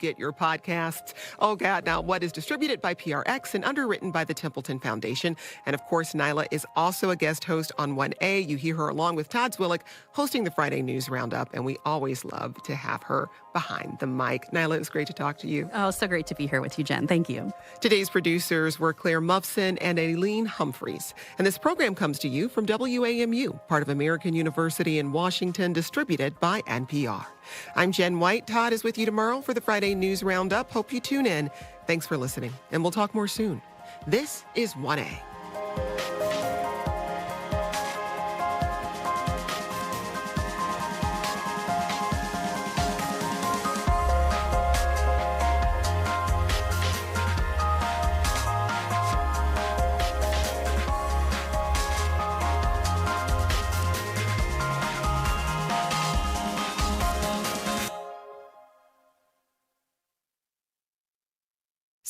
get your podcasts. Oh, God, Now What is distributed by PRX and underwritten by the Templeton Foundation. And of course, Nyla is also a guest host on 1A. You hear her along with Todd Zwillick hosting the Friday News Roundup, and we always love to have her behind the mic. Nyla, it's great to talk to you. Oh, so great to be here with you, Jen. Thank you. Today's producers were Claire Muffson and Aileen Humphreys. And this program comes to you from WAMU, part of American University in Washington, distributed by NPR. I'm Jen White. Todd is with you tomorrow for the Friday News Roundup. Hope you tune in. Thanks for listening, and we'll talk more soon. This is 1A.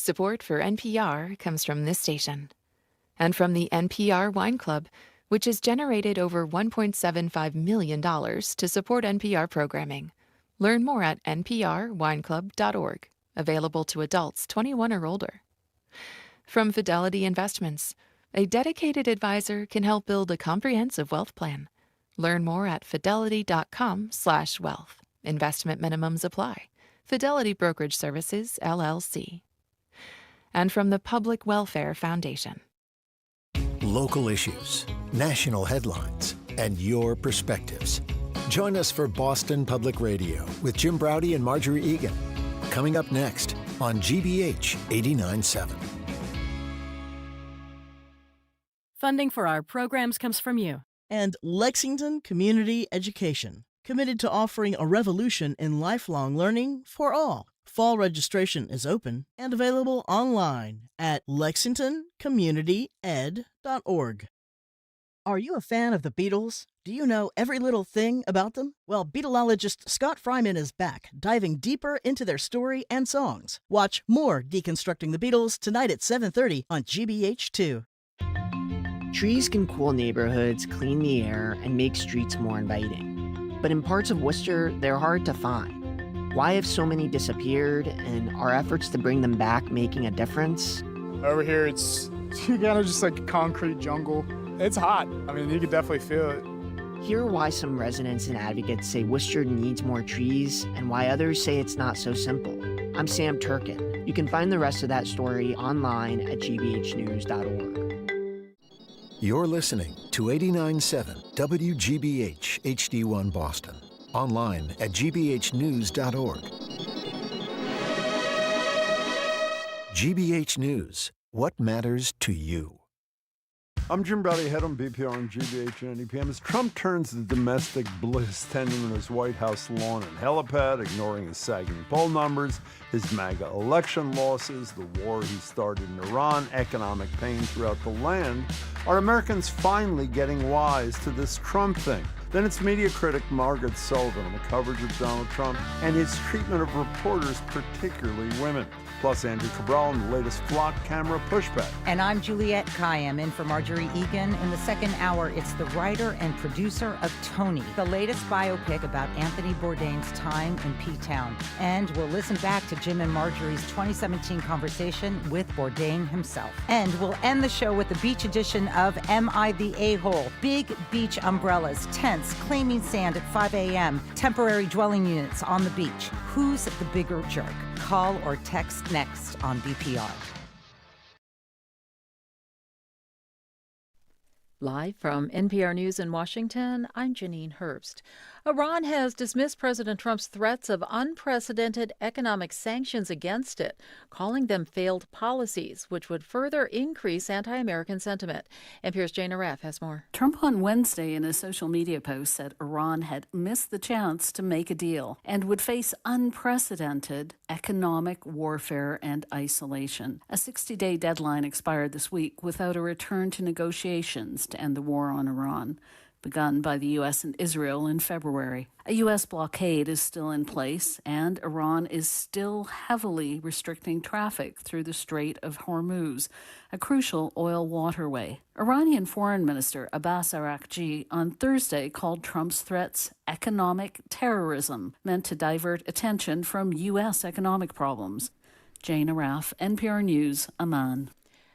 Support for NPR comes from this station and from the NPR Wine Club, which has generated over $1.75 million to support NPR programming. Learn more at nprwineclub.org, available to adults 21 or older. From Fidelity Investments, a dedicated advisor can help build a comprehensive wealth plan. Learn more at fidelity.com/wealth. Investment minimums apply. Fidelity Brokerage Services, LLC. And from the Public Welfare Foundation. Local issues, national headlines, and your perspectives. Join us for Boston Public Radio with Jim Braude and Margery Egan. Coming up next on GBH 89.7. Funding for our programs comes from you. And Lexington Community Education, committed to offering a revolution in lifelong learning for all. Fall registration is open and available online at lexingtoncommunityed.org. Are you a fan of the Beatles? Do you know every little thing about them? Well, Beatleologist Scott Fryman is back, diving deeper into their story and songs. Watch more Deconstructing the Beatles tonight at 7:30 on GBH2. Trees can cool neighborhoods, clean the air, and make streets more inviting. But in parts of Worcester, they're hard to find. Why have so many disappeared, and are efforts to bring them back making a difference? Over here, it's kind of just like a concrete jungle. It's hot. I mean, you can definitely feel it. Hear why some residents and advocates say Worcester needs more trees, and why others say it's not so simple. I'm Sam Turkin. You can find the rest of that story online at gbhnews.org. You're listening to 89.7 WGBH HD1 Boston. Online at gbhnews.org. GBH News, what matters to you? I'm Jim Braude, head on BPR and GBH and NEPM. As Trump turns the domestic bliss tending on his White House lawn and helipad, ignoring his sagging poll numbers, his MAGA election losses, the war he started in Iran, economic pain throughout the land, are Americans finally getting wise to this Trump thing? Then it's media critic Margaret Sullivan on the coverage of Donald Trump and his treatment of reporters, particularly women. Plus Andrea Cabral and the latest flock camera pushback. And I'm Juliette Kayyem, in for Margery Egan. In the second hour, it's the writer and producer of Tony, the latest biopic about Anthony Bourdain's time in P-Town. And we'll listen back to Jim and Margery's 2017 conversation with Bourdain himself. And we'll end the show with the beach edition of Am I the A-Hole? Big beach umbrellas, tents, claiming sand at 5 a.m., temporary dwelling units on the beach. Who's the bigger jerk? Call or text next on BPR. Live from NPR News in Washington, I'm Janine Herbst. Iran has dismissed President Trump's threats of unprecedented economic sanctions against it, calling them failed policies, which would further increase anti-American sentiment. NPR's Jane Aref has more. Trump on Wednesday in a social media post said Iran had missed the chance to make a deal and would face unprecedented economic warfare and isolation. A 60-day deadline expired this week without a return to negotiations to end the war on Iran. begun by the U.S. and Israel in February. A U.S. blockade is still in place, and Iran is still heavily restricting traffic through the Strait of Hormuz, a crucial oil waterway. Iranian Foreign Minister Abbas Araghchi on Thursday called Trump's threats economic terrorism, meant to divert attention from U.S. economic problems. Jane Araf, NPR News, Amman.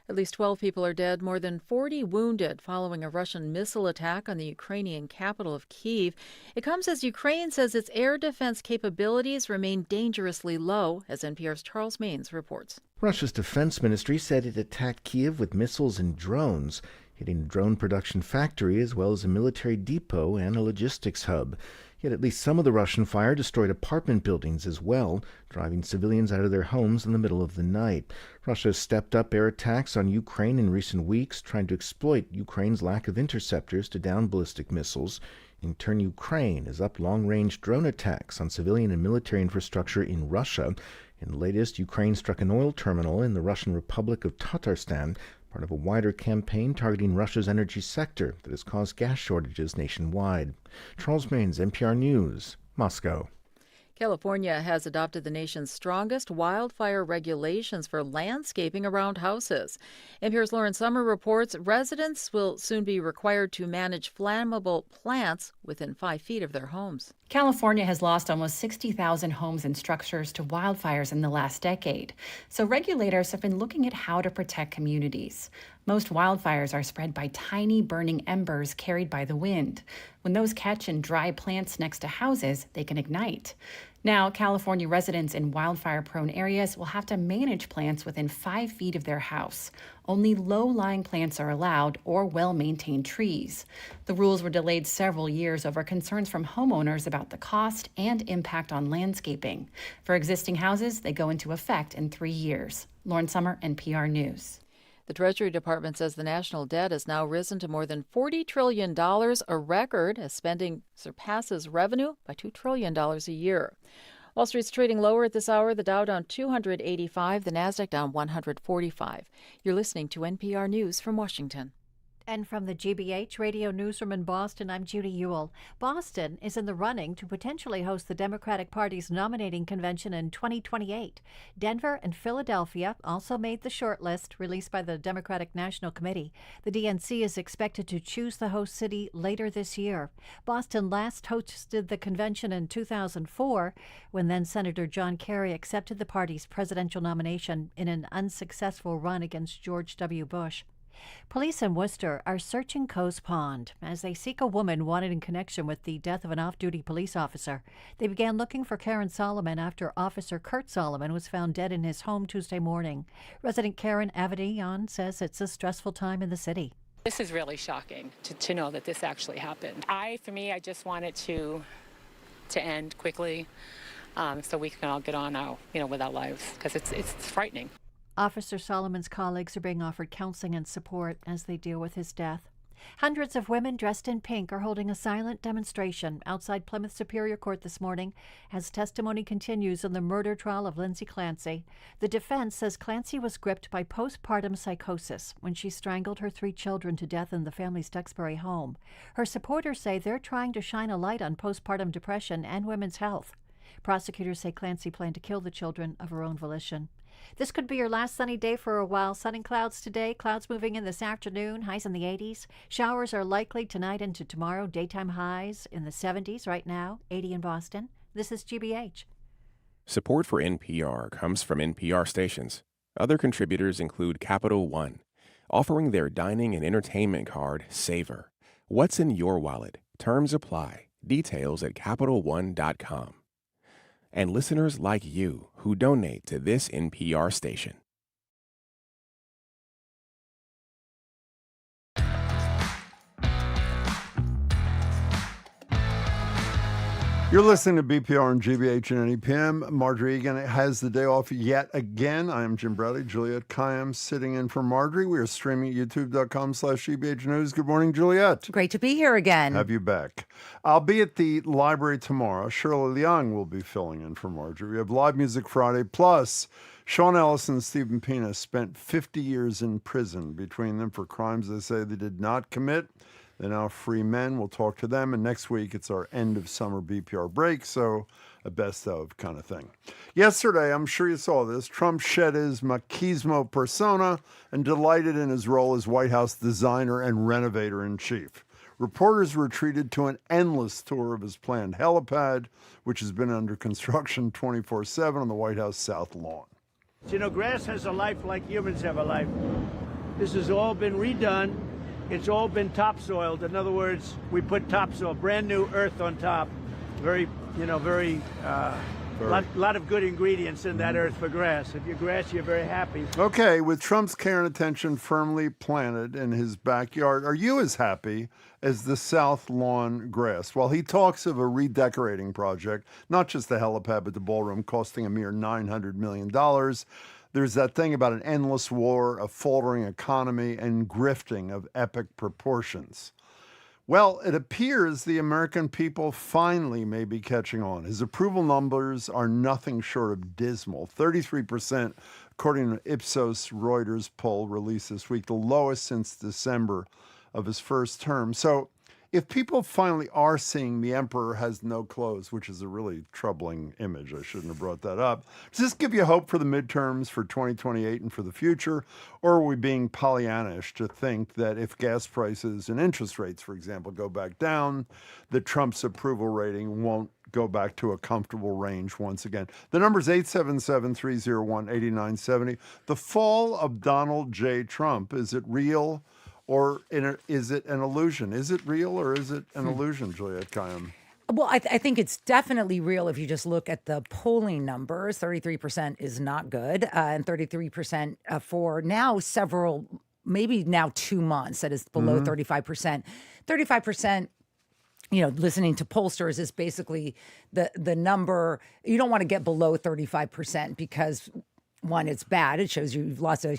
At least 12 people are dead, more than 40 wounded following a Russian missile attack on the Ukrainian capital of Kyiv. It comes as Ukraine says its air defense capabilities remain dangerously low, as NPR's Charles Maines reports. Russia's defense ministry said it attacked Kyiv with missiles and drones, hitting a drone production factory as well as a military depot and a logistics hub. Yet at least some of the Russian fire destroyed apartment buildings as well, driving civilians out of their homes in the middle of the night. Russia has stepped up air attacks on Ukraine in recent weeks, trying to exploit Ukraine's lack of interceptors to down ballistic missiles. In turn, Ukraine has upped long-range drone attacks on civilian and military infrastructure in Russia. In the latest, Ukraine struck an oil terminal in the Russian Republic of Tatarstan, part of a wider campaign targeting Russia's energy sector that has caused gas shortages nationwide. Charles Maines, NPR News, Moscow. California has adopted the nation's strongest wildfire regulations for landscaping around houses. NPR's Lauren Summer reports residents will soon be required to manage flammable plants within 5 feet of their homes. California has lost almost 60,000 homes and structures to wildfires in the last decade. So regulators have been looking at how to protect communities. Most wildfires are spread by tiny burning embers carried by the wind. When those catch in dry plants next to houses, they can ignite. Now, California residents in wildfire-prone areas will have to manage plants within 5 feet of their house. Only low-lying plants are allowed or well-maintained trees. The rules were delayed several years over concerns from homeowners about the cost and impact on landscaping. For existing houses, they go into effect in 3 years. Lauren Summer, NPR News. The Treasury Department says the national debt has now risen to more than $40 trillion, a record, as spending surpasses revenue by $2 trillion a year. Wall Street's trading lower at this hour. The Dow down 285, the Nasdaq down 145. You're listening to NPR News from Washington. And from the GBH Radio Newsroom in Boston, I'm Judy Ewell. Boston is in the running to potentially host the Democratic Party's nominating convention in 2028. Denver and Philadelphia also made the short list released by the Democratic National Committee. The DNC is expected to choose the host city later this year. Boston last hosted the convention in 2004, when then-Senator John Kerry accepted the party's presidential nomination in an unsuccessful run against George W. Bush. Police in Worcester are searching Coe's Pond as they seek a woman wanted in connection with the death of an off-duty police officer. They began looking for Karen Solomon after Officer Kurt Solomon was found dead in his home Tuesday morning. Resident Karen Avadian says it's a stressful time in the city. This is really shocking to know that this actually happened. I just want it to end quickly so we can all get on now, with our lives, because it's frightening. Officer Solomon's colleagues are being offered counseling and support as they deal with his death. Hundreds of women dressed in pink are holding a silent demonstration outside Plymouth Superior Court this morning as testimony continues in the murder trial of Lindsay Clancy. The defense says Clancy was gripped by postpartum psychosis when she strangled her 3 children to death in the family's Duxbury home. Her supporters say they're trying to shine a light on postpartum depression and women's health. Prosecutors say Clancy planned to kill the children of her own volition. This could be your last sunny day for a while. Sun and clouds today. Clouds moving in this afternoon. Highs in the 80s. Showers are likely tonight into tomorrow. Daytime highs in the 70s right now. 80 in Boston. This is GBH. Support for NPR comes from NPR stations. Other contributors include Capital One, offering their dining and entertainment card, Savor. What's in your wallet? Terms apply. Details at CapitalOne.com. And listeners like you who donate to this NPR station. You're listening to BPR and GBH and NEPM. Margery Egan has the day off yet again. I am Jim Browdy. Juliet Kayyem sitting in for Margery. We are streaming at youtube.com/GBH News. Good morning, Juliet. Great to be here again. Have you back. I'll be at the library tomorrow. Shirley Leung will be filling in for Margery. We have Live Music Friday. Plus, Sean Ellis and Stephen Pina spent 50 years in prison between them for crimes they say they did not commit. They're now free men. We'll talk to them. And next week, it's our end of summer BPR break. So a best of kind of thing. Yesterday, I'm sure you saw this, Trump shed his machismo persona and delighted in his role as White House designer and renovator-in-chief. Reporters were treated to an endless tour of his planned helipad, which has been under construction 24/7 on the White House South Lawn. You know, grass has a life like humans have a life. This has all been redone. It's all been topsoiled. In other words, we put topsoil, brand new earth on top. Very lot of good ingredients in that earth for grass. If you're grass, you're very happy. Okay, with Trump's care and attention firmly planted in his backyard, are you as happy as the South Lawn grass? While he talks of a redecorating project, not just the helipad, but the ballroom costing a mere $900 million, there's that thing about an endless war, a faltering economy, and grifting of epic proportions. Well, it appears the American people finally may be catching on. His approval numbers are nothing short of dismal. 33%, according to Ipsos Reuters poll released this week, the lowest since December of his first term. So if people finally are seeing the emperor has no clothes, which is a really troubling image, I shouldn't have brought that up, does this give you hope for the midterms, for 2028 and for the future? Or are we being Pollyannish to think that if gas prices and interest rates, for example, go back down, that Trump's approval rating won't go back to a comfortable range once again? The number is 877-301-8970. The fall of Donald J. Trump, is it real? Or is it an illusion? Is it real or is it an illusion, Juliette Kayyem? Well, I think it's definitely real if you just look at the polling numbers. 33% is not good, and 33% for now maybe now 2 months, that is below 35%. 35%, listening to pollsters is basically the number. You don't want to get below 35% because, one, it's bad. It shows you've lost a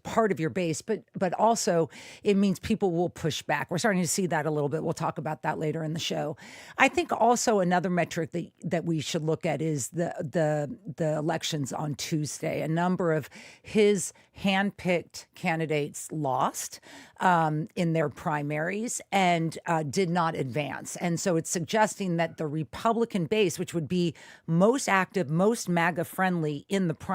part of your base, but also it means people will push back. We're starting to see that a little bit. We'll talk about that later in the show. I think also another metric that we should look at is the elections on Tuesday. A number of his handpicked candidates lost in their primaries and did not advance. And so it's suggesting that the Republican base, which would be most active, most MAGA friendly in the primary,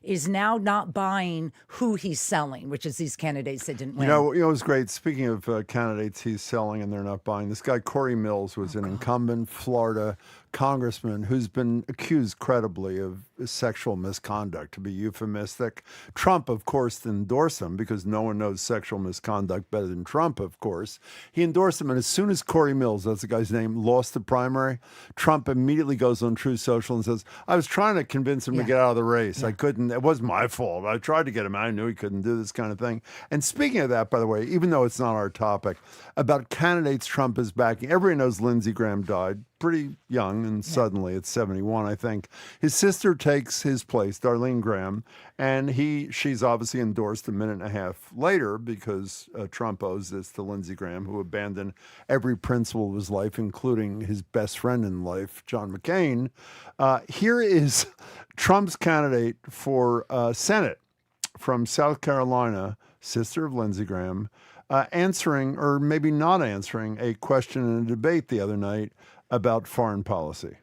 is now not buying who he's selling, which is these candidates that didn't win. You know, it was great. Speaking of candidates he's selling and they're not buying, this guy Corey Mills was an incumbent Florida congressman who's been accused credibly of sexual misconduct, to be euphemistic. Trump, of course, endorsed him because no one knows sexual misconduct better than Trump, of course. He endorsed him, and as soon as Corey Mills, that's the guy's name, lost the primary, Trump immediately goes on True Social and says, I was trying to convince him to get out of the race. I couldn't. It wasn't my fault. I tried to get him out. I knew he couldn't do this kind of thing. And speaking of that, by the way, even though it's not our topic, about candidates Trump is backing, everybody knows Lindsey Graham died pretty young, and suddenly at 71, I think. His sister takes his place, Darlene Graham, and she's obviously endorsed a minute and a half later because Trump owes this to Lindsey Graham, who abandoned every principle of his life, including his best friend in life, John McCain. Here is Trump's candidate for Senate from South Carolina, sister of Lindsey Graham, answering, or maybe not answering, a question in a debate the other night about foreign policy.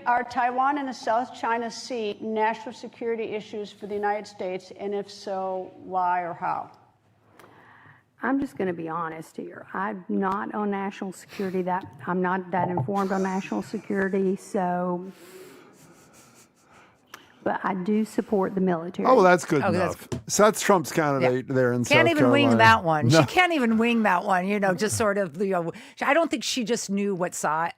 Are Taiwan and the South China Sea national security issues for the United States? And if so, why or how? I'm just going to be honest here. I'm not on national security. I'm not that informed on national security, but I do support the military. Oh, well, that's good enough. So that's Trump's candidate there in South Carolina. Can't even wing that one. No. She can't even wing that one. Just sort of. I don't think she just knew what side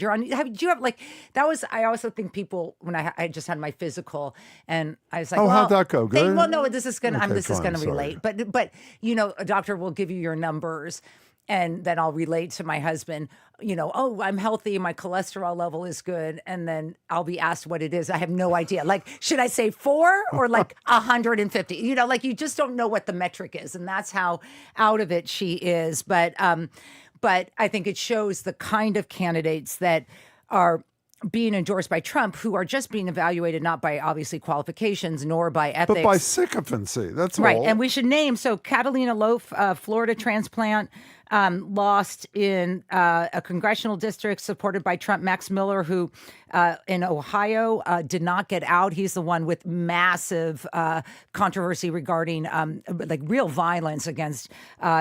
you're on. Do you have that was? I also think people when I just had my physical and I was like, how'd that go? Good. No, this is gonna. This is gonna relate. But a doctor will give you your numbers. And then I'll relate to my husband, I'm healthy, my cholesterol level is good. And then I'll be asked what it is. I have no idea. Should I say 4 or 150? You just don't know what the metric is. And that's how out of it she is. But I think it shows the kind of candidates that are being endorsed by Trump, who are just being evaluated not by obviously qualifications nor by ethics, but by sycophancy. That's right. all. And we should name Catalina Loaf, Florida transplant, lost in a congressional district supported by Trump. Max Miller, who in Ohio did not get out. He's the one with massive controversy regarding like real violence against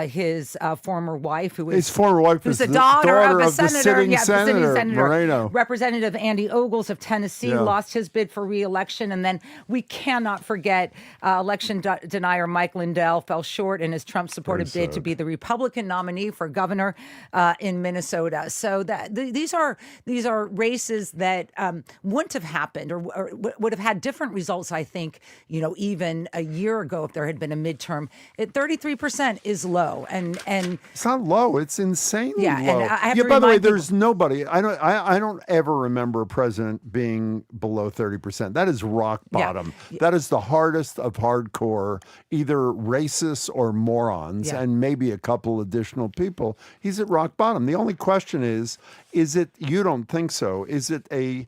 his former wife, his former wife, who's is the daughter of a the senator, sitting senator Moreno. Representative Andy Ogles of Tennessee lost his bid for re-election, and then we cannot forget election denier Mike Lindell fell short in his Trump-supported bid to be the Republican nominee for governor in Minnesota. So these are races that wouldn't have happened or would have had different results, I think, even a year ago if there had been a midterm. 33% is low, and it's not low. It's insanely low. And I have to by the way, remind there's nobody. I don't ever remember a president being below 30%. That is rock bottom. That is the hardest of hardcore, either racists or morons, and maybe a couple additional people. He's at rock bottom. The only question is it, you don't think so, is it a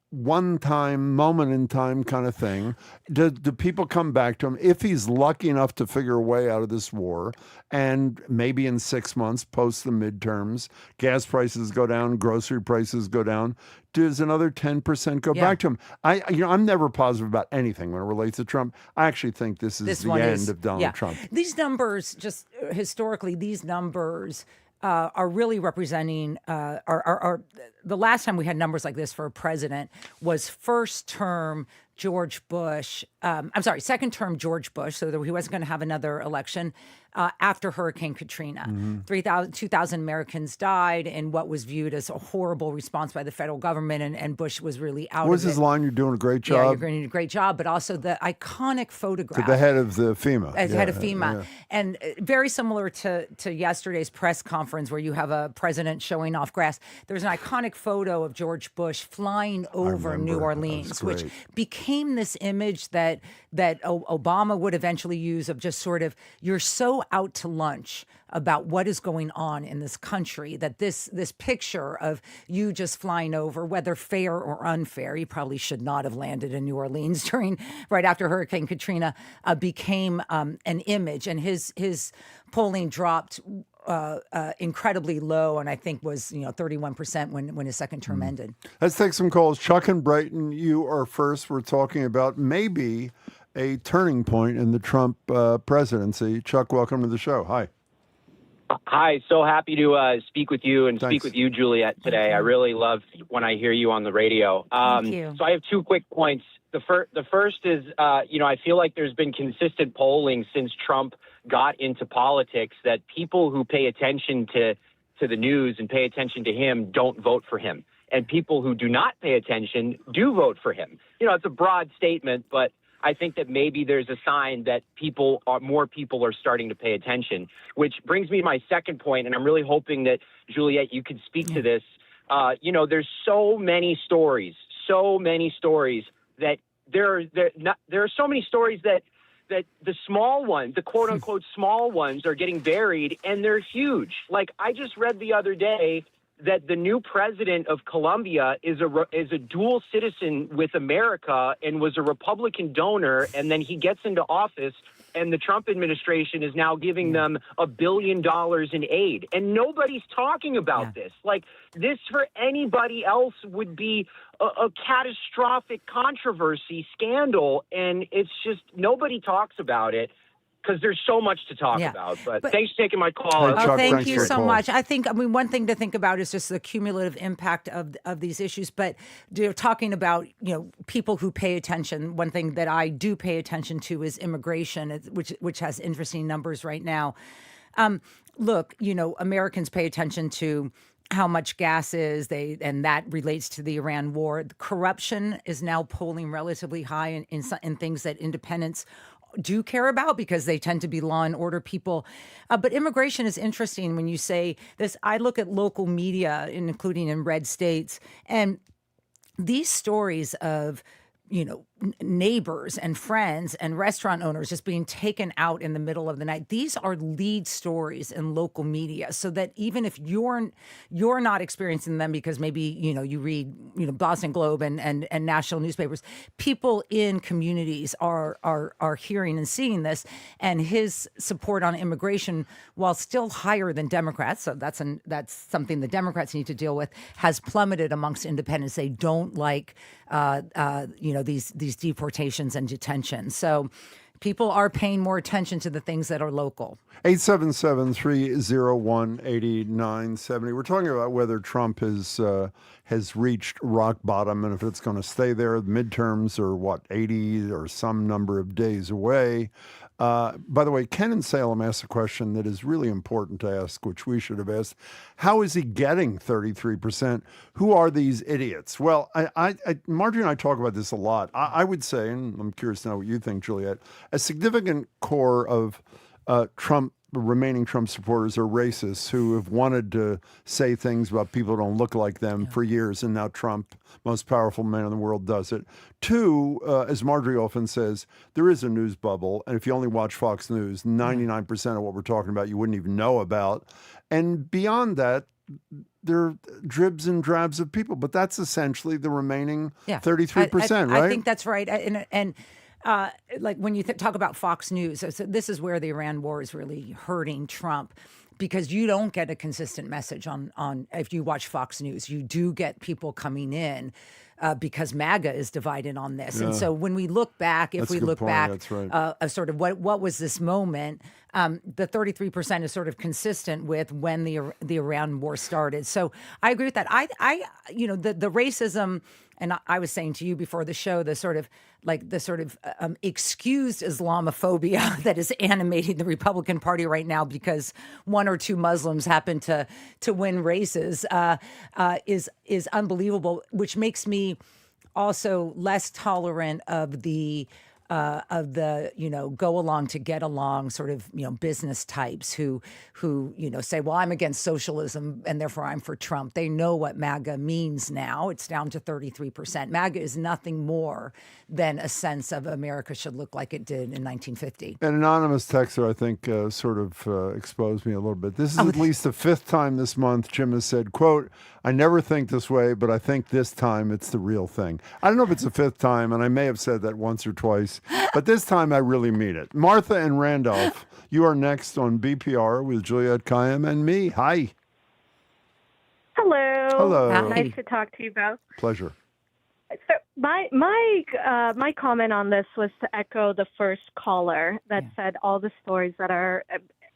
one-time, moment-in-time kind of thing? Do people come back to him if he's lucky enough to figure a way out of this war, and maybe in 6 months post the midterms, gas prices go down, grocery prices go down, does another 10% go back to him? I'm never positive about anything when it relates to Trump. I actually think this is the end of Donald Trump. These numbers, just historically, these numbers are really representing are the last time we had numbers like this for a president was first term George Bush. Second term George Bush, so that he wasn't going to have another election after Hurricane Katrina. 2,000 Americans died in what was viewed as a horrible response by the federal government, and Bush was really out of it. What was his line? You're doing a great job. Yeah, you're doing a great job, but also the iconic photograph. To the head of the FEMA. As head of FEMA. And very similar to yesterday's press conference where you have a president showing off grass. There's an iconic photo of George Bush flying over New Orleans, which became this image that Obama would eventually use of just sort of, you're so out to lunch about what is going on in this country that this picture of you just flying over, whether fair or unfair, he probably should not have landed in New Orleans right after Hurricane Katrina, became an image, and his polling dropped incredibly low, and I think was 31% when his second term ended. Let's take some calls. Chuck and Brighton, you are first. We're talking about maybe a turning point in the Trump presidency. Chuck, welcome to the show. Hi. Hi, so happy to speak with you and speak with you, Juliet, today. I really love when I hear you on the radio. Thank you. So I have 2 quick points. The first is, I feel like there's been consistent polling since Trump got into politics that people who pay attention to the news and pay attention to him don't vote for him. And people who do not pay attention do vote for him. It's a broad statement, but I think that maybe there's a sign that more people are starting to pay attention, which brings me to my second point. And I'm really hoping that, Juliet, you could speak to this. There's so many stories that there are so many stories that the small ones, the quote unquote small ones, are getting buried, and they're huge. Like, I just read the other day that the new president of Colombia is a dual citizen with America and was a Republican donor, and then he gets into office, and the Trump administration is now giving them $1 billion in aid, and nobody's talking about this. Like, this for anybody else would be a catastrophic controversy, scandal, and it's just nobody talks about it, because there's so much to talk about. But thanks for taking my call. Thank you so much. I think, one thing to think about is just the cumulative impact of these issues. But talking about, people who pay attention, one thing that I do pay attention to is immigration, which has interesting numbers right now. Look, Americans pay attention to how much gas is, and that relates to the Iran war. The corruption is now polling relatively high in things that independents do care about, because they tend to be law and order people. But immigration is interesting when you say this. I look at local media, including in red states, and these stories of neighbors and friends and restaurant owners just being taken out in the middle of the night. These are lead stories in local media, so that even if you're not experiencing them because maybe, you read, Boston Globe and national newspapers, people in communities are hearing and seeing this. And his support on immigration, while still higher than Democrats, so that's something the Democrats need to deal with, has plummeted amongst independents. They don't like these deportations and detentions. So people are paying more attention to the things that are local. 877-301-8970. We're talking about whether Trump has reached rock bottom and if it's going to stay there. Midterms are 80 or some number of days away. By the way, Ken in Salem asked a question that is really important to ask, which we should have asked. How is he getting 33%? Who are these idiots? Well, Marjorie and I talk about this a lot. I would say, and I'm curious to know what you think, Juliet, a significant core of remaining Trump supporters are racists who have wanted to say things about people who don't look like them for years, and now Trump, most powerful man in the world, does it. Two, as Marjorie often says, there is a news bubble, and if you only watch Fox News, 99% of what we're talking about you wouldn't even know about. And beyond that, there are dribs and drabs of people, but that's essentially the remaining 33%, right? I think that's right. And like when you talk about Fox News, so this is where the Iran war is really hurting Trump, because you don't get a consistent message on if you watch Fox News. You do get people coming in because MAGA is divided on this. And so when we look back, of sort of what was this moment, the 33% is sort of consistent with when the Iran war started. So I agree with that. The racism, and I was saying to you before the show, the sort of excused Islamophobia that is animating the Republican Party right now because one or two Muslims happen to win races is unbelievable, which makes me also less tolerant of the go along to get along sort of business types who say, well, I'm against socialism and therefore I'm for Trump. They know what MAGA means now. It's down to 33%. MAGA is nothing more than a sense of America should look like it did in 1950. An anonymous texter, I think, sort of exposed me a little bit. This is at least the fifth time this month Jim has said, quote, I never think this way, but I think this time it's the real thing. I don't know if it's the fifth time, and I may have said that once or twice, but this time I really mean it. Martha and Randolph, you are next on BPR with Juliet Kayyem and me. Hi. Hello. Hello. Nice to talk to you both. Pleasure. So my comment on this was to echo the first caller that said all the stories that are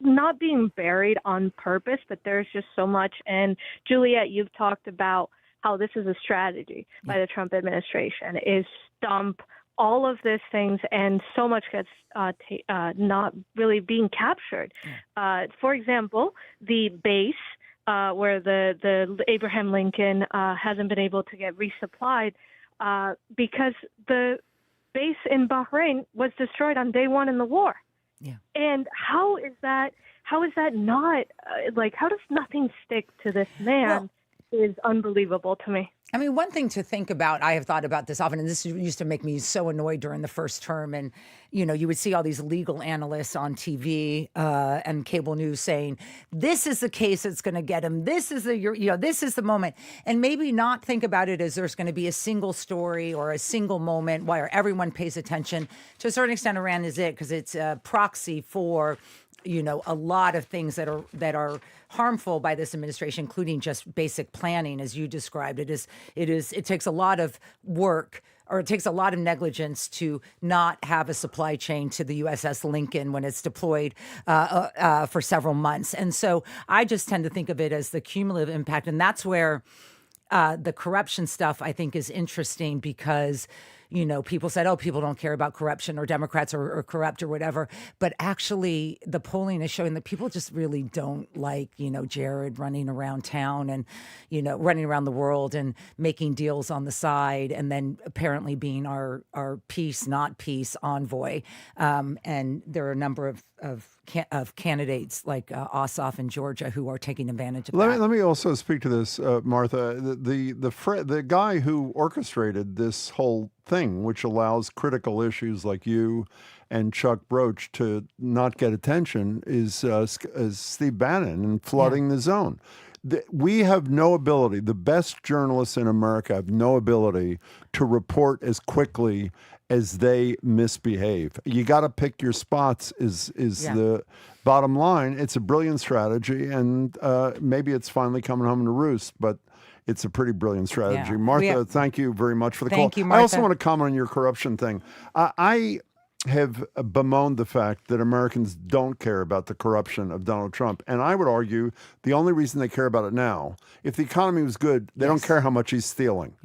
not being buried on purpose, but there's just so much. And Juliet, you've talked about how this is a strategy by the Trump administration, is stump all of these things, and so much gets not really being captured. For example, the base where the Abraham Lincoln hasn't been able to get resupplied because the base in Bahrain was destroyed on day one in the war. Yeah. And how is that not how does nothing stick to this man is unbelievable to me. I mean, one thing to think about, I have thought about this often, and this used to make me so annoyed during the first term. And, you would see all these legal analysts on TV and cable news saying, this is the case that's going to get him. This is this is the moment. And maybe not think about it as there's going to be a single story or a single moment where everyone pays attention. To a certain extent, Iran is it, because it's a proxy for a lot of things that are harmful by this administration, including just basic planning, as you described. It takes a lot of work, or it takes a lot of negligence to not have a supply chain to the USS Lincoln when it's deployed for several months. And so I just tend to think of it as the cumulative impact. And that's where the corruption stuff, I think, is interesting, because people said, oh, people don't care about corruption, or Democrats are corrupt or whatever. But actually, the polling is showing that people just really don't like, Jared running around town and, running around the world and making deals on the side, and then apparently being our peace, not peace envoy. And there are a number of candidates like Ossoff in Georgia who are taking advantage of that. Let me also speak to this, Martha. The guy who orchestrated this whole thing, which allows critical issues like you and Chuck Broach to not get attention, is Steve Bannon and flooding the zone. We have no ability, the best journalists in America have no ability to report as quickly as they misbehave. You got to pick your spots is the bottom line. It's a brilliant strategy, and maybe it's finally coming home to roost, but it's a pretty brilliant strategy. Martha, thank you very much for the call. Thank you, Martha. I also want to comment on your corruption thing. I have bemoaned the fact that Americans don't care about the corruption of Donald Trump. And I would argue the only reason they care about it now, if the economy was good, they don't care how much he's stealing.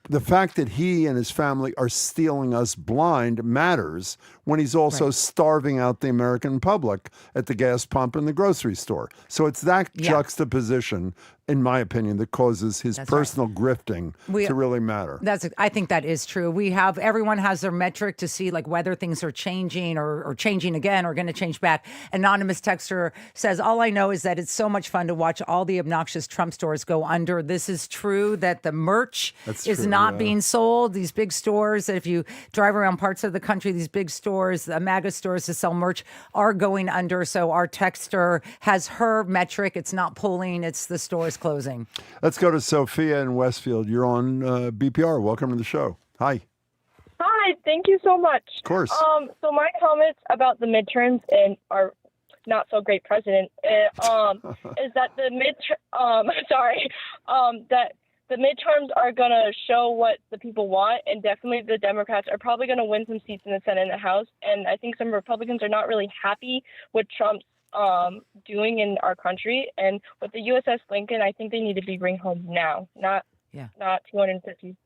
The fact that he and his family are stealing us blind matters when he's also starving out the American public at the gas pump and the grocery store. So it's that juxtaposition, in my opinion, that causes his personal grifting to really matter. I think that is true. Everyone has their metric to see like whether things are changing or changing again or going to change back. Anonymous texter says, all I know is that it's so much fun to watch all the obnoxious Trump stores go under. This is true that the merch is not being sold. These big stores that if you drive around parts of the country, these big stores, the MAGA stores that sell merch are going under. So our texter has her metric. It's not polling. It's the stores closing. Let's go to Sophia in Westfield. You're on BPR. Welcome to the show. Hi. Hi. Thank you so much. Of course. So my comments about the midterms and our not so great president is that that the midterms are going to show what the people want, and definitely the Democrats are probably going to win some seats in the Senate and the House. And I think some Republicans are not really happy with Trump's doing in our country. And with the USS Lincoln, I think they need to be bring home now, not 250.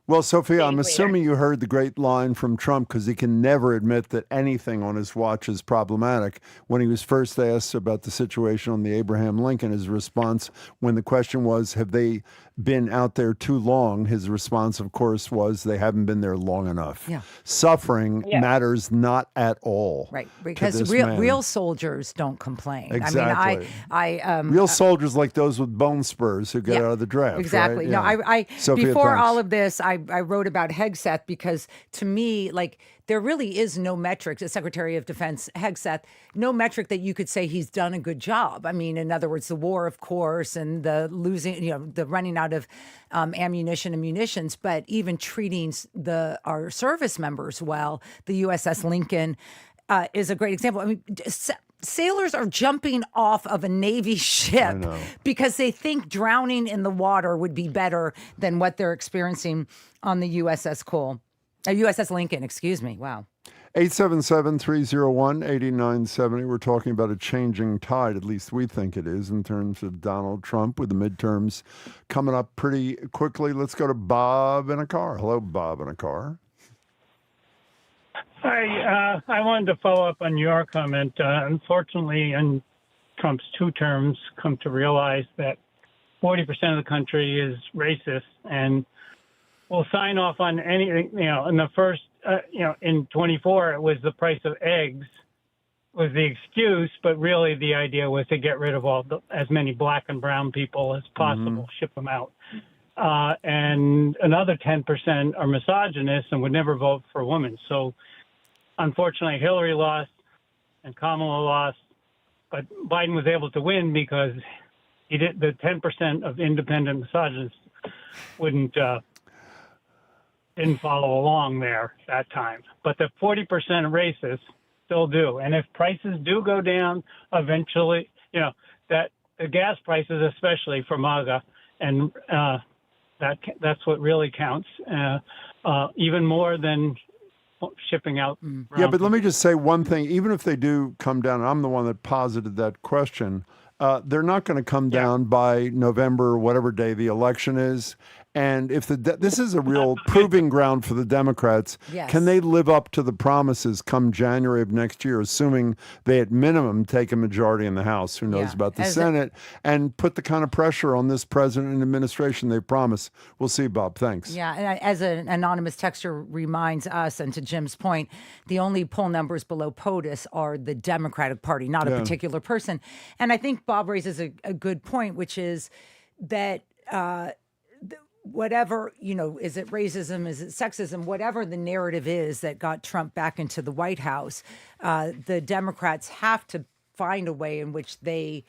Well, Sophia, I'm assuming you heard the great line from Trump, because he can never admit that anything on his watch is problematic. When he was first asked about the situation on the Abraham Lincoln, his response, when the question was, have they been out there too long? His response, of course, was they haven't been there long enough. Yeah. Suffering matters not at all. Right, because real soldiers don't complain. Exactly. I mean, real soldiers like those with bone spurs who get out of the draft. Exactly. Right? No, Sophia, before thanks. all of this, I wrote about Hegseth because to me, like, there really is no metric, as Secretary of Defense Hegseth, no metric that you could say he's done a good job. I mean, in other words, the war, of course, and the losing, the running out of ammunition and munitions, but even treating our service members well. The USS Lincoln is a great example. I mean, sailors are jumping off of a Navy ship because they think drowning in the water would be better than what they're experiencing on the USS Lincoln, excuse me. Wow. 877-301-8970. We're talking about a changing tide, at least we think it is, in terms of Donald Trump with the midterms coming up pretty quickly. Let's go to Bob in a car. Hello, Bob in a car. Hi, I wanted to follow up on your comment. Unfortunately, in Trump's two terms, come to realize that 40% of the country is racist, and will sign off on anything. In the first, in 24, it was the price of eggs was the excuse, but really the idea was to get rid of as many black and brown people as possible, ship them out. And another 10% are misogynists and would never vote for women. So, unfortunately, Hillary lost and Kamala lost, but Biden was able to win because he did. The 10% of independent misogynists didn't follow along there that time. But the 40% racists still do. And if prices do go down eventually, that the gas prices, especially for MAGA, and that's what really counts, even more than shipping out. Yeah, but let me just say one thing. Even if they do come down, I'm the one that posited that question, they're not going to come down by November, whatever day the election is. And if this is a real proving ground for the Democrats, can they live up to the promises come January of next year, assuming they at minimum take a majority in the House, who knows about the Senate, and put the kind of pressure on this president and administration they promise? We'll see, Bob. Thanks. Yeah, and as an anonymous texter reminds us, and to Jim's point, the only poll numbers below POTUS are the Democratic Party, not a particular person. And I think Bob raises a good point, which is that whatever, is it racism, is it sexism, whatever the narrative is that got Trump back into the White House, the Democrats have to find a way in which they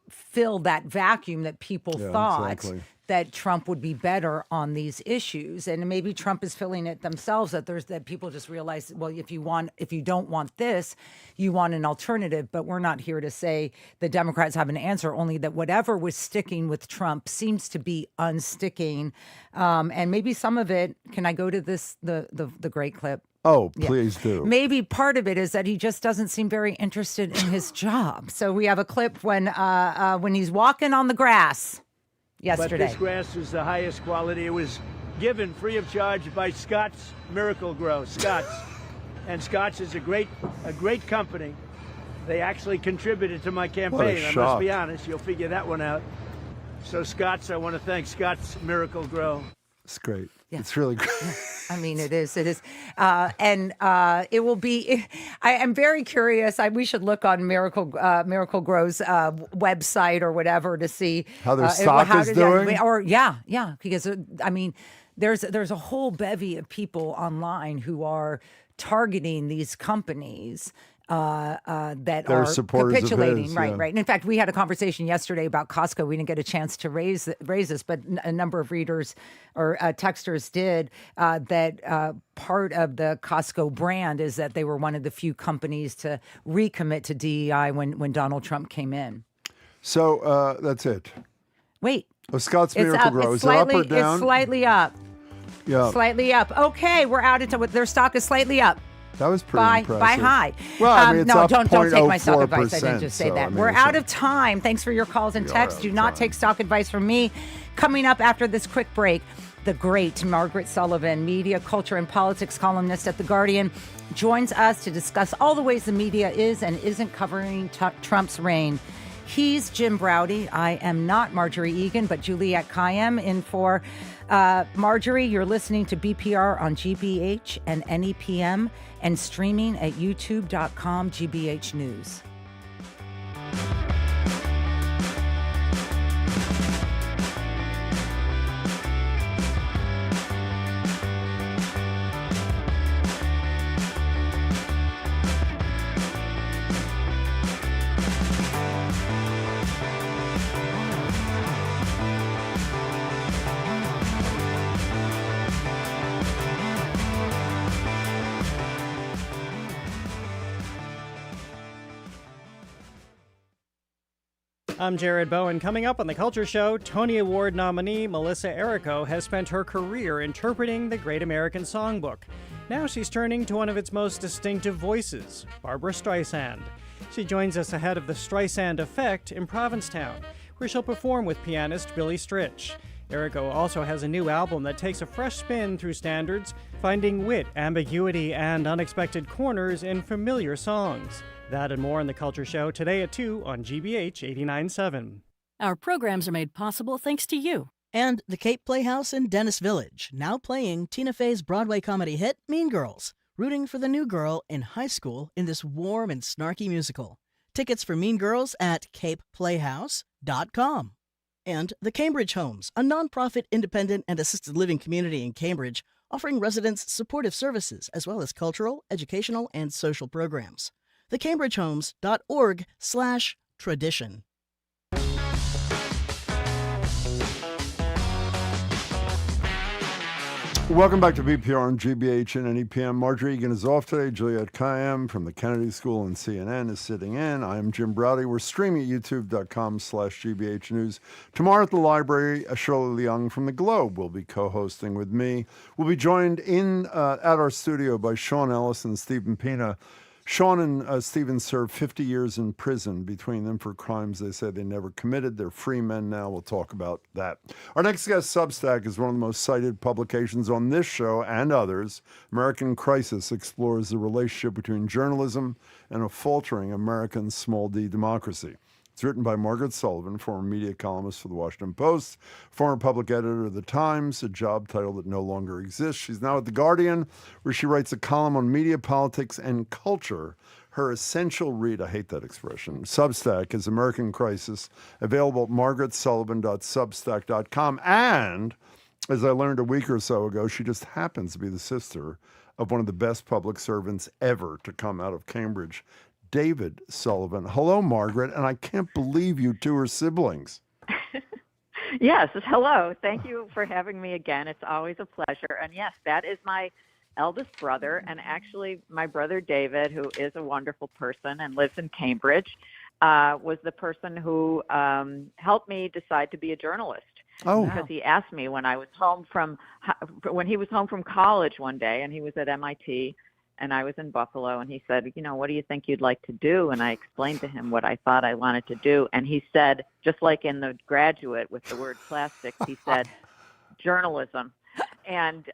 fill that vacuum that people thought that Trump would be better on these issues. And maybe Trump is filling it themselves, that people just realize, well, if you don't want this, you want an alternative. But we're not here to say the Democrats have an answer, only that whatever was sticking with Trump seems to be unsticking. And maybe some of it, can I go to this, the great clip? Oh, please do. Maybe part of it is that he just doesn't seem very interested in his job. So we have a clip when he's walking on the grass yesterday. But this grass was the highest quality. It was given free of charge by Scott's Miracle Grow. Scott's. And Scott's is a great company. They actually contributed to my campaign. I must be honest. You'll figure that one out. So Scott's, I want to thank Scott's Miracle Grow. It's great. Yeah. It's really great. I mean, it is. And it will be, I am very curious. We should look on Miracle Grow's website or whatever to see how their stock is doing. Because I mean, there's a whole bevy of people online who are targeting these companies that They're are capitulating. His, right. And in fact, we had a conversation yesterday about Costco. We didn't get a chance to raise this, but a number of readers or texters did. That part of the Costco brand is that they were one of the few companies to recommit to DEI when Donald Trump came in. So that's it. Wait. Scott's Miracle Grow. Is it up or down? It's slightly up. Yeah. Slightly up. Okay, we're out of time. Their stock is slightly up. That was pretty impressive. By high. Well, I mean, it's no, up don't take my stock advice. I didn't just say that. I mean, we're out of time. Thanks for your calls and texts. Do not take stock advice from me. Coming up after this quick break, the great Margaret Sullivan, media, culture, and politics columnist at The Guardian, joins us to discuss all the ways the media is and isn't covering Trump's reign. He's Jim Braude. I am not Margery Egan, but Juliette Kayyem in for Margery. You're listening to BPR on GBH and NEPM and streaming at youtube.com GBH News. I'm Jared Bowen. Coming up on The Culture Show, Tony Award nominee Melissa Errico has spent her career interpreting the Great American Songbook. Now she's turning to one of its most distinctive voices, Barbra Streisand. She joins us ahead of the Streisand Effect in Provincetown, where she'll perform with pianist Billy Stritch. Errico also has a new album that takes a fresh spin through standards, finding wit, ambiguity, and unexpected corners in familiar songs. That and more on The Culture Show today at 2 on GBH 89.7. Our programs are made possible thanks to you. And the Cape Playhouse in Dennis Village, now playing Tina Fey's Broadway comedy hit, Mean Girls, rooting for the new girl in high school in this warm and snarky musical. Tickets for Mean Girls at capeplayhouse.com. And the Cambridge Homes, a nonprofit independent and assisted living community in Cambridge, offering residents supportive services as well as cultural, educational, and social programs. thecambridgehomes.org/tradition. Welcome back to BPR on GBH and NEPM. Margery Egan is off today. Juliette Kayyem from the Kennedy School and CNN is sitting in. I am Jim Braude. We're streaming at youtube.com/GBH News. Tomorrow at the library, Shirley Leung from The Globe will be co-hosting with me. We'll be joined at our studio by Sean Ellis and Stephen Pina. Sean and Stephen served 50 years in prison between them for crimes they said they never committed. They're free men now. We'll talk about that. Our next guest, Substack, is one of the most cited publications on this show and others. American Crisis explores the relationship between journalism and a faltering American small d democracy. It's written by Margaret Sullivan, former media columnist for The Washington Post, former public editor of The Times, a job title that no longer exists. She's now at The Guardian, where she writes a column on media, politics, and culture. Her essential read, I hate that expression, Substack is American Crisis, available at margaretsullivan.substack.com. And as I learned a week or so ago, she just happens to be the sister of one of the best public servants ever to come out of Cambridge, David Sullivan. Hello, Margaret, and I can't believe you two are siblings. Yes, hello. Thank you for having me again. It's always a pleasure. And yes, that is my eldest brother, and actually my brother David, who is a wonderful person and lives in Cambridge, was the person who helped me decide to be a journalist. Oh, because he asked me when he was home from college one day, and he was at MIT, and I was in Buffalo, and he said, what do you think you'd like to do? And I explained to him what I thought I wanted to do, and he said, just like in The Graduate with the word plastics, he said, journalism. And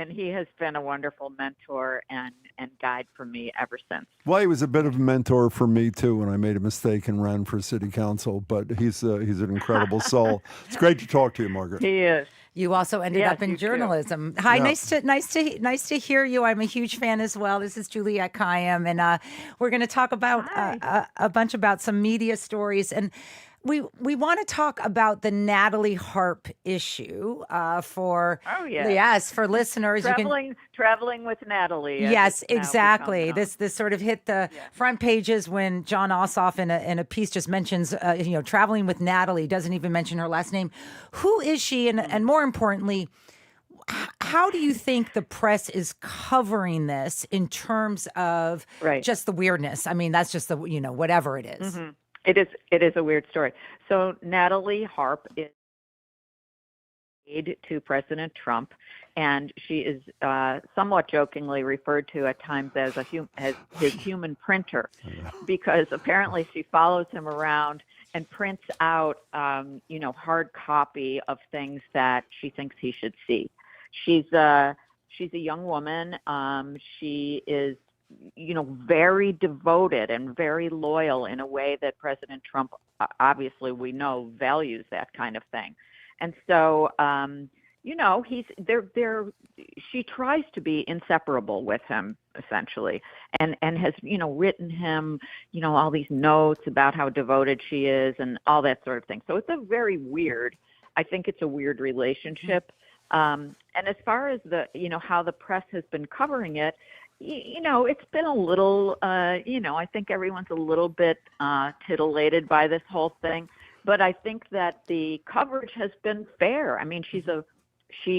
he has been a wonderful mentor and guide for me ever since. Well, he was a bit of a mentor for me too when I made a mistake and ran for city council. But he's an incredible soul. It's great to talk to you, Margaret. He is. You also ended up in journalism. Hi, Yeah. nice to hear you. I'm a huge fan as well. This is Juliette Kayyem, and we're going to talk about a bunch about some media stories. And we want to talk about the Natalie Harp issue for listeners. Traveling with Natalie. Yes, exactly. This sort of hit the front pages when John Ossoff in a piece just mentions traveling with Natalie, doesn't even mention her last name. Who is she, and more importantly, how do you think the press is covering this in terms of just the weirdness? I mean, that's just the whatever it is. Mm-hmm. It is a weird story. So Natalie Harp is aide to President Trump, and she is somewhat jokingly referred to at times as his human printer, because apparently she follows him around and prints out hard copy of things that she thinks he should see. She's a young woman. She is very devoted and very loyal in a way that President Trump, obviously we know, values that kind of thing. And so, she tries to be inseparable with him, essentially, and has, written him, all these notes about how devoted she is and all that sort of thing. So it's I think it's a weird relationship. And as far as how the press has been covering it, it's been a little, I think everyone's a little bit titillated by this whole thing. But I think that the coverage has been fair. I mean, she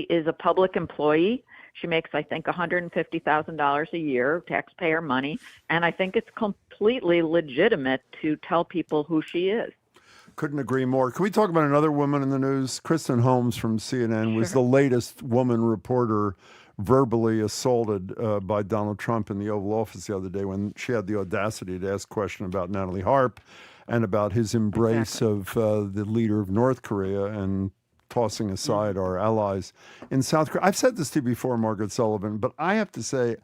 is a public employee. She makes, I think, $150,000 a year, taxpayer money. And I think it's completely legitimate to tell people who she is. Couldn't agree more. Can we talk about another woman in the news? Kristen Holmes from CNN was the latest woman reporter verbally assaulted by Donald Trump in the Oval Office the other day when she had the audacity to ask a question about Natalie Harp and about his embrace of the leader of North Korea and tossing aside our allies in South Korea. I've said this to you before, Margaret Sullivan, but I have to say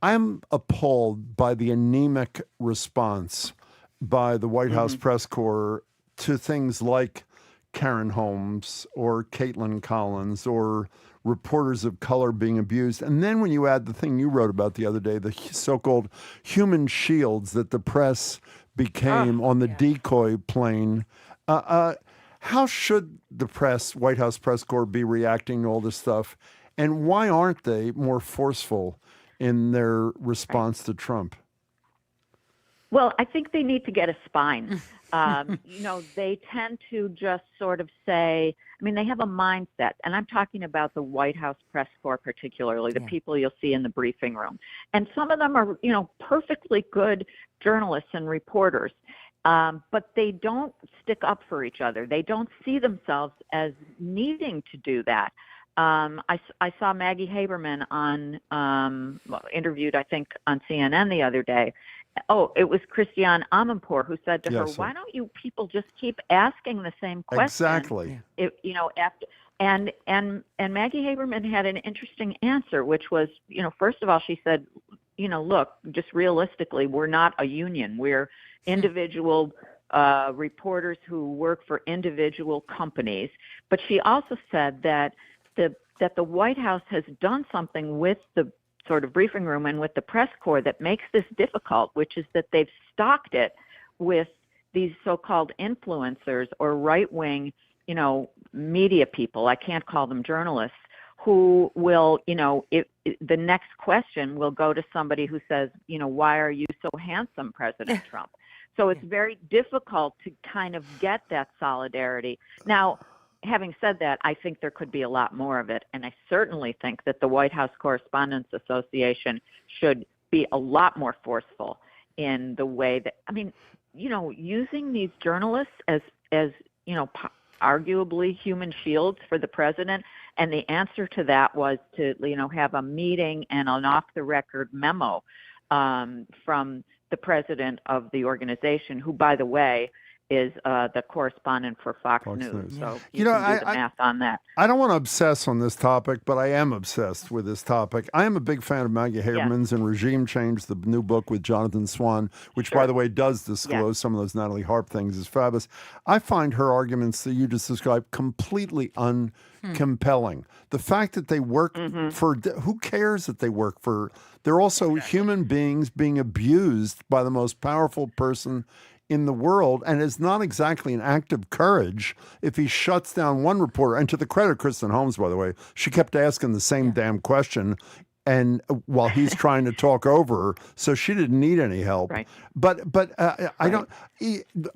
I'm appalled by the anemic response by the White House press corps to things like Karen Holmes or Caitlin Collins or reporters of color being abused. And then when you add the thing you wrote about the other day, the so-called human shields that the press became on the decoy plane, how should the press, White House press corps, be reacting to all this stuff? And why aren't they more forceful in their response to Trump? Well, I think they need to get a spine. They tend to just sort of say, they have a mindset, and I'm talking about the White House press corps particularly, the people you'll see in the briefing room. And some of them are, perfectly good journalists and reporters, but they don't stick up for each other. They don't see themselves as needing to do that. I saw Maggie Haberman interviewed, I think, on CNN the other day. Oh, it was Christiane Amanpour who said to her, "Why don't you people just keep asking the same question?" Exactly. And Maggie Haberman had an interesting answer, which was, first of all, she said, look, just realistically, we're not a union. We're individual reporters who work for individual companies. But she also said that the White House has done something with the sort of briefing room and with the press corps that makes this difficult, which is that they've stocked it with these so-called influencers or right-wing, media people, I can't call them journalists, who will, the next question will go to somebody who says, why are you so handsome, President Trump? So it's very difficult to kind of get that solidarity. Now, having said that, I think there could be a lot more of it. And I certainly think that the White House Correspondents Association should be a lot more forceful in the way that, using these journalists as arguably human shields for the president. And the answer to that was to, have a meeting and an off-the-record memo from the president of the organization, who, by the way, is the correspondent for Fox News. So you can do the math on that. I don't want to obsess on this topic, but I am obsessed with this topic. I am a big fan of Maggie Haberman's and Regime Change, the new book with Jonathan Swan, which, by the way, does disclose some of those Natalie Harp things, is fabulous. I find her arguments that you just described completely uncompelling. The fact that they work for, who cares that they work for? They're also human beings being abused by the most powerful person in the world, and it's not exactly an act of courage if he shuts down one reporter. And to the credit of Kristen Holmes, by the way, she kept asking the same damn question, and while he's trying to talk over her, so she didn't need any help. Right. But I don't.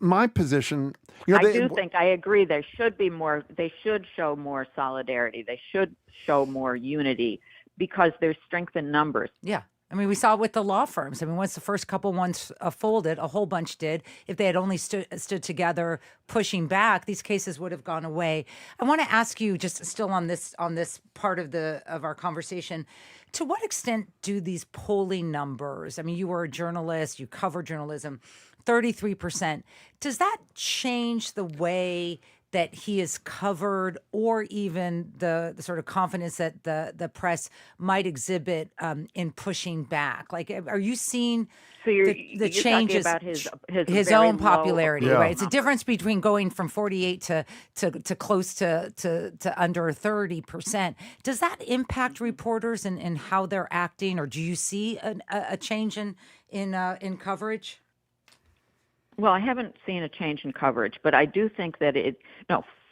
My position, I agree. There should be more. They should show more solidarity. They should show more unity because there's strength in numbers. Yeah. We saw it with the law firms. Once the first couple ones folded, a whole bunch did. If they had only stood together pushing back, these cases would have gone away. I want to ask you, just still on this part of our conversation, to what extent do these polling numbers, you were a journalist, you cover journalism, 33%, does that change the way that he is covered, or even the sort of confidence that the press might exhibit in pushing back? Like, are you seeing the changes about his own popularity? Right, it's a difference between going from 48 to close to under 30%. Does that impact reporters and how they're acting, or do you see a change in coverage? Well, I haven't seen a change in coverage, but I do think that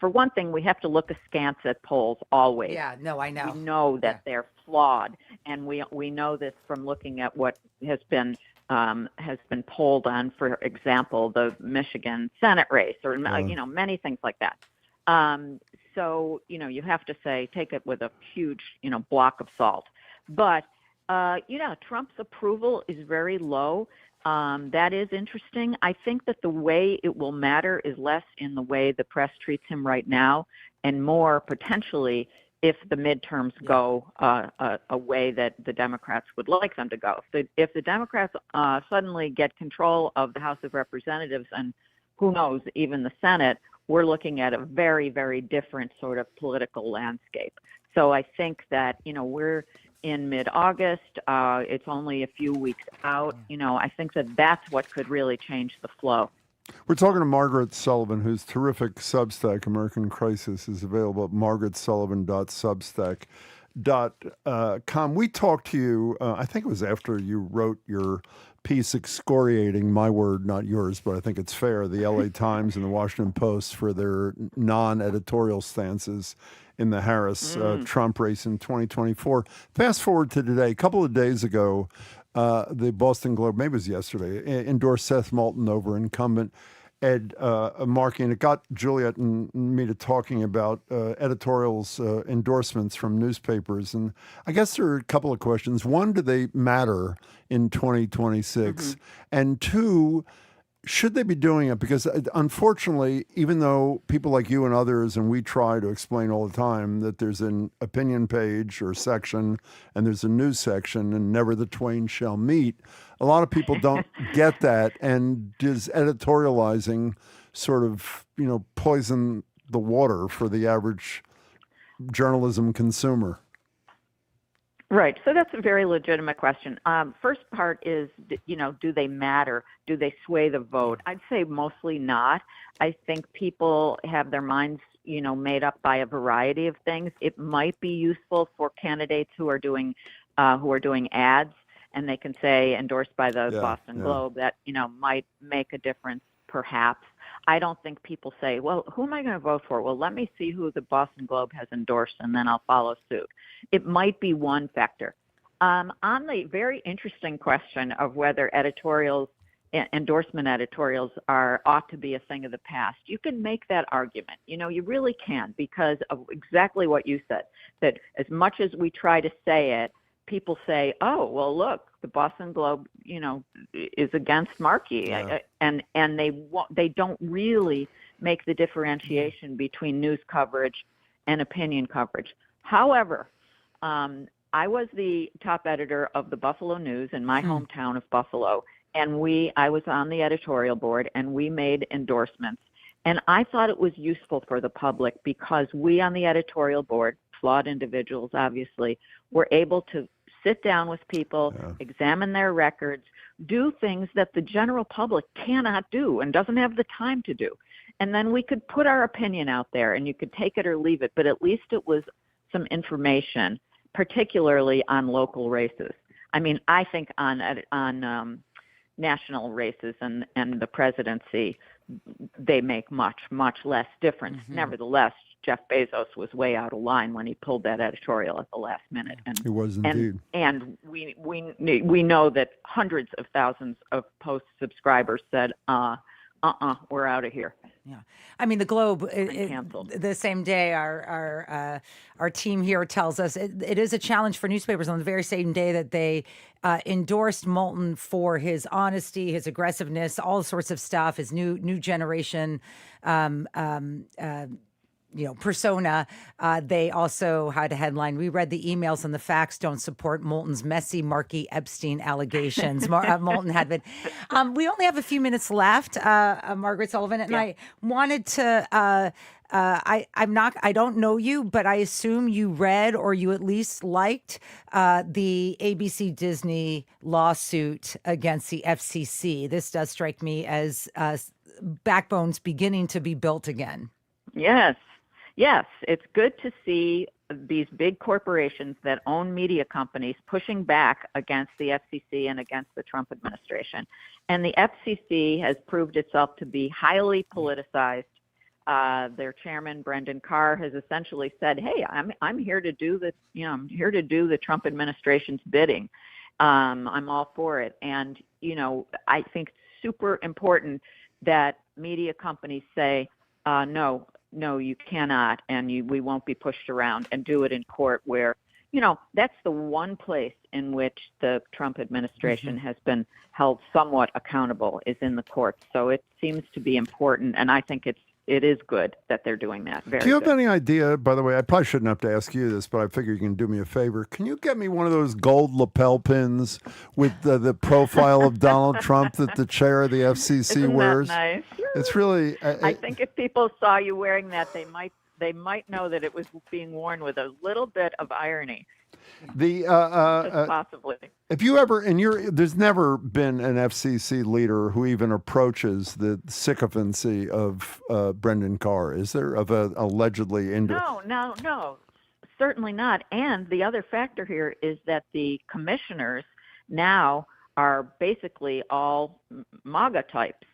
for one thing, we have to look askance at polls always. Yeah, no, I know. We know that they're flawed, and we know this from looking at what has been polled on, for example, the Michigan Senate race, or many things like that. So you have to take it with a huge block of salt. But Trump's approval is very low. That is interesting. I think that the way it will matter is less in the way the press treats him right now, and more potentially if the midterms go a way that the Democrats would like them to go. If the Democrats suddenly get control of the House of Representatives, and who knows, even the Senate, we're looking at a very, very different sort of political landscape. So I think that, we're in mid-August. It's only a few weeks out. I think that's what could really change the flow. We're talking to Margaret Sullivan, whose terrific Substack, American Crisis, is available at margaretsullivan.substack.com. We talked to you, I think it was after you wrote your piece excoriating, my word, not yours, but I think it's fair, the LA Times and the Washington Post for their non-editorial stances in the Harris-Trump race in 2024. Fast forward to today. A couple of days ago, the Boston Globe, maybe it was yesterday, endorsed Seth Moulton over incumbent Ed Markey, and it got Juliet and me to talking about editorials, endorsements from newspapers. And I guess there are a couple of questions. One, do they matter in 2026? And two, should they be doing it? Because unfortunately, even though people like you and others, and we try to explain all the time that there's an opinion page or section and there's a news section and never the twain shall meet, a lot of people don't get that. And does editorializing sort of, poison the water for the average journalism consumer? Right. So that's a very legitimate question. First part is, do they matter? Do they sway the vote? I'd say mostly not. I think people have their minds, made up by a variety of things. It might be useful for candidates who are doing ads, and they can say endorsed by the Boston Globe. That might make a difference, perhaps. I don't think people say, well, who am I going to vote for? Well, let me see who the Boston Globe has endorsed, and then I'll follow suit. It might be one factor. On the very interesting question of whether endorsement editorials ought to be a thing of the past, you can make that argument. You really can, because of exactly what you said, that as much as we try to say it, people say, oh, well, look, the Boston Globe, is against Markey. Yeah. And they don't really make the differentiation between news coverage and opinion coverage. However, I was the top editor of the Buffalo News in my hometown of Buffalo, and I was on the editorial board, and we made endorsements. And I thought it was useful for the public because we on the editorial board, flawed individuals obviously, were able to sit down with people, examine their records, do things that the general public cannot do and doesn't have the time to do. And then we could put our opinion out there, and you could take it or leave it, but at least it was some information, particularly on local races. I mean, I think on national races and the presidency, they make much, much less difference. Nevertheless, Jeff Bezos was way out of line when he pulled that editorial at the last minute. And he was indeed. And we know that hundreds of thousands of Post subscribers said, we're out of here. Yeah, I mean, the Globe, the same day, our team here tells us it is a challenge for newspapers on the very same day that they endorsed Moulton for his honesty, his aggressiveness, all sorts of stuff, his new generation persona. They also had a headline, we read the emails and the facts don't support Moulton's messy, Markey, Epstein allegations. Moulton had been. We only have a few minutes left, Margaret Sullivan, and I wanted to, I don't know you, but I assume you read or you at least liked the ABC Disney lawsuit against the FCC. This does strike me as backbones beginning to be built again. Yes, it's good to see these big corporations that own media companies pushing back against the FCC and against the Trump administration. And the FCC has proved itself to be highly politicized. Their chairman, Brendan Carr, has essentially said, "Hey, I'm here to do the Trump administration's bidding. I'm all for it." And I think it's super important that media companies say, no, you cannot, and we won't be pushed around, and do it in court where, that's the one place in which the Trump administration has been held somewhat accountable, is in the courts. So it seems to be important, and I think it is good that they're doing that. Do you have any idea, by the way, I probably shouldn't have to ask you this, but I figure you can do me a favor. Can you get me one of those gold lapel pins with the profile of Donald Trump that the chair of the FCC wears? That nice? It's really... I think if people saw you wearing that, they might know that it was being worn with a little bit of irony. Possibly. If you ever, there's never been an FCC leader who even approaches the sycophancy of Brendan Carr, is there? Of an allegedly No, certainly not. And the other factor here is that the commissioners now are basically all MAGA types.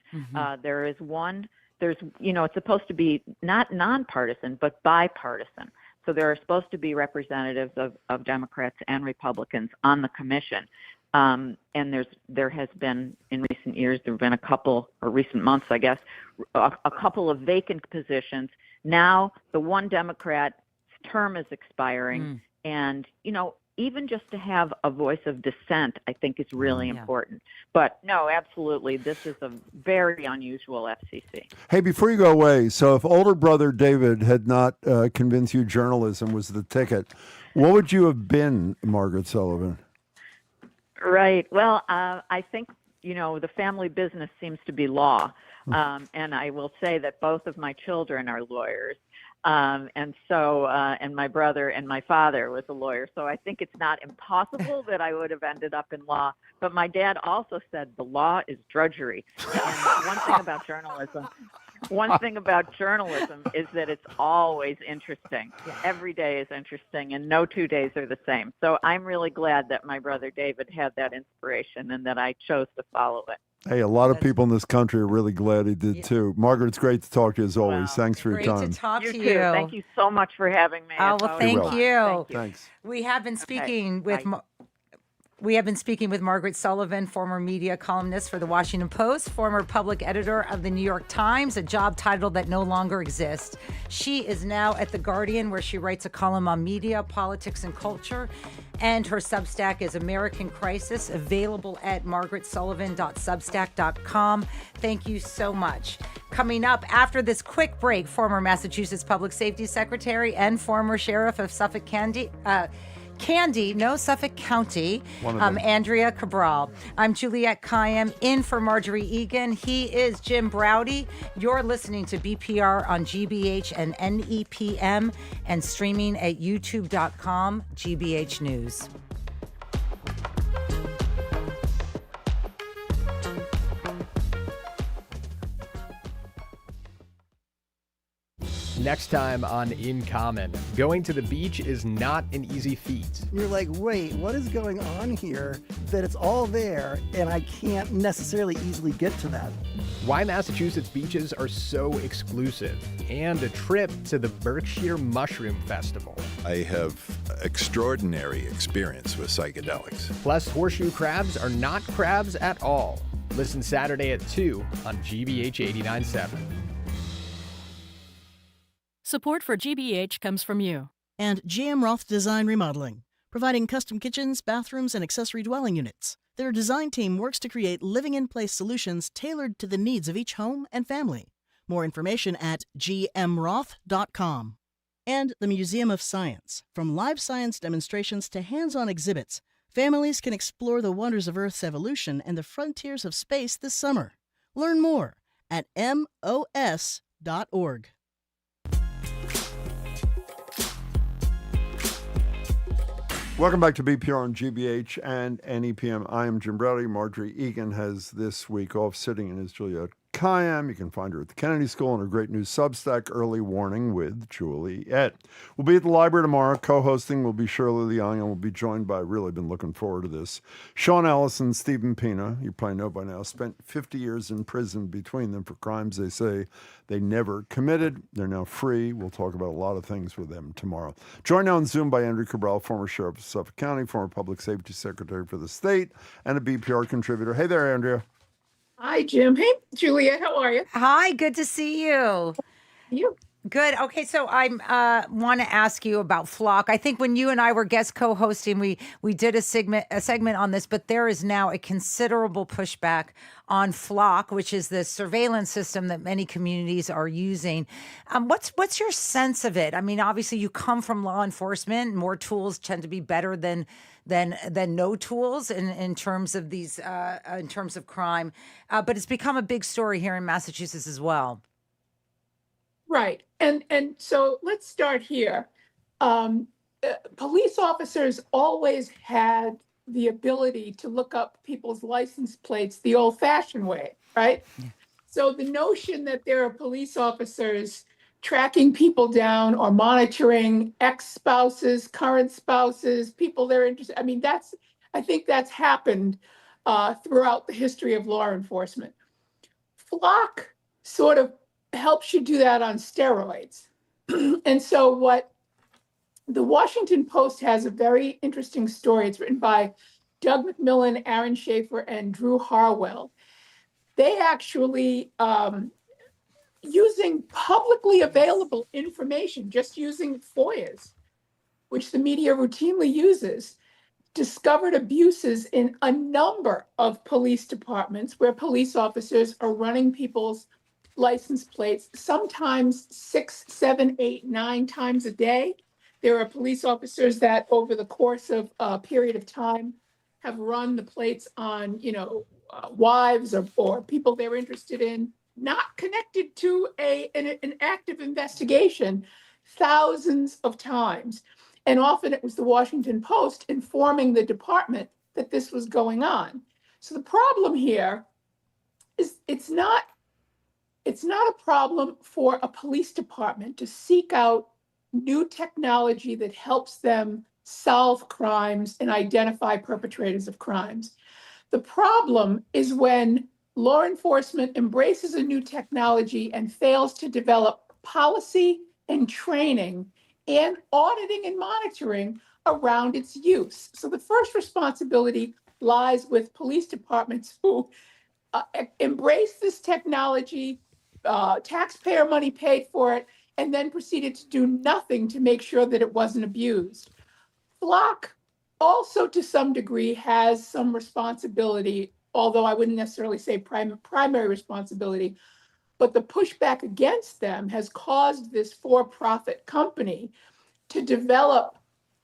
There is one. It's supposed to be not nonpartisan, but bipartisan. So there are supposed to be representatives of Democrats and Republicans on the commission. And there has been, in recent years, there have been a couple, or recent months, I guess, a couple of vacant positions. Now the one Democrat's term is expiring. And, even just to have a voice of dissent, I think is really important. But no, absolutely, this is a very unusual FCC. Hey, before you go away, so if older brother David had not convinced you journalism was the ticket, what would you have been, Margaret Sullivan? Right. Well, I think, the family business seems to be law. And I will say that both of my children are lawyers. And my brother and my father was a lawyer. So I think it's not impossible that I would have ended up in law. But my dad also said the law is drudgery. And one thing about journalism, One thing about journalism is that it's always interesting. Every day is interesting, and no 2 days are the same. So I'm really glad that my brother David had that inspiration and that I chose to follow it. Hey, a lot of people in this country are really glad he did too. Margaret, it's great to talk to you as always. Thanks for your time. Great to talk to too. you. Thank you so much for having me. Oh, It's well, always thank fun. you. Thanks. We have been speaking with Bye. We have been speaking with Margaret Sullivan, former media columnist for the Washington Post, former public editor of the New York Times, a job title that no longer exists. She is now at the Guardian, where she writes a column on media, politics, and culture. And her Substack is American Crisis, available at margaretsullivan.substack.com. Thank you so much. Coming up after this quick break, former Massachusetts Public Safety Secretary and former Sheriff of Suffolk Suffolk County, Andrea Cabral. I'm Juliette Kayyem, in for Margery Egan. He is Jim Browdy. You're listening to BPR on GBH and NEPM and streaming at youtube.com, GBH News. Next time on In Common, going to the beach is not an easy feat. You're like, wait, what is going on here? That it's all there, and I can't necessarily easily get to that. Why Massachusetts beaches are so exclusive, and a trip to the Berkshire Mushroom Festival. I have extraordinary experience with psychedelics. Plus, horseshoe crabs are not crabs at all. Listen Saturday at 2 on GBH 89.7. Support for GBH comes from you. And GM Roth Design Remodeling, providing custom kitchens, bathrooms, and accessory dwelling units. Their design team works to create living-in-place solutions tailored to the needs of each home and family. More information at gmroth.com. And the Museum of Science. From live science demonstrations to hands-on exhibits, families can explore the wonders of Earth's evolution and the frontiers of space this summer. Learn more at mos.org. Welcome back to BPR on GBH and NEPM. I am Jim Browdy. Margery Egan has this week off, sitting in his Juliette Kayyem. You can find her at the Kennedy School and her great new Substack, Early Warning with Juliette. We'll be at the library tomorrow. Co-hosting will be Shirley Leung, and we'll be joined by, really been looking forward to this, Sean Ellis and Stephen Pina. You probably know by now, spent 50 years in prison between them for crimes they say they never committed. They're now free. We'll talk about a lot of things with them tomorrow. Joined on Zoom by Andrea Cabral, former Sheriff of Suffolk County, former Public Safety Secretary for the state, and a BPR contributor. Hey there, Andrea. Hi, Jim. Hey, Juliette. How are you? Hi, good to see you. You. Good. Okay, so I want to ask you about Flock. I think when you and I were guest co-hosting, we did a segment on this, but there is now a considerable pushback on Flock, which is the surveillance system that many communities are using. What's your sense of it? I mean, obviously, you come from law enforcement. More tools tend to be better than no tools in terms of these in terms of crime, but it's become a big story here in Massachusetts as well. Right. And so let's start here. Police officers always had the ability to look up people's license plates the old-fashioned way, right? Yeah. So the notion that there are police officers tracking people down or monitoring ex-spouses, current spouses, people they're interested, I think that's happened throughout the history of law enforcement. Flock sort of helps you do that on steroids. And so what the Washington Post has a very interesting story. It's written by Doug McMillan, Aaron Schaefer, and Drew Harwell. They actually, using publicly available information, just using FOIAs, which the media routinely uses, discovered abuses in a number of police departments where police officers are running people's license plates, sometimes 6, 7, 8, 9 times a day. There are police officers that over the course of a period of time have run the plates on, wives or people they're interested in, not connected to an active investigation, thousands of times. And often it was the Washington Post informing the department that this was going on. So the problem here is it's not it's not a problem for a police department to seek out new technology that helps them solve crimes and identify perpetrators of crimes. The problem is when law enforcement embraces a new technology and fails to develop policy and training and auditing and monitoring around its use. So the first responsibility lies with police departments who embrace this technology, taxpayer money paid for it, and then proceeded to do nothing to make sure that it wasn't abused. Flock also, to some degree, has some responsibility, although I wouldn't necessarily say primary responsibility, but the pushback against them has caused this for-profit company to develop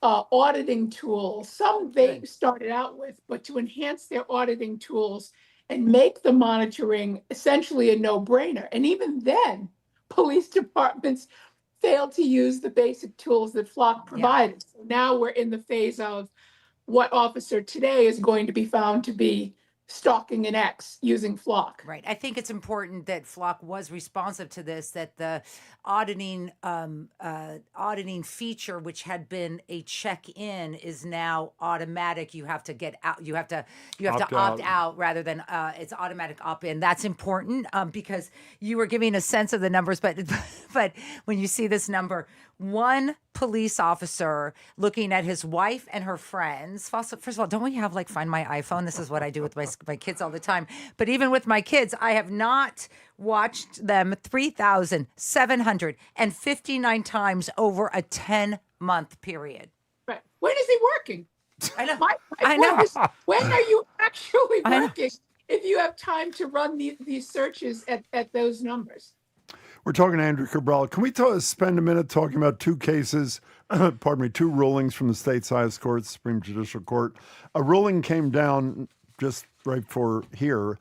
auditing tools. Some they started out with, but to enhance their auditing tools and make the monitoring essentially a no-brainer. And even then, police departments failed to use the basic tools that Flock provided. So now we're in the phase of what officer today is going to be found to be stalking an ex using Flock. Right. I think it's important that Flock was responsive to this, that the auditing feature, which had been a check-in, is now automatic. You have to get out. You have to opt out rather than it's automatic opt-in. That's important because you were giving a sense of the numbers, but when you see this number, one police officer looking at his wife and her friends. First of all, don't we have Find My iPhone? This is what I do with my kids all the time. But even with my kids, I have not watched them 3,759 times over a 10-month period. Right. When is he working? I know. I know. When are you actually working if you have time to run these searches at those numbers? We're talking to Andrea Cabral. Can we spend a minute talking about two cases, two rulings from the state's highest court, Supreme Judicial Court. A ruling came down just right before here,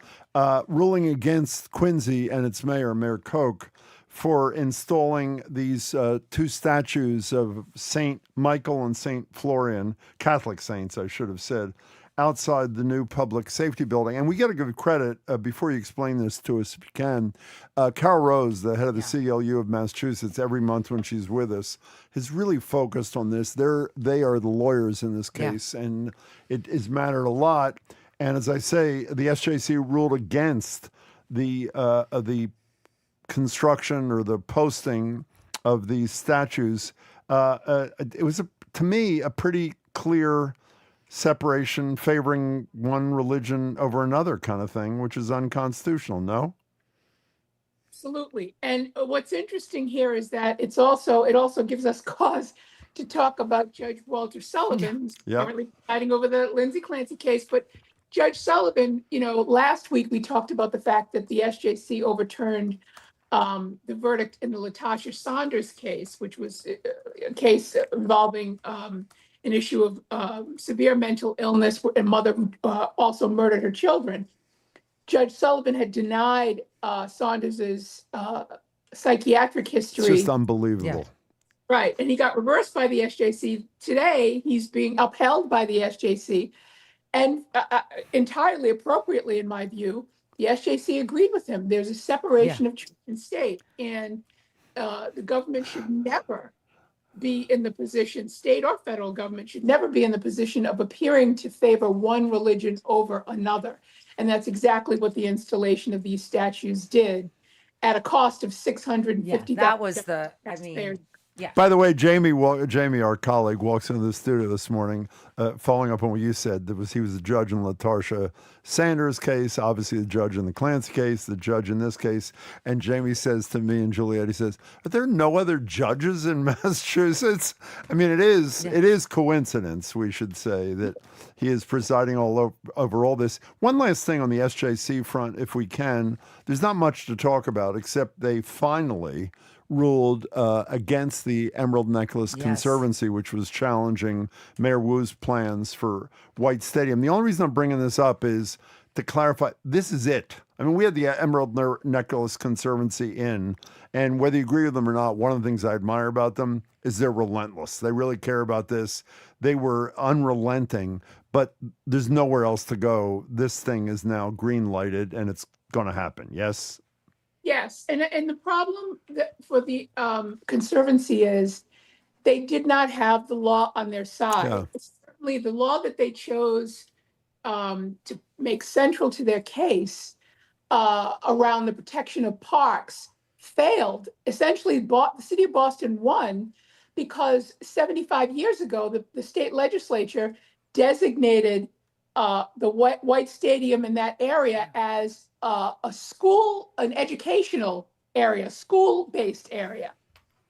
ruling against Quincy and its mayor, Mayor Koch, for installing these two statues of St. Michael and St. Florian, Catholic saints, I should have said, outside the new public safety building. And we got to give credit, before you explain this to us, if you can, Carol Rose, the head of the CLU of Massachusetts, every month when she's with us, has really focused on this. They are the lawyers in this case, and it has mattered a lot. And as I say, the SJC ruled against the construction or the posting of these statues. It was, to me, a pretty clear separation, favoring one religion over another kind of thing, which is unconstitutional, no? Absolutely. And what's interesting here is that it also gives us cause to talk about Judge Walter Sullivan, who's currently presiding over the Lindsay Clancy case. But Judge Sullivan, last week we talked about the fact that the SJC overturned the verdict in the Latasha Saunders case, which was a case involving an issue of severe mental illness, and mother also murdered her children. Judge Sullivan had denied Saunders's psychiatric history. It's just unbelievable. Right, and he got reversed by the SJC. Today, he's being upheld by the SJC, and entirely appropriately, in my view, the SJC agreed with him. There's a separation of church and state, and the government should never be in the position, state or federal government should never be in the position of appearing to favor one religion over another. And that's exactly what the installation of these statues did at a cost of $650,000. That was Yeah. By the way, Jamie, our colleague, walks into the studio this morning, following up on what you said. He was the judge in Latasha Sanders' case, obviously the judge in the Clancy case, the judge in this case. And Jamie says to me and Juliet, he says, "Are there no other judges in Massachusetts?" I mean, it is coincidence, we should say, that he is presiding over all this. One last thing on the SJC front, if we can. There's not much to talk about, except they finally ruled against the Emerald Necklace Conservancy, which was challenging Mayor Wu's plans for White Stadium. The only reason I'm bringing this up is to clarify, this is it. I mean, we had the Emerald Necklace Conservancy in, and whether you agree with them or not, one of the things I admire about them is they're relentless. They really care about this. They were unrelenting, but there's nowhere else to go. This thing is now green lighted, and it's going to happen. Yes? Yes, and the problem for the Conservancy is they did not have the law on their side. Yeah. Certainly, the law that they chose to make central to their case around the protection of parks failed. Essentially, the city of Boston won because 75 years ago, the state legislature designated the White Stadium in that area as a school, an educational area, school-based area.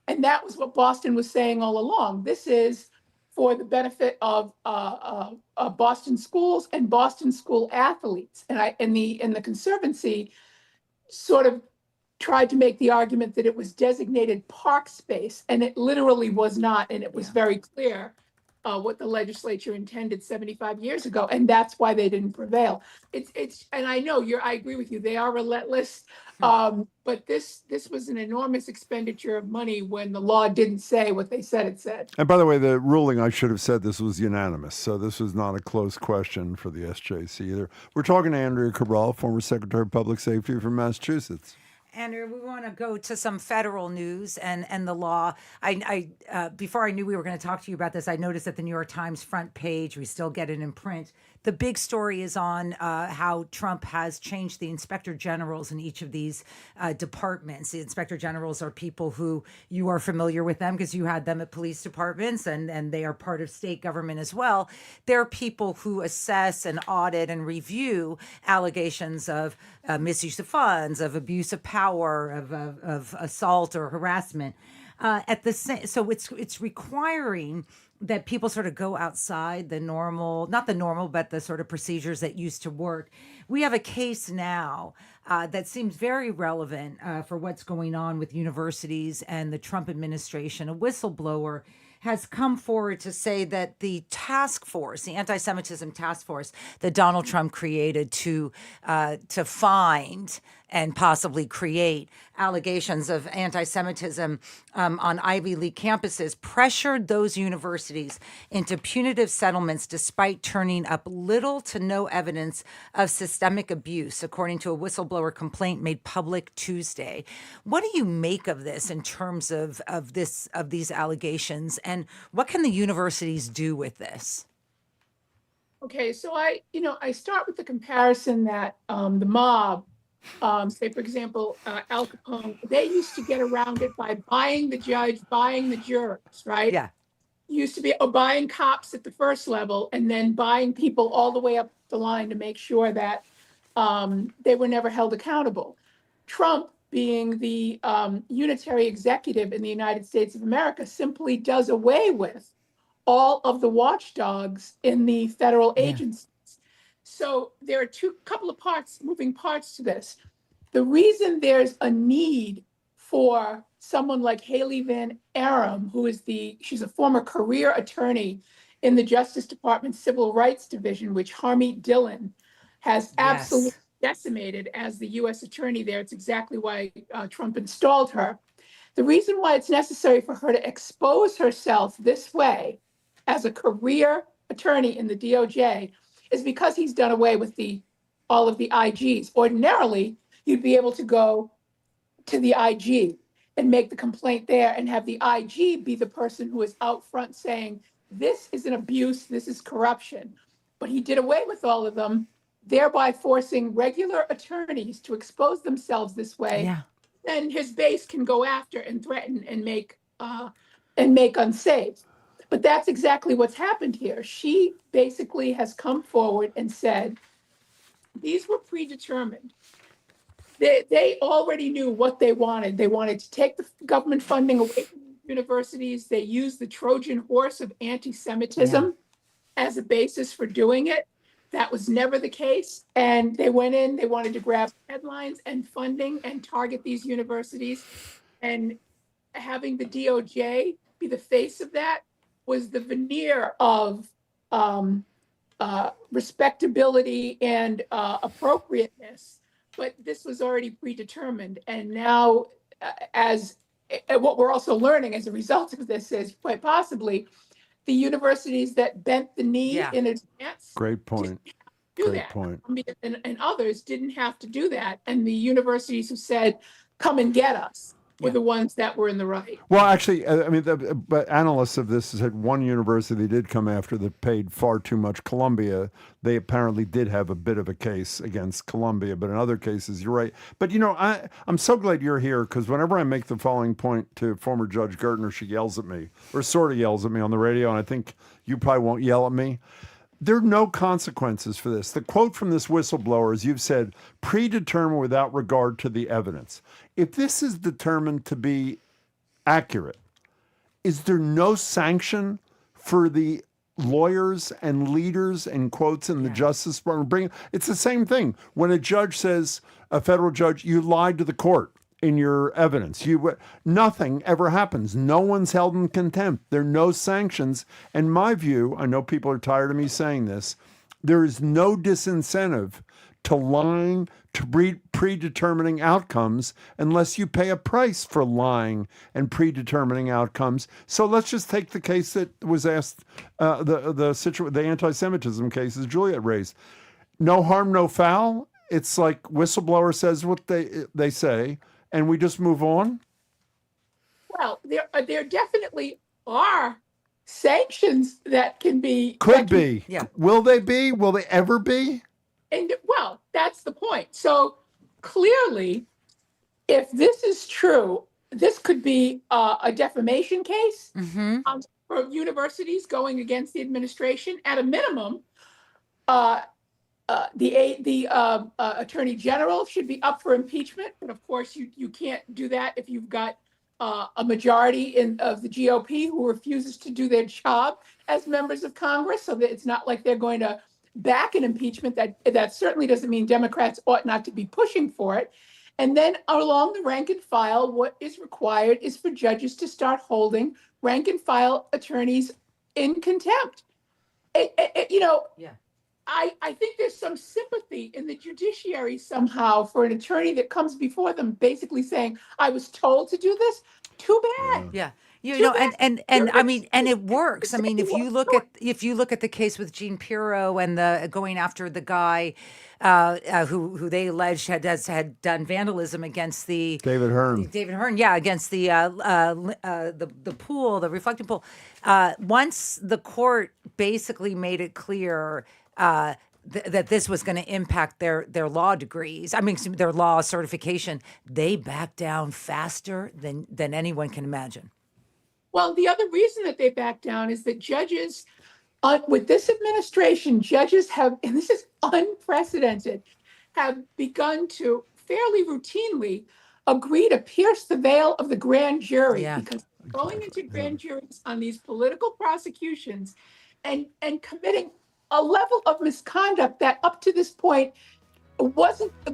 And that was what Boston was saying all along. This is for the benefit of Boston schools and Boston school athletes. And the Conservancy sort of tried to make the argument that it was designated park space, and it literally was not. And it was very clear what the legislature intended 75 years ago, and that's why they didn't prevail. And I know I agree with you. They are relentless, but this was an enormous expenditure of money when the law didn't say what they said it said. And by the way, the ruling, I should have said this was unanimous, so this was not a close question for the SJC either. We're talking to Andrea Cabral, former Secretary of Public Safety from Massachusetts. Andrea, we want to go to some federal news and the law. I before I knew we were going to talk to you about this, I noticed that the New York Times front page, we still get it in print. The big story is on how Trump has changed the inspector generals in each of these departments. The inspector generals are people who you are familiar with them because you had them at police departments and they are part of state government as well. They're people who assess and audit and review allegations of misuse of funds, of abuse of power, of assault or harassment. So it's requiring that people sort of go outside the normal, not the normal, but the sort of procedures that used to work. We have a case now that seems very relevant for what's going on with universities and the Trump administration. A whistleblower has come forward to say that the task force, the anti-Semitism task force that Donald Trump created to find and possibly create allegations of anti-Semitism on Ivy League campuses, pressured those universities into punitive settlements despite turning up little to no evidence of systemic abuse, according to a whistleblower complaint made public Tuesday. What do you make of this in terms of these allegations, and what can the universities do with this? Okay, so I start with the comparison that the mob, say, for example, Al Capone, they used to get around it by buying the judge, buying the jurors, right? Yeah. Used to be buying cops at the first level and then buying people all the way up the line to make sure that they were never held accountable. Trump, being the unitary executive in the United States of America, simply does away with all of the watchdogs in the federal agencies. So there are couple of moving parts to this. The reason there's a need for someone like Haley Van Arum, she's a former career attorney in the Justice Department Civil Rights Division, which Harmeet Dillon has absolutely decimated as the U.S. attorney there. It's exactly why Trump installed her. The reason why it's necessary for her to expose herself this way as a career attorney in the DOJ is because he's done away with all of the IGs. Ordinarily, you'd be able to go to the IG and make the complaint there and have the IG be the person who is out front saying, this is an abuse, this is corruption. But he did away with all of them, thereby forcing regular attorneys to expose themselves this way. Yeah. Then his base can go after and threaten and make unsafe. But that's exactly what's happened here. She basically has come forward and said, these were predetermined. They already knew what they wanted. They wanted to take the government funding away from universities. They used the Trojan horse of anti-Semitism as a basis for doing it. That was never the case. And they went in, they wanted to grab headlines and funding and target these universities. And having the DOJ be the face of that was the veneer of respectability and appropriateness. But this was already predetermined. And now, what we're also learning as a result of this is quite possibly the universities that bent the knee in advance. Great point. And others didn't have to do that. And the universities who said, come and get us were the ones that were in the right. Well, actually, I mean, but analysts of this said one university did come after that paid far too much. Columbia, they apparently did have a bit of a case against Columbia, but in other cases, you're right. But, you know, I'm so glad you're here, because whenever I make the following point to former Judge Gertner, she yells at me, or sort of yells at me on the radio, and I think you probably won't yell at me. There are no consequences for this. The quote from this whistleblower is, you've said, predetermined without regard to the evidence. If this is determined to be accurate, is there no sanction for the lawyers and leaders and quotes in the Justice Department? It's the same thing. When a judge says, a federal judge, you lied to the court in your evidence. Nothing ever happens. No one's held in contempt. There are no sanctions. And my view, I know people are tired of me saying this, there is no disincentive to lying, to predetermining outcomes, unless you pay a price for lying and predetermining outcomes. So let's just take the case that was asked, the anti-Semitism cases Juliet raised. No harm, no foul. It's like whistleblower says what they say, and we just move on? Well, there definitely are sanctions that can be. Could be. Yeah. Will they be? Will they ever be? And well, that's the point. So clearly, if this is true, this could be a defamation case for universities going against the administration. At a minimum, the attorney general should be up for impeachment, but of course you can't do that if you've got a majority of the GOP who refuses to do their job as members of Congress. So that it's not like they're going to back an impeachment. That certainly doesn't mean Democrats ought not to be pushing for it. And then along the rank and file, what is required is for judges to start holding rank and file attorneys in contempt. I think there's some sympathy in the judiciary somehow for an attorney that comes before them basically saying, I was told to do this. Too bad. Yeah. And I mean, and it works. I mean, if you look at the case with Jean Pirro and the going after the guy who they alleged had done vandalism against the David Hearn, against the pool, the reflecting pool. Once the court basically made it clear that this was going to impact their law degrees, their law certification, they backed down faster than anyone can imagine. Well, the other reason that they back down is that judges, with this administration, judges have, and this is unprecedented, have begun to fairly routinely agree to pierce the veil of the grand jury, because going into grand juries on these political prosecutions and committing a level of misconduct that up to this point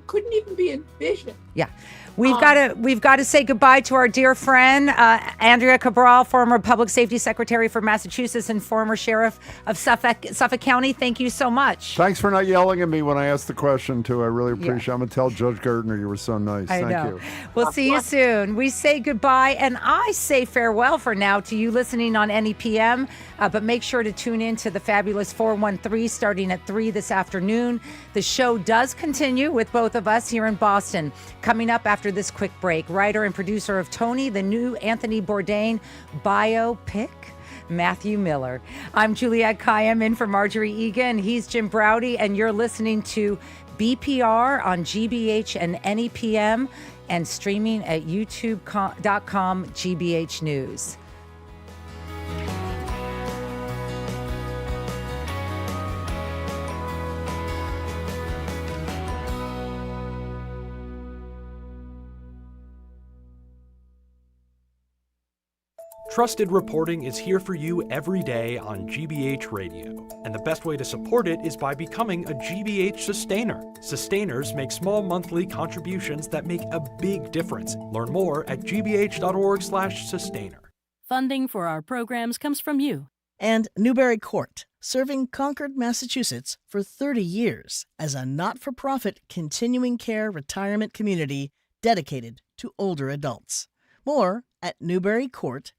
couldn't even be envisioned. Yeah. We've got to say goodbye to our dear friend, Andrea Cabral, former public safety secretary for Massachusetts and former sheriff of Suffolk County. Thank you so much. Thanks for not yelling at me when I asked the question, too. I really appreciate it. I'm going to tell Judge Gertner you were so nice. Thank you. We'll see you soon. We say goodbye, and I say farewell for now to you listening on NEPM, but make sure to tune in to the fabulous 413 starting at 3 this afternoon. The show does continue with both of us here in Boston. Coming up after this quick break, writer and producer of Tony, the new Anthony Bourdain biopic, Matthew Miller. I'm Juliette Kayyem in for Margery Egan. He's Jim Browdy, and you're listening to BPR on GBH and NEPM and streaming at youtube.com GBH News. Trusted reporting is here for you every day on GBH Radio, and the best way to support it is by becoming a GBH sustainer. Sustainers make small monthly contributions that make a big difference. Learn more at gbh.org/sustainer. Funding for our programs comes from you. And Newbury Court, serving Concord, Massachusetts for 30 years as a not-for-profit continuing care retirement community dedicated to older adults. More at newburycourt.org.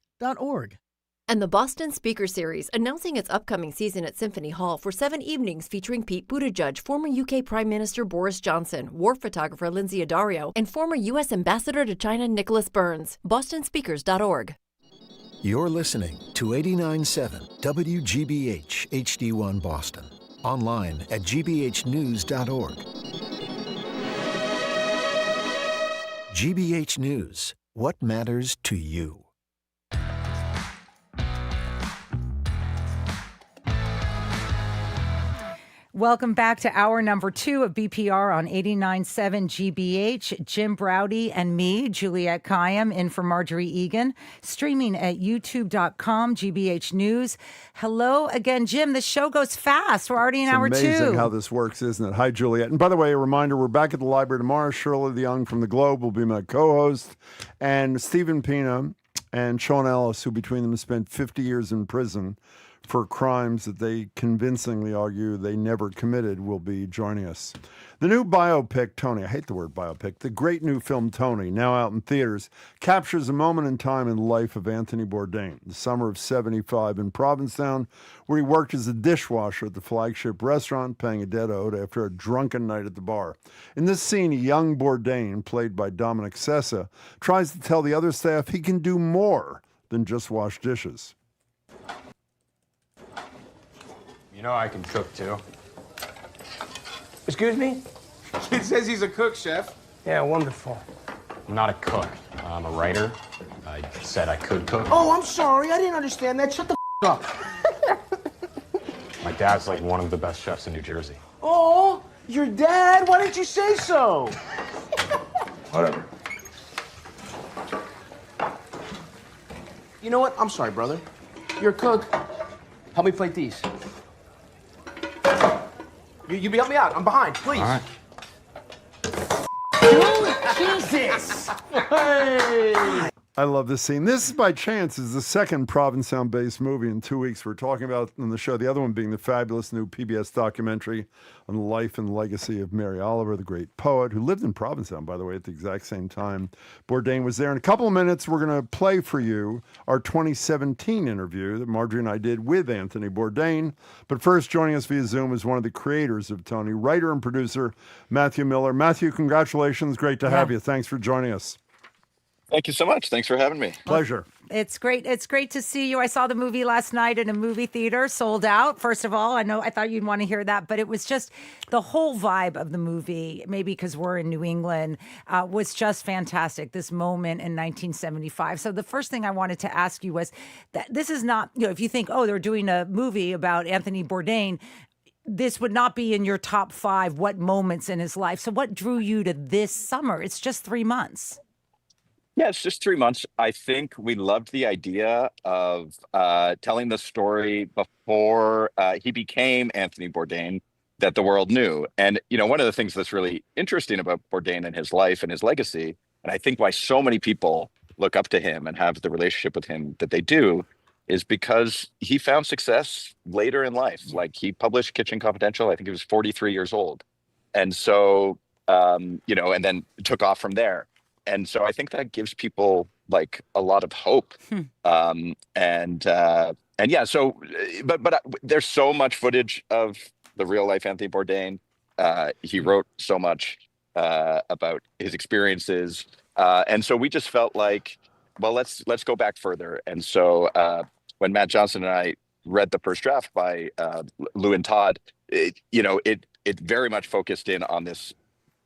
And the Boston Speaker Series, announcing its upcoming season at Symphony Hall for 7 evenings featuring Pete Buttigieg, former UK Prime Minister Boris Johnson, war photographer Lindsay Addario, and former U.S. Ambassador to China Nicholas Burns. bostonspeakers.org. You're listening to 89.7 WGBH HD1 Boston. Online at gbhnews.org. GBH News. What matters to you? Welcome back to hour number 2 of BPR on 89.7 GBH. Jim Browdy and me, Juliette Kayyem, in for Margery Egan, streaming at youtube.com, GBH News. Hello again, Jim. The show goes fast. We're already in hour 2. It's amazing how this works, isn't it? Hi, Juliette. And by the way, a reminder, we're back at the library tomorrow. Shirley DeYoung from The Globe will be my co-host. And Stephen Pina and Sean Ellis, who between them have spent 50 years in prison for crimes that they convincingly argue they never committed, will be joining us. The new biopic, Tony, I hate the word biopic, the great new film Tony, now out in theaters, captures a moment in time in the life of Anthony Bourdain, the summer of 75 in Provincetown, where he worked as a dishwasher at the flagship restaurant, paying a debt owed after a drunken night at the bar. In this scene, a young Bourdain, played by Dominic Sessa, tries to tell the other staff he can do more than just wash dishes. You know I can cook, too. Excuse me? It says he's a cook, chef. Yeah, wonderful. I'm not a cook. I'm a writer. I said I could cook. Oh, I'm sorry. I didn't understand that. Shut the up. My dad's like one of the best chefs in New Jersey. Oh, your dad? Why didn't you say so? Whatever. You know what? I'm sorry, brother. You're a cook. Help me plate these. You help me out. I'm behind, please. All right. Dude, Jesus! Hey! I love this scene. This, by chance, is the second Provincetown-based movie in 2 weeks we're talking about on the show. The other one being the fabulous new PBS documentary on the life and legacy of Mary Oliver, the great poet, who lived in Provincetown, by the way, at the exact same time Bourdain was there. In a couple of minutes, we're going to play for you our 2017 interview that Margery and I did with Anthony Bourdain. But first, joining us via Zoom is one of the creators of Tony, writer and producer Matthew Miller. Matthew, congratulations. Great to have you. Thanks for joining us. Thank you so much. Thanks for having me. Pleasure. It's great. It's great to see you. I saw the movie last night in a movie theater, sold out. First of all, I thought you'd want to hear that, but it was just the whole vibe of the movie, maybe because we're in New England, was just fantastic. This moment in 1975. So the first thing I wanted to ask you was that this is not, if you think, oh, they're doing a movie about Anthony Bourdain, this would not be in your top 5, what moments in his life. So what drew you to this summer? It's just 3 months. Yeah, it's just 3 months. I think we loved the idea of telling the story before he became Anthony Bourdain that the world knew. And, one of the things that's really interesting about Bourdain and his life and his legacy, and I think why so many people look up to him and have the relationship with him that they do, is because he found success later in life. Like, he published Kitchen Confidential, I think he was 43 years old. And so, and then took off from there. And so I think that gives people like a lot of hope. But there's so much footage of the real life Anthony Bourdain. He wrote so much about his experiences. And so we just felt like, well, let's go back further. And so when Matt Johnson and I read the first draft by Lou and Todd, it very much focused in on this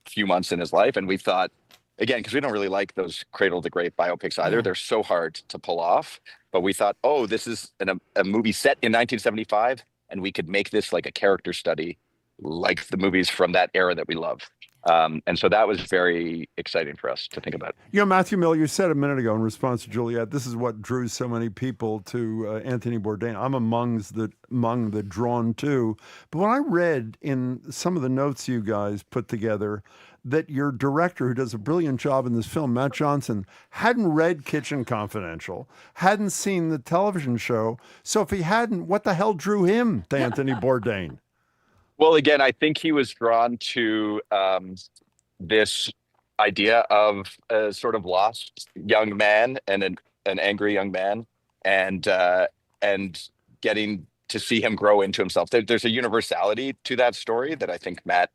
few months in his life. And we thought, again, because we don't really like those cradle to grave biopics either. They're so hard to pull off. But we thought, this is a movie set in 1975, and we could make this like a character study, like the movies from that era that we love. And so that was very exciting for us to think about. Matthew Miller, you said a minute ago in response to Juliette, this is what drew so many people to Anthony Bourdain. I'm among the drawn to. But when I read in some of the notes you guys put together that your director, who does a brilliant job in this film, Matt Johnson, hadn't read Kitchen Confidential, hadn't seen the television show. So if he hadn't, what the hell drew him to Anthony Bourdain? Well, again, I think he was drawn to this idea of a sort of lost young man and an angry young man. and getting to see him grow into himself. There's a universality to that story that I think Matt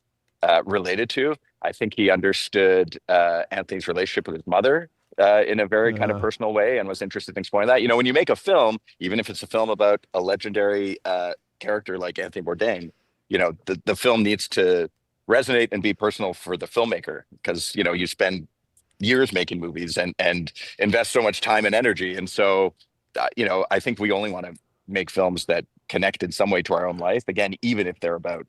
related to. I think he understood Anthony's relationship with his mother in a very kind of personal way, and was interested in exploring that. When you make a film, even if it's a film about a legendary character like Anthony Bourdain, the film needs to resonate and be personal for the filmmaker, because you spend years making movies and invest so much time and energy. And so I think we only want to make films that connect in some way to our own life, again, even if they're about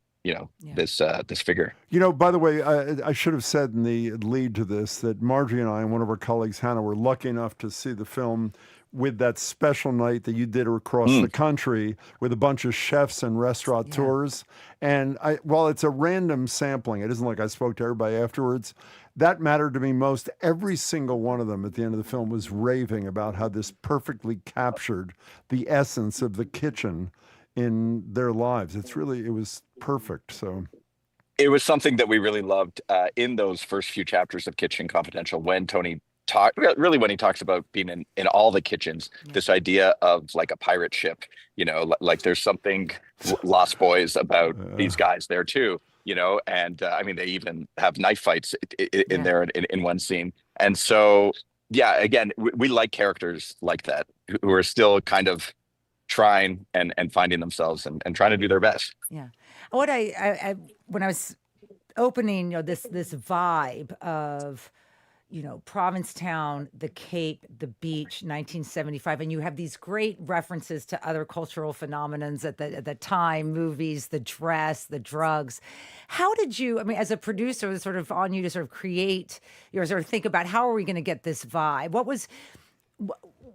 this figure. By the way, I should have said in the lead to this that Margie and I and one of our colleagues, Hannah, were lucky enough to see the film with that special night that you did across the country with a bunch of chefs and restaurateurs. And while it's a random sampling, it isn't like I spoke to everybody afterwards. That mattered to me most. Every single one of them at the end of the film was raving about how this perfectly captured the essence of the kitchen in their lives. It was perfect. So it was something that we really loved in those first few chapters of Kitchen Confidential, when Tony when he talks about being in all the kitchens, this idea of like a pirate ship, like there's something Lost Boys about these guys there too, and I mean, they even have knife fights in there in one scene. And so, again, we like characters like that who are still kind of trying and finding themselves and trying to do their best. Yeah. What I when I was opening, this vibe of, Provincetown, the Cape, the beach, 1975, and you have these great references to other cultural phenomenons at the time, movies, the dress, the drugs. How did you, as a producer, it was sort of on you to sort of create, sort of think about, how are we going to get this vibe?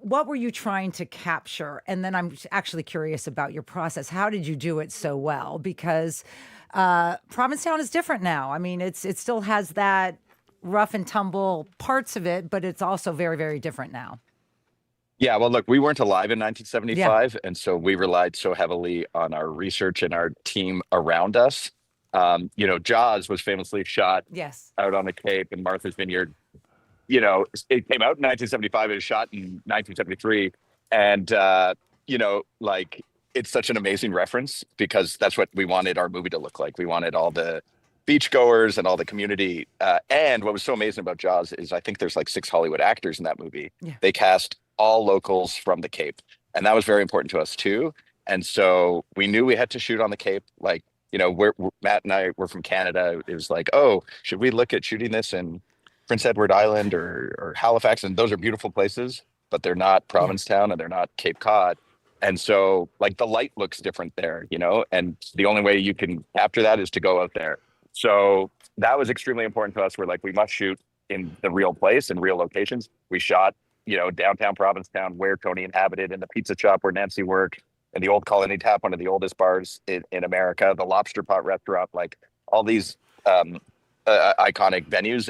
What were you trying to capture? And then I'm actually curious about your process. How did you do it so well? Because Provincetown is different now. It still has that rough and tumble parts of it, but it's also very, very different now. Yeah, well, look, we weren't alive in 1975, and so we relied so heavily on our research and our team around us. Jaws was famously shot out on the Cape in Martha's Vineyard. It came out in 1975. It was shot in 1973, and it's such an amazing reference, because that's what we wanted our movie to look like. We wanted all the beachgoers and all the community. And what was so amazing about Jaws is I think there's like 6 Hollywood actors in that movie. Yeah. They cast all locals from the Cape, and that was very important to us too. And so we knew we had to shoot on the Cape. Like, Matt and I were from Canada. It was like, oh, should we look at shooting this in Prince Edward Island or Halifax? And those are beautiful places, but they're not Provincetown and they're not Cape Cod. And so like the light looks different there, and the only way you can capture that is to go out there. So that was extremely important to us. We're like, we must shoot in the real place and real locations. We shot, downtown Provincetown, where Tony inhabited, in the pizza shop where Nancy worked, and the Old Colony Tap, one of the oldest bars in America, the Lobster Pot restaurant, like all these iconic venues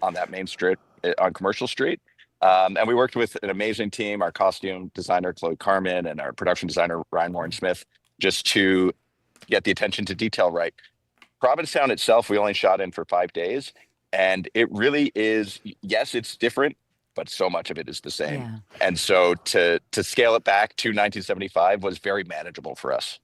on that main street, on Commercial Street. And we worked with an amazing team, our costume designer, Chloe Carmen, and our production designer, Ryan Warren Smith, just to get the attention to detail right. Provincetown itself, we only shot in for 5 days. And it really is, yes, it's different, but so much of it is the same. Yeah. And so to scale it back to 1975 was very manageable for us.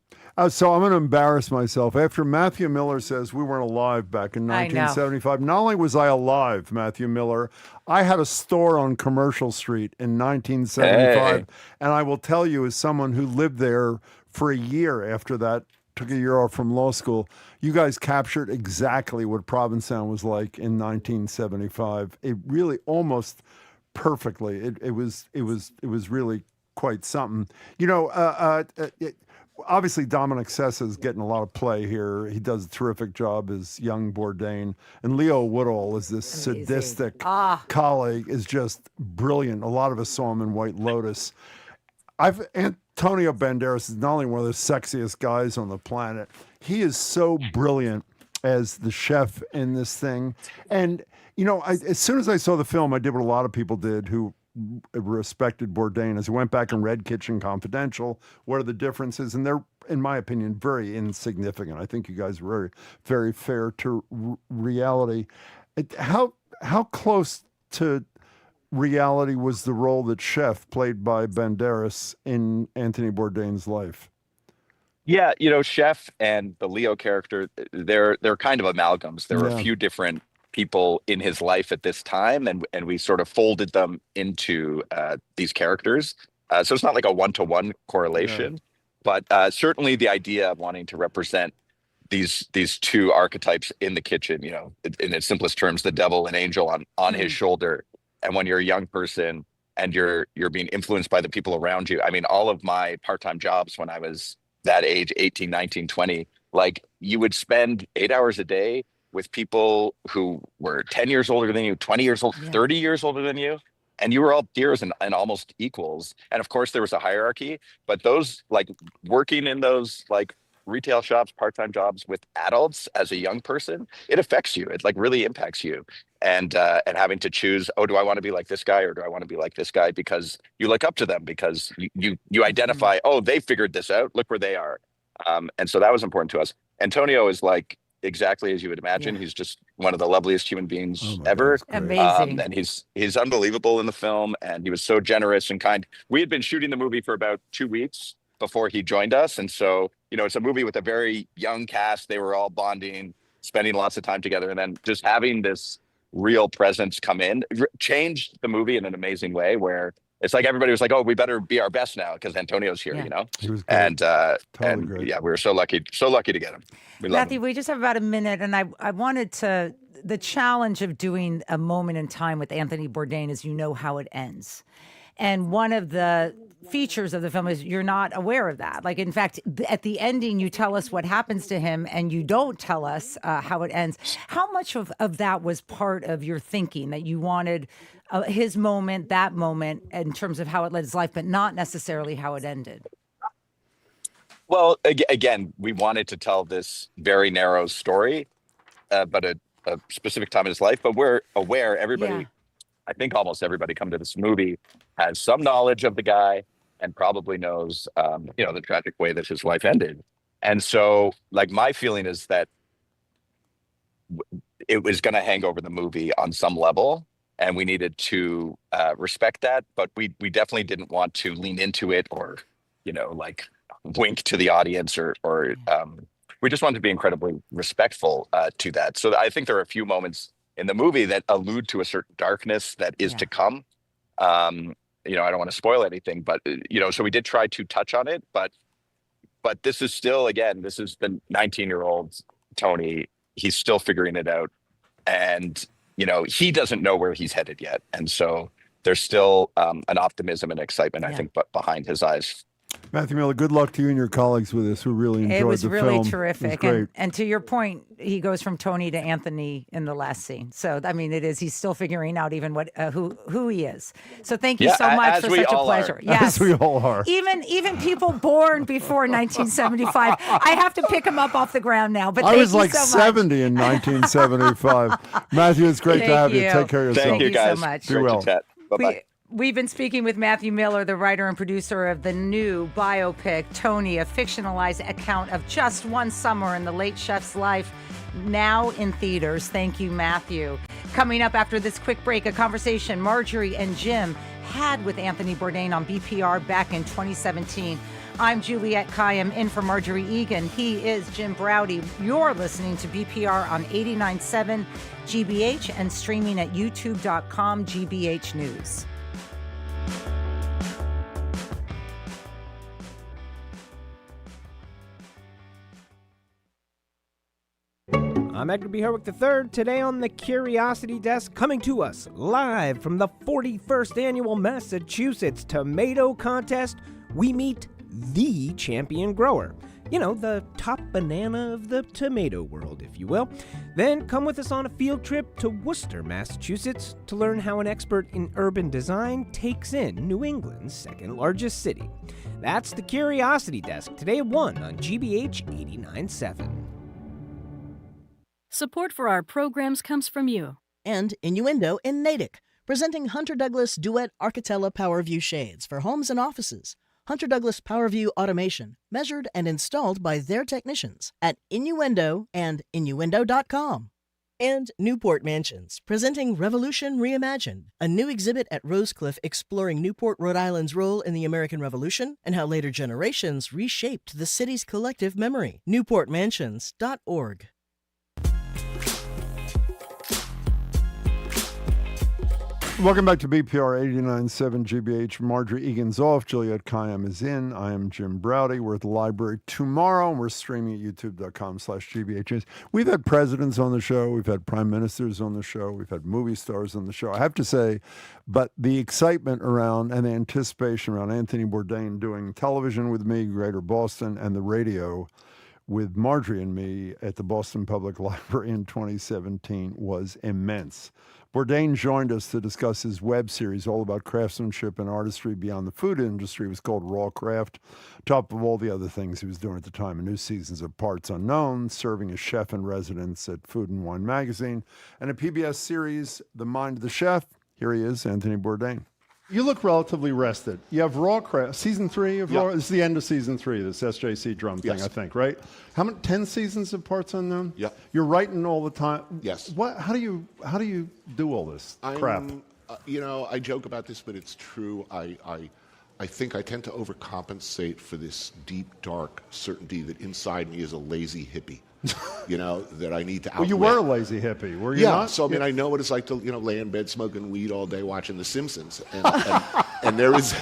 So I'm going to embarrass myself. After Matthew Miller says we weren't alive back in 1975, not only was I alive, Matthew Miller, I had a store on Commercial Street in 1975. Hey. And I will tell you, as someone who lived there for a year after that, took a year off from law school, you guys captured exactly what Provincetown was like in 1975. It really almost perfectly. It was really quite something. Obviously, Dominic Sessa is getting a lot of play here. He does a terrific job as young Bourdain. And Leo Woodall is this sadistic colleague, is just brilliant. A lot of us saw him in White Lotus. Antonio Banderas is not only one of the sexiest guys on the planet, he is so brilliant as the chef in this thing. And, as soon as I saw the film, I did what a lot of people did who respected Bourdain, as I went back and read Kitchen Confidential. What are the differences? And they're, in my opinion, very insignificant. I think you guys are very, very fair to reality. How close to reality was the role that Chef, played by Banderas, in Anthony Bourdain's life? Yeah, Chef and the Leo character, they're kind of amalgams. There were a few different people in his life at this time, and we sort of folded them into these characters. So it's not like a one-to-one correlation, but certainly the idea of wanting to represent these two archetypes in the kitchen, in its simplest terms, the devil and angel on his shoulder. And when you're a young person and you're being influenced by the people around you, I mean, all of my part-time jobs when I was that age, 18, 19, 20, like you would spend 8 hours a day with people who were 10 years older than you, 20 years old, 30 years older than you. And you were all peers and almost equals. And of course there was a hierarchy, but those like working in those like retail shops, part-time jobs with adults as a young person, it affects you. It like really impacts you. And having to choose, do I want to be like this guy or do I want to be like this guy? Because you look up to them, because you identify, they figured this out. Look where they are. And so that was important to us. Antonio is like exactly as you would imagine. He's just one of the loveliest human beings ever. Amazing. And he's unbelievable in the film, and he was so generous and kind. We had been shooting the movie for about 2 weeks before he joined us. And so, it's a movie with a very young cast. They were all bonding, spending lots of time together. And then just having this real presence come in changed the movie in an amazing way, where it's like everybody was like, we better be our best now because Antonio's here, He was great. And Totally great. yeah, we were so lucky to get him. We love Matthew, him. we just have about a minute, and I wanted to, the challenge of doing a moment in time with Anthony Bourdain is how it ends. And one of the features of the film is you're not aware of that. Like, in fact, at the ending, you tell us what happens to him and you don't tell us how it ends. How much of that was part of your thinking, that you wanted his moment, that moment, in terms of how it led his life, but not necessarily how it ended? Well, again, we wanted to tell this very narrow story, but a specific time in his life. But we're aware, everybody, I think almost everybody come to this movie has some knowledge of the guy and probably knows, the tragic way that his life ended. And so, like, my feeling is that it was going to hang over the movie on some level, and we needed to respect that. But we definitely didn't want to lean into it or, like wink to the audience or we just wanted to be incredibly respectful to that. So I think there are a few moments in the movie that allude to a certain darkness that is to come. I don't want to spoil anything, but, so we did try to touch on it, but this is still, again, this is the 19-year-old Tony. He's still figuring it out. And, he doesn't know where he's headed yet. And so there's still an optimism and excitement, I think, but behind his eyes. Matthew Miller, good luck to you and your colleagues with this who really enjoyed the film. It was really terrific. It was great. And to your point, he goes from Tony to Anthony in the last scene. So, I mean, he's still figuring out even who he is. So thank you so much for such a pleasure. Yes. As we all are. Even people born before 1975, I have to pick them up off the ground now. But I was like so 70 in 1975. Matthew, it's great to have you. Take care of yourself. Thank you, guys. so much. Great to chat. Bye-bye. We've been speaking with Matthew Miller, the writer and producer of the new biopic, Tony, a fictionalized account of just one summer in the late chef's life, now in theaters. Thank you, Matthew. Coming up after this quick break, a conversation Margery and Jim had with Anthony Bourdain on BPR back in 2017. I'm Juliette Kayyem, in for Margery Egan. He is Jim Braude. You're listening to BPR on 89.7 GBH and streaming at youtube.com GBH News. I'm Edgar B. Herwick III, today on the Curiosity Desk, coming to us live from the 41st Annual Massachusetts Tomato Contest. We meet the champion grower. The top banana of the tomato world, if you will. Then come with us on a field trip to Worcester, Massachusetts, to learn how an expert in urban design takes in New England's second largest city. That's the Curiosity Desk, today at 1 on GBH 89.7. Support for our programs comes from you. And Innuendo in Natick, presenting Hunter Douglas Duet Architella PowerView shades for homes and offices. Hunter Douglas PowerView automation, measured and installed by their technicians at Innuendo and Innuendo.com. And Newport Mansions, presenting Revolution Reimagined, a new exhibit at Rosecliff exploring Newport, Rhode Island's role in the American Revolution and how later generations reshaped the city's collective memory. NewportMansions.org. Welcome back to BPR 89.7 GBH. Margery Egan's off. Juliet Kayyem is in. I am Jim Browdy. We're at the library tomorrow, and we're streaming at youtube.com/GBH. We've had presidents on the show. We've had prime ministers on the show. We've had movie stars on the show. I have to say, but the excitement around and the anticipation around Anthony Bourdain doing television with me, Greater Boston, and the radio with Margery and me at the Boston Public Library in 2017 was immense. Bourdain joined us to discuss his web series all about craftsmanship and artistry beyond the food industry. It was called Raw Craft, top of all the other things he was doing at the time. A new seasons of Parts Unknown, serving as chef in residence at Food and Wine magazine, and a PBS series, The Mind of the Chef. Here he is, Anthony Bourdain. You look relatively rested. You have Raw Craft, season 3 of Raw. This is the end of season 3, this SJC drum thing, I think, right? How many? 10 seasons of Parts Unknown? Yeah. You're writing all the time. Yes. What? How do you do all this crap? I joke about this, but it's true. I think I tend to overcompensate for this deep, dark certainty that inside me is a lazy hippie. That I need to outwit. Well, you were a lazy hippie, were you not? Yeah, so I know what it's like to lay in bed smoking weed all day watching The Simpsons, and there is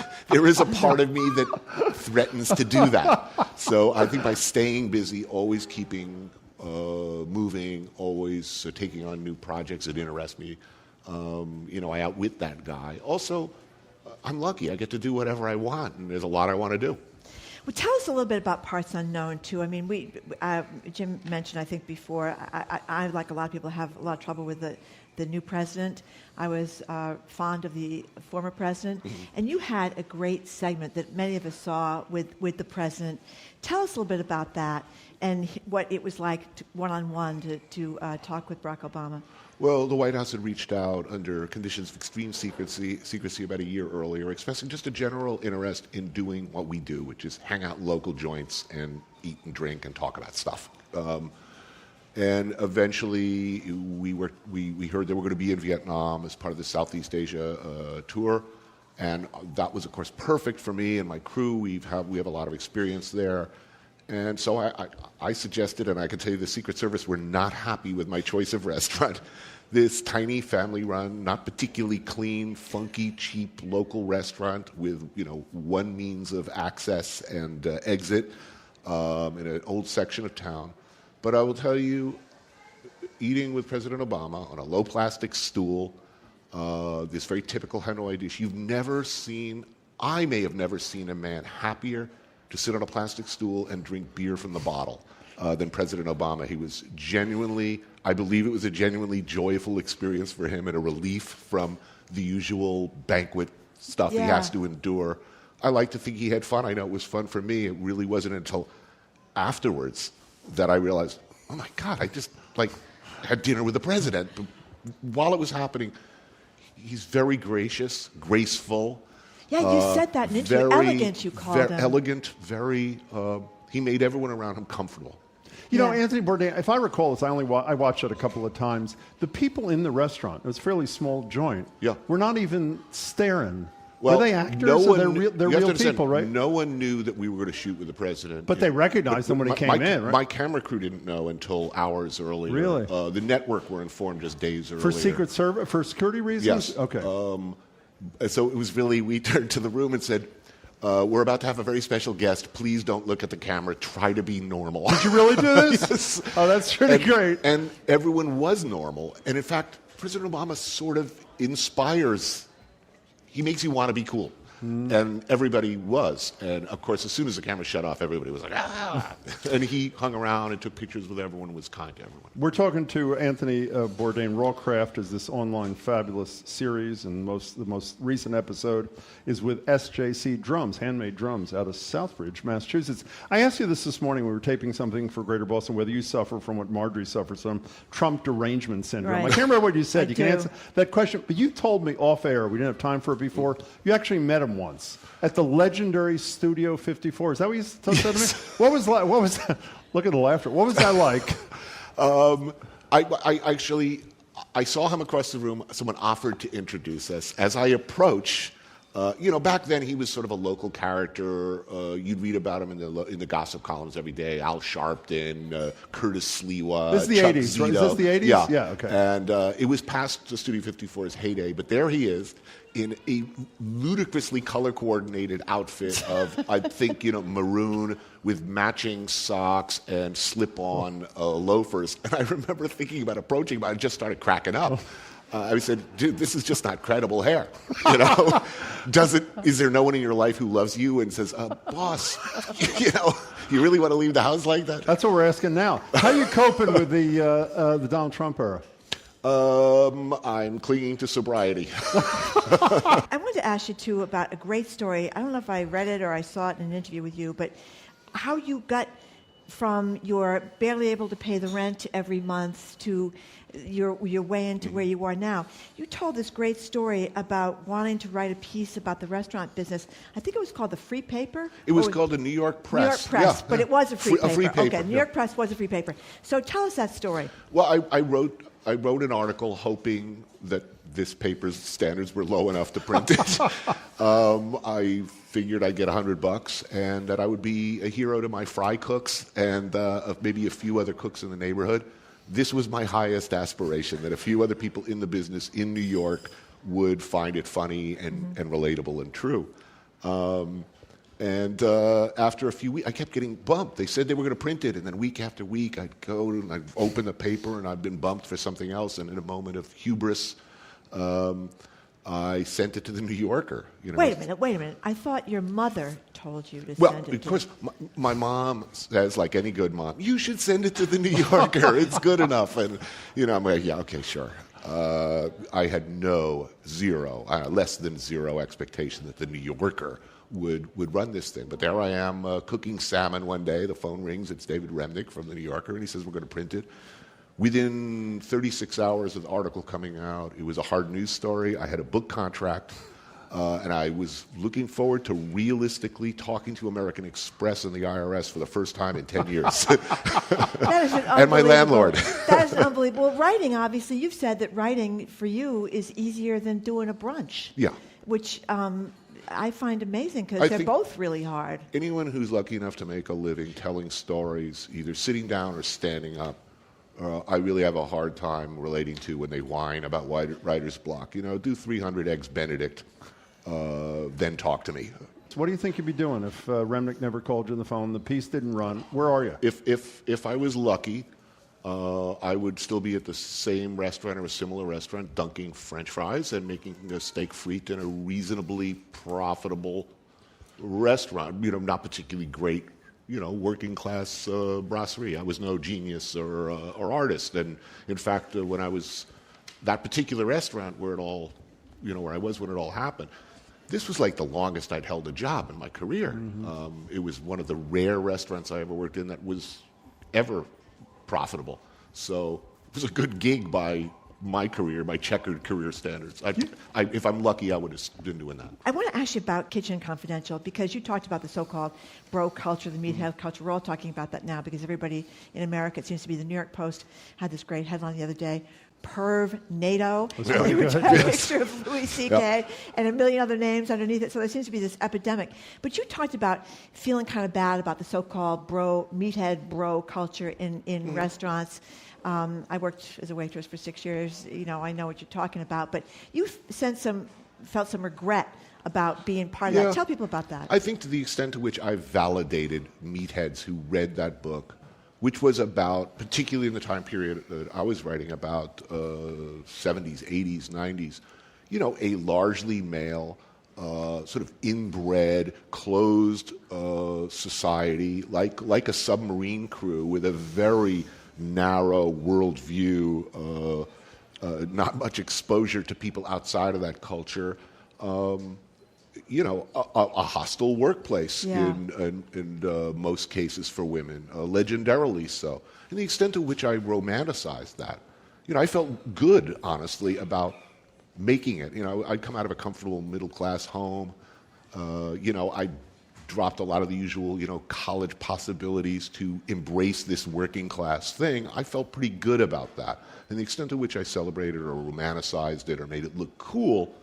a part of me that threatens to do that. So I think by staying busy, always keeping moving, always taking on new projects that interest me, I outwit that guy. Also, I'm lucky; I get to do whatever I want, and there's a lot I want to do. Well, tell us a little bit about Parts Unknown, too. I mean, Jim mentioned, I think, before, I, like a lot of people, have a lot of trouble with the new president. I was fond of the former president. Mm-hmm. And you had a great segment that many of us saw with the president. Tell us a little bit about that and what it was like one-on-one to talk with Barack Obama. Well, the White House had reached out under conditions of extreme secrecy about a year earlier, expressing just a general interest in doing what we do, which is hang out in local joints and eat and drink and talk about stuff. And eventually, we heard they were going to be in Vietnam as part of the Southeast Asia tour, and that was, of course, perfect for me and my crew. We have a lot of experience there. And so I suggested, and I can tell you the Secret Service were not happy with my choice of restaurant. This tiny family-run, not particularly clean, funky, cheap local restaurant with one means of access and exit in an old section of town. But I will tell you, eating with President Obama on a low plastic stool, this very typical Hanoi dish, I may have never seen a man happier to sit on a plastic stool and drink beer from the bottle than President Obama. He was I believe it was a genuinely joyful experience for him and a relief from the usual banquet stuff he has to endure. I like to think he had fun. I know it was fun for me. It really wasn't until afterwards that I realized, oh my God, I just had dinner with the president. But while it was happening, he's very gracious, graceful. Yeah, you said that in an interview. Elegant, you called him. Elegant, very. He made everyone around him comfortable. Anthony Bourdain, if I recall this, I watched it a couple of times. The people in the restaurant, it was a fairly small joint, were not even staring. Well, were they actors? They're real people, right? No one knew that we were going to shoot with the president. But they recognized him when he came in, right? My camera crew didn't know until hours earlier. Really? The network were informed just days earlier. For Secret Service, for security reasons? Yes. Okay. So it was really, we turned to the room and said, we're about to have a very special guest. Please don't look at the camera. Try to be normal. Did you really do this? Yes. Oh, that's pretty great. And everyone was normal. And in fact, President Obama sort of inspires, he makes you want to be cool. And everybody was. And of course, as soon as the camera shut off, everybody was like, ah. And he hung around and took pictures with everyone and was kind to everyone. We're talking to Anthony Bourdain. Raw Craft is this online fabulous series, and the most recent episode is with SJC Drums, handmade drums out of Southbridge, Massachusetts. I asked you this morning. We were taping something for Greater Boston, whether you suffer from what Margery suffers from, Trump derangement syndrome. Right. I can't remember what you said. You can answer that question, but you told me off air, we didn't have time for it before, you actually met him once at the legendary Studio 54. Is that what you said to me? What was that? Look at the laughter. What was that like? I saw him across the room. Someone offered to introduce us. As I approach, back then he was sort of a local character. You'd read about him in the gossip columns every day. Al Sharpton, Curtis Sliwa, This is the Chuck 80s, right? Is Zito. this the 80s? Yeah. Yeah, okay. And it was past the Studio 54's heyday, but there he is in a ludicrously color-coordinated outfit of, I think, maroon with matching socks and slip-on loafers. And I remember thinking about approaching him. I just started cracking up. I said, dude, this is just not credible hair. Is there no one in your life who loves you and says, boss, you really want to leave the house like that? That's what we're asking now. How are you coping with the Donald Trump era? I'm clinging to sobriety. I wanted to ask you, too, about a great story. I don't know if I read it or I saw it in an interview with you, but how you got from your barely able to pay the rent every month to your way into where you are now. You told this great story about wanting to write a piece about the restaurant business. I think it was called the Free Paper? It was called the New York Press. New York Press, yeah, but it was a free paper. A free paper. Okay, New York Press was a free paper. So tell us that story. Well, I wrote an article hoping that this paper's standards were low enough to print it. I figured I'd get $100 and that I would be a hero to my fry cooks and maybe a few other cooks in the neighborhood. This was my highest aspiration, that a few other people in the business in New York would find it funny and relatable and true. And after a few weeks, I kept getting bumped. They said they were going to print it, and then week after week, I'd go and I'd open the paper, and I'd been bumped for something else. And in a moment of hubris, I sent it to the New Yorker. Wait a minute. I thought your mother told you to send it. Well, of course, my mom says, like any good mom, you should send it to the New Yorker. It's good enough. And, I'm like, yeah, okay, sure. I had less than zero expectation that the New Yorker would run this thing. But there I am cooking salmon one day. The phone rings. It's David Remnick from the New Yorker, and he says, we're going to print it. Within 36 hours of the article coming out, it was a hard news story. I had a book contract, and I was looking forward to realistically talking to American Express and the IRS for the first time in 10 years. That is and my landlord. That is unbelievable. Well, writing, obviously, you've said that writing for you is easier than doing a brunch. Yeah. Which I find amazing because they're both really hard. Anyone who's lucky enough to make a living telling stories, either sitting down or standing up, I really have a hard time relating to when they whine about writer's block. Do 300 Eggs Benedict, then talk to me. So what do you think you'd be doing if Remnick never called you on the phone, the piece didn't run? Where are you? If I was lucky, I would still be at the same restaurant or a similar restaurant, dunking French fries and making a steak frite in a reasonably profitable restaurant. Not particularly great, working class brasserie. I was no genius or artist. And in fact, when I was that particular restaurant where I was when it all happened, this was like the longest I'd held a job in my career. Mm-hmm. It was one of the rare restaurants I ever worked in that was ever profitable. So it was a good gig by my career, my checkered career standards. If I'm lucky, I would have been doing that. I want to ask you about Kitchen Confidential because you talked about the so-called bro culture, the meathead culture. We're all talking about that now because everybody in America, it seems to be the New York Post, had this great headline the other day, Perv NATO. They would have a picture of Louis C.K. and a million other names underneath it. So there seems to be this epidemic. But you talked about feeling kind of bad about the so-called meathead bro culture in restaurants. I worked as a waitress for 6 years. I know what you're talking about. But you felt some regret about being part of that. Tell people about that. I think to the extent to which I validated meatheads who read that book, which was about, particularly in the time period that I was writing about, 70s, 80s, 90s, a largely male, sort of inbred, closed society, like a submarine crew with a very narrow worldview, not much exposure to people outside of that culture. A hostile workplace in most cases for women, legendarily so. And the extent to which I romanticized that, I felt good, honestly, about making it. I'd come out of a comfortable middle-class home. I dropped a lot of the usual, college possibilities to embrace this working class thing, I felt pretty good about that. And the extent to which I celebrated or romanticized it or made it look cool,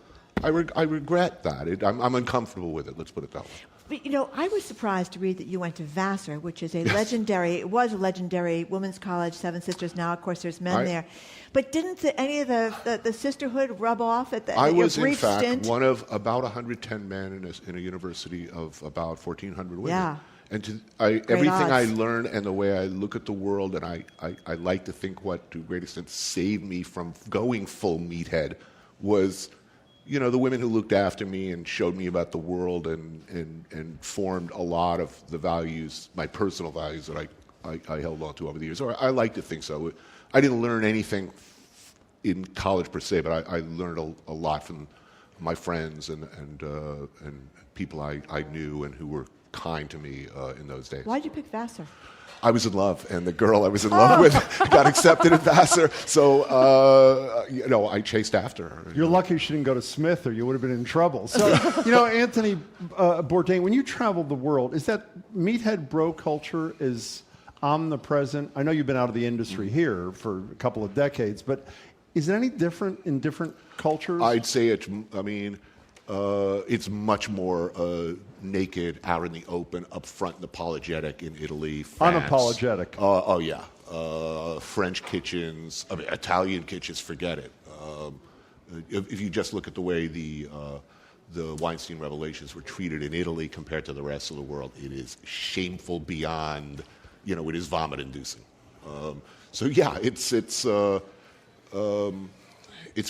I regret that. I'm uncomfortable with it, let's put it that way. But, I was surprised to read that you went to Vassar, which is it was a legendary women's college, Seven Sisters. Now, of course, there's men there. But didn't any of the sisterhood rub off at I was, your brief in fact, stint? one of about 110 men in a university of about 1,400 women. Yeah. And everything odds. I learned and the way I look at the world, and I like to think what, to a great extent, saved me from going full meathead was, the women who looked after me and showed me about the world and formed a lot of the values, my personal values that I held on to over the years. Or I like to think so. I didn't learn anything in college per se, but I learned a lot from my friends and people I knew and who were kind to me in those days. Why'd you pick Vassar? I was in love, and the girl I was in love with got accepted at Vassar, so I chased after her. You're lucky she didn't go to Smith, or you would have been in trouble. So, Anthony Bourdain, when you traveled the world, is that meathead bro culture is omnipresent? I know you've been out of the industry here for a couple of decades, but is it any different in different cultures? I'd say it's much more naked, out in the open, upfront and apologetic in Italy, France. Unapologetic. Oh, yeah. French kitchens, Italian kitchens, forget it. If you just look at the way the Weinstein revelations were treated in Italy compared to the rest of the world, it is shameful beyond, it is vomit-inducing. So, yeah, it's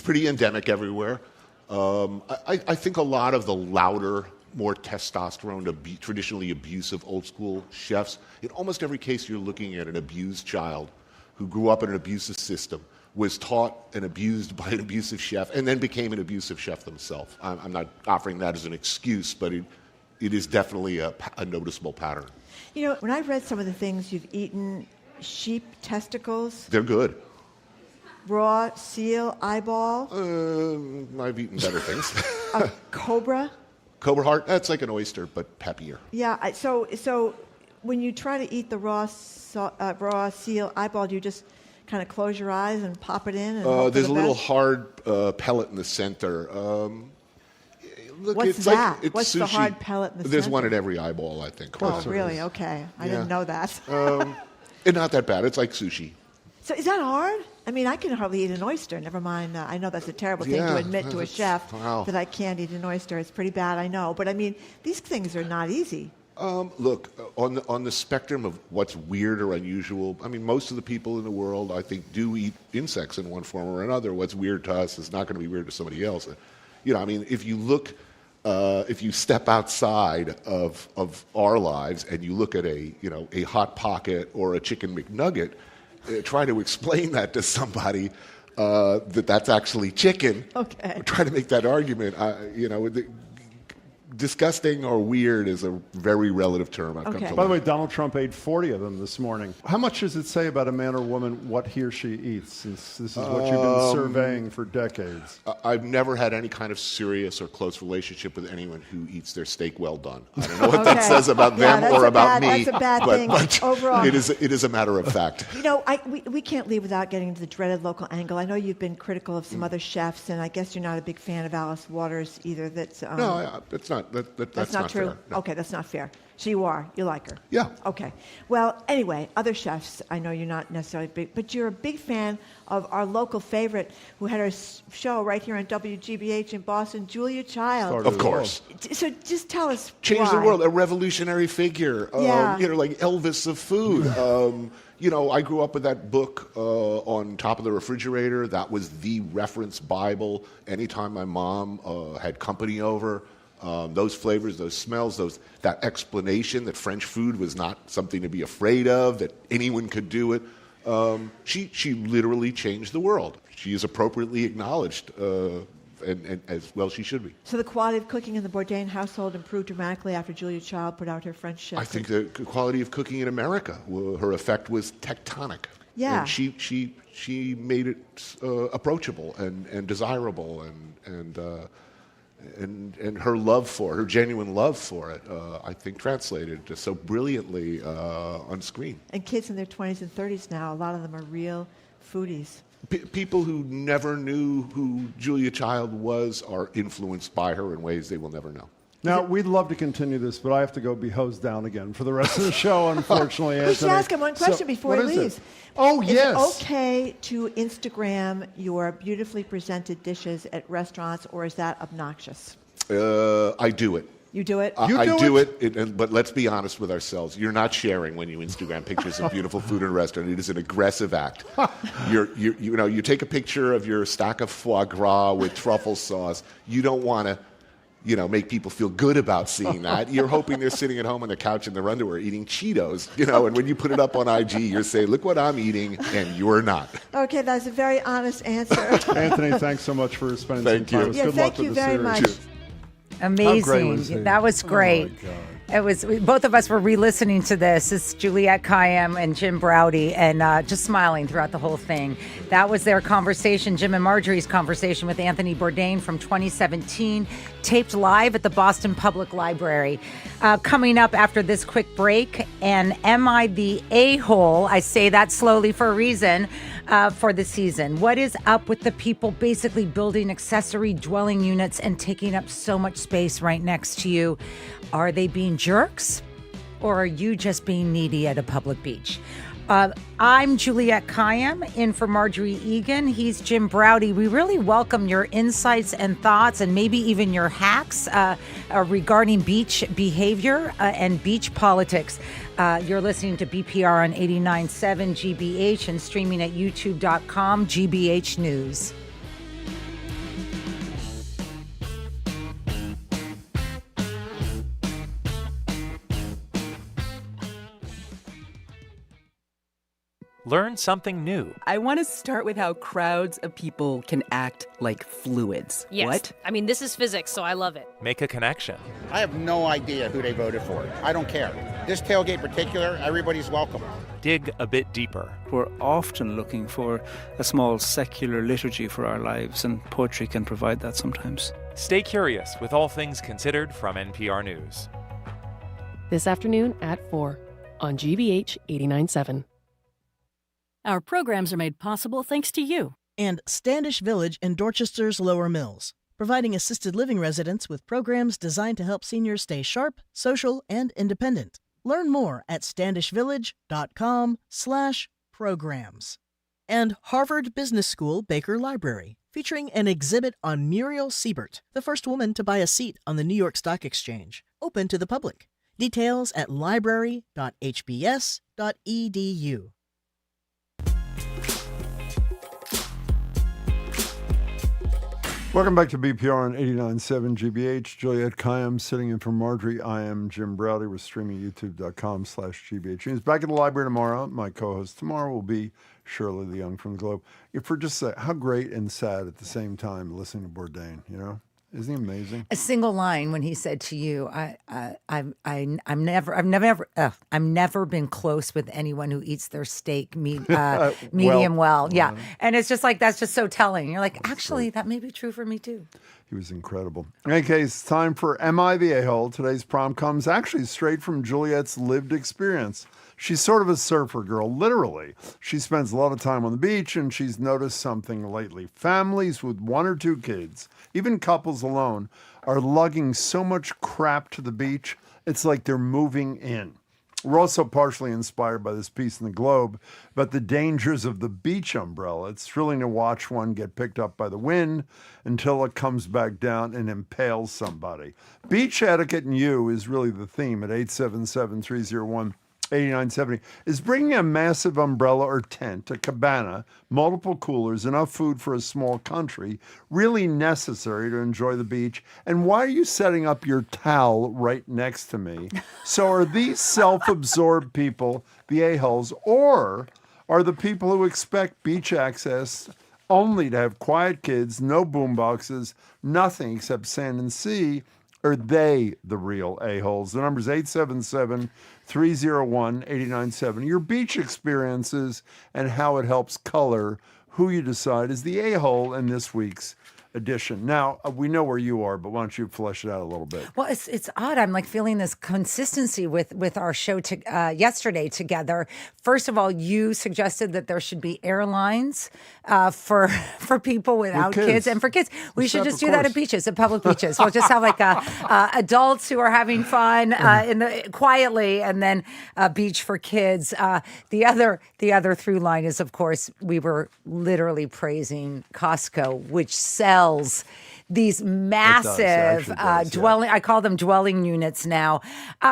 pretty endemic everywhere. I think a lot of the louder, more testosterone, traditionally abusive old school chefs, in almost every case you're looking at an abused child who grew up in an abusive system, was taught and abused by an abusive chef, and then became an abusive chef themselves. I'm not offering that as an excuse, but it is definitely a noticeable pattern. When I've read some of the things you've eaten, sheep testicles. They're good. Raw seal eyeball. I've eaten better things. A cobra. Cobra heart, that's like an oyster, but peppier. Yeah, so when you try to eat the raw seal eyeball, do you just kind of close your eyes and pop it in? And there's a little hard pellet in the center. Look, What's that? What's the hard pellet in the center? There's one in every eyeball, I think. Oh, really? Okay. I didn't know that. It's not that bad. It's like sushi. So is that hard? I mean, I can hardly eat an oyster. Never mind. I know that's a terrible thing to admit to a chef that I can't eat an oyster. It's pretty bad, I know. But I mean, these things are not easy. Look, on the spectrum of what's weird or unusual, I mean, most of the people in the world, I think, do eat insects in one form or another. What's weird to us is not going to be weird to somebody else. I mean, if you look, if you step outside of our lives and you look at a Hot Pocket or a Chicken McNugget, try to explain that to somebody that's actually chicken. Okay. Try to make that argument. Disgusting or weird is a very relative term. By the way, Donald Trump ate 40 of them this morning. How much does it say about a man or woman what he or she eats, since this is what you've been surveying for decades? I've never had any kind of serious or close relationship with anyone who eats their steak well done. I don't know what that says about them or about me. That's a bad thing overall. It is a matter of fact. We can't leave without getting to the dreaded local angle. I know you've been critical of some other chefs, and I guess you're not a big fan of Alice Waters either. No, that's not. That's not true. Fair. No. Okay, that's not fair. So you are. You like her. Yeah. Okay. Well, anyway, other chefs, I know you're not necessarily big, but you're a big fan of our local favorite who had her show right here on WGBH in Boston, Julia Child. Of course. So just tell us Changed why. the world. A revolutionary figure. Like Elvis of food. I grew up with that book on top of the refrigerator. That was the reference Bible. Anytime my mom had company over, those flavors, those smells, that explanation that French food was not something to be afraid of, that anyone could do it. She literally changed the world. She is appropriately acknowledged, and as well she should be. So the quality of cooking in the Bourdain household improved dramatically after Julia Child put out her French chef. I think the quality of cooking in America, her effect was tectonic. Yeah. And she made it approachable and desirable and and her love for it, her genuine love for it, I think translated just so brilliantly on screen. And kids in their 20s and 30s now, a lot of them are real foodies. People who never knew who Julia Child was are influenced by her in ways they will never know. Now, we'd love to continue this, but I have to go be hosed down again for the rest of the show, unfortunately, Anthony. We should ask him one question before he leaves. It? Oh, yes. Is it okay to Instagram your beautifully presented dishes at restaurants, or is that obnoxious? I do it. You do it? I do it, but let's be honest with ourselves. You're not sharing when you Instagram pictures of beautiful food in a restaurant. It is an aggressive act. You take a picture of your stack of foie gras with truffle sauce. You don't want to make people feel good about seeing that. You're hoping they're sitting at home on the couch in their underwear eating Cheetos, and when you put it up on IG, you're saying, look what I'm eating, and you're not. Okay, that's a very honest answer. Anthony, thanks so much for spending some time with us. Good luck with the series. Thank you very much. Amazing. That was great. It was, both of us were re-listening to this. It's Juliette Kayyem and Jim Braude, and just smiling throughout the whole thing. That was their conversation, Jim and Margery's conversation with Anthony Bourdain from 2017, taped live at the Boston Public Library. Coming up after this quick break, and Am I the A-hole? I say that slowly for a reason. For the season. What is up with the people basically building accessory dwelling units and taking up so much space right next to you? Are they being jerks, or are you just being needy at a public beach? I'm Juliette Kayyem, in for Margery Egan. He's Jim Braude. We really welcome your insights and thoughts, and maybe even your hacks regarding beach behavior and beach politics. You're listening to BPR on 89.7 GBH and streaming at youtube.com GBH News. Learn something new. I want to start with how crowds of people can act like fluids. Yes. What? I mean, this is physics, so I love it. Make a connection. I have no idea who they voted for. I don't care. This tailgate in particular, everybody's welcome. Dig a bit deeper. We're often looking for a small secular liturgy for our lives, and poetry can provide that sometimes. Stay curious with All Things Considered from NPR News. This afternoon at 4 on GBH 89.7. Our programs are made possible thanks to you. And Standish Village in Dorchester's Lower Mills, providing assisted living residents with programs designed to help seniors stay sharp, social, and independent. Learn more at standishvillage.com/programs. And Harvard Business School Baker Library, featuring an exhibit on Muriel Siebert, the first woman to buy a seat on the New York Stock Exchange, open to the public. Details at library.hbs.edu. Welcome back to BPR on 89.7 GBH. Juliette Kayyem sitting in for Margery. I am Jim Braude. We're streaming youtube.com/GBH News. Back at the library tomorrow. My co-host tomorrow will be Shirley the Young from the Globe. For just how great and sad at the same time listening to Bourdain, Isn't he amazing? A single line when he said to you, I've never been close with anyone who eats their steak medium well. Yeah. And it's just like, that's just so telling. You're like, actually, that may be true for me too. He was incredible. In any case, time for Am I the A-hole? Today's prompt comes actually straight from Juliette's lived experience. She's sort of a surfer girl, literally. She spends a lot of time on the beach, and she's noticed something lately. Families with 1 or 2 kids, even couples alone, are lugging so much crap to the beach, it's like they're moving in. We're also partially inspired by this piece in the Globe about the dangers of the beach umbrella. It's thrilling to watch one get picked up by the wind until it comes back down and impales somebody. Beach etiquette and you is really the theme at 877-301-8970 is bringing a massive umbrella or tent, a cabana, multiple coolers, enough food for a small country, really necessary to enjoy the beach? And why are you setting up your towel right next to me? So are these self-absorbed people the a-holes, or are the people who expect beach access only to have quiet kids, no boomboxes, nothing except sand and sea? Are they the real a-holes? The number is 877-301-8970. Your beach experiences and how it helps color who you decide is the a-hole in this week's edition. Now, we know where you are, but why don't you flesh it out a little bit? Well, it's odd. I'm like feeling this consistency with our show yesterday together. First of all, you suggested that there should be airlines for people without kids and for kids. We should just do that at beaches, at public beaches. We'll just have like adults who are having fun quietly, and then a beach for kids. The other through line is, of course, we were literally praising Costco, which sells these massive dwelling. I call them dwelling units now.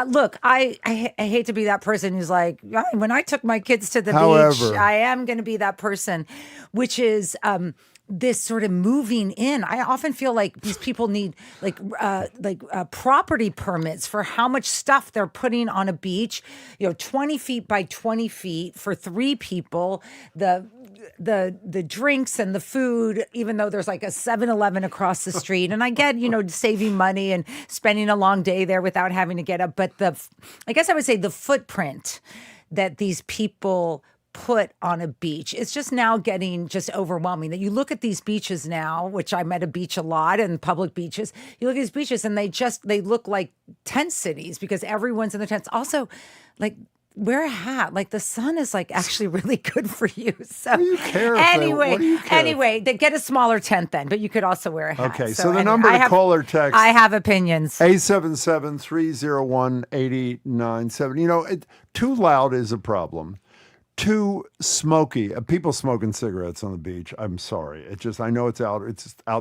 Look, I hate to be that person who's like, when I took my kids to the beach, I am going to be that person, which is this sort of moving in. I often feel like these people need property permits for how much stuff they're putting on a beach. 20 feet by 20 feet for 3 people. The drinks and the food, even though there's like a 7-Eleven across the street. And I get, saving money and spending a long day there without having to get up. But I guess I would say the footprint that these people put on a beach, it's just now getting just overwhelming. That you look at these beaches now, which I'm at a beach a lot, and public beaches, you look at these beaches and they look like tent cities because everyone's in the tents. Also, like, wear a hat. Like, the sun is like actually really good for you. So what do you care? Anyway, they get a smaller tent then, but you could also wear a hat. Okay, so the number to call or text. I have opinions. 877-301-8097. Too loud is a problem. Too smoky. People smoking cigarettes on the beach. I'm sorry. I know it's out in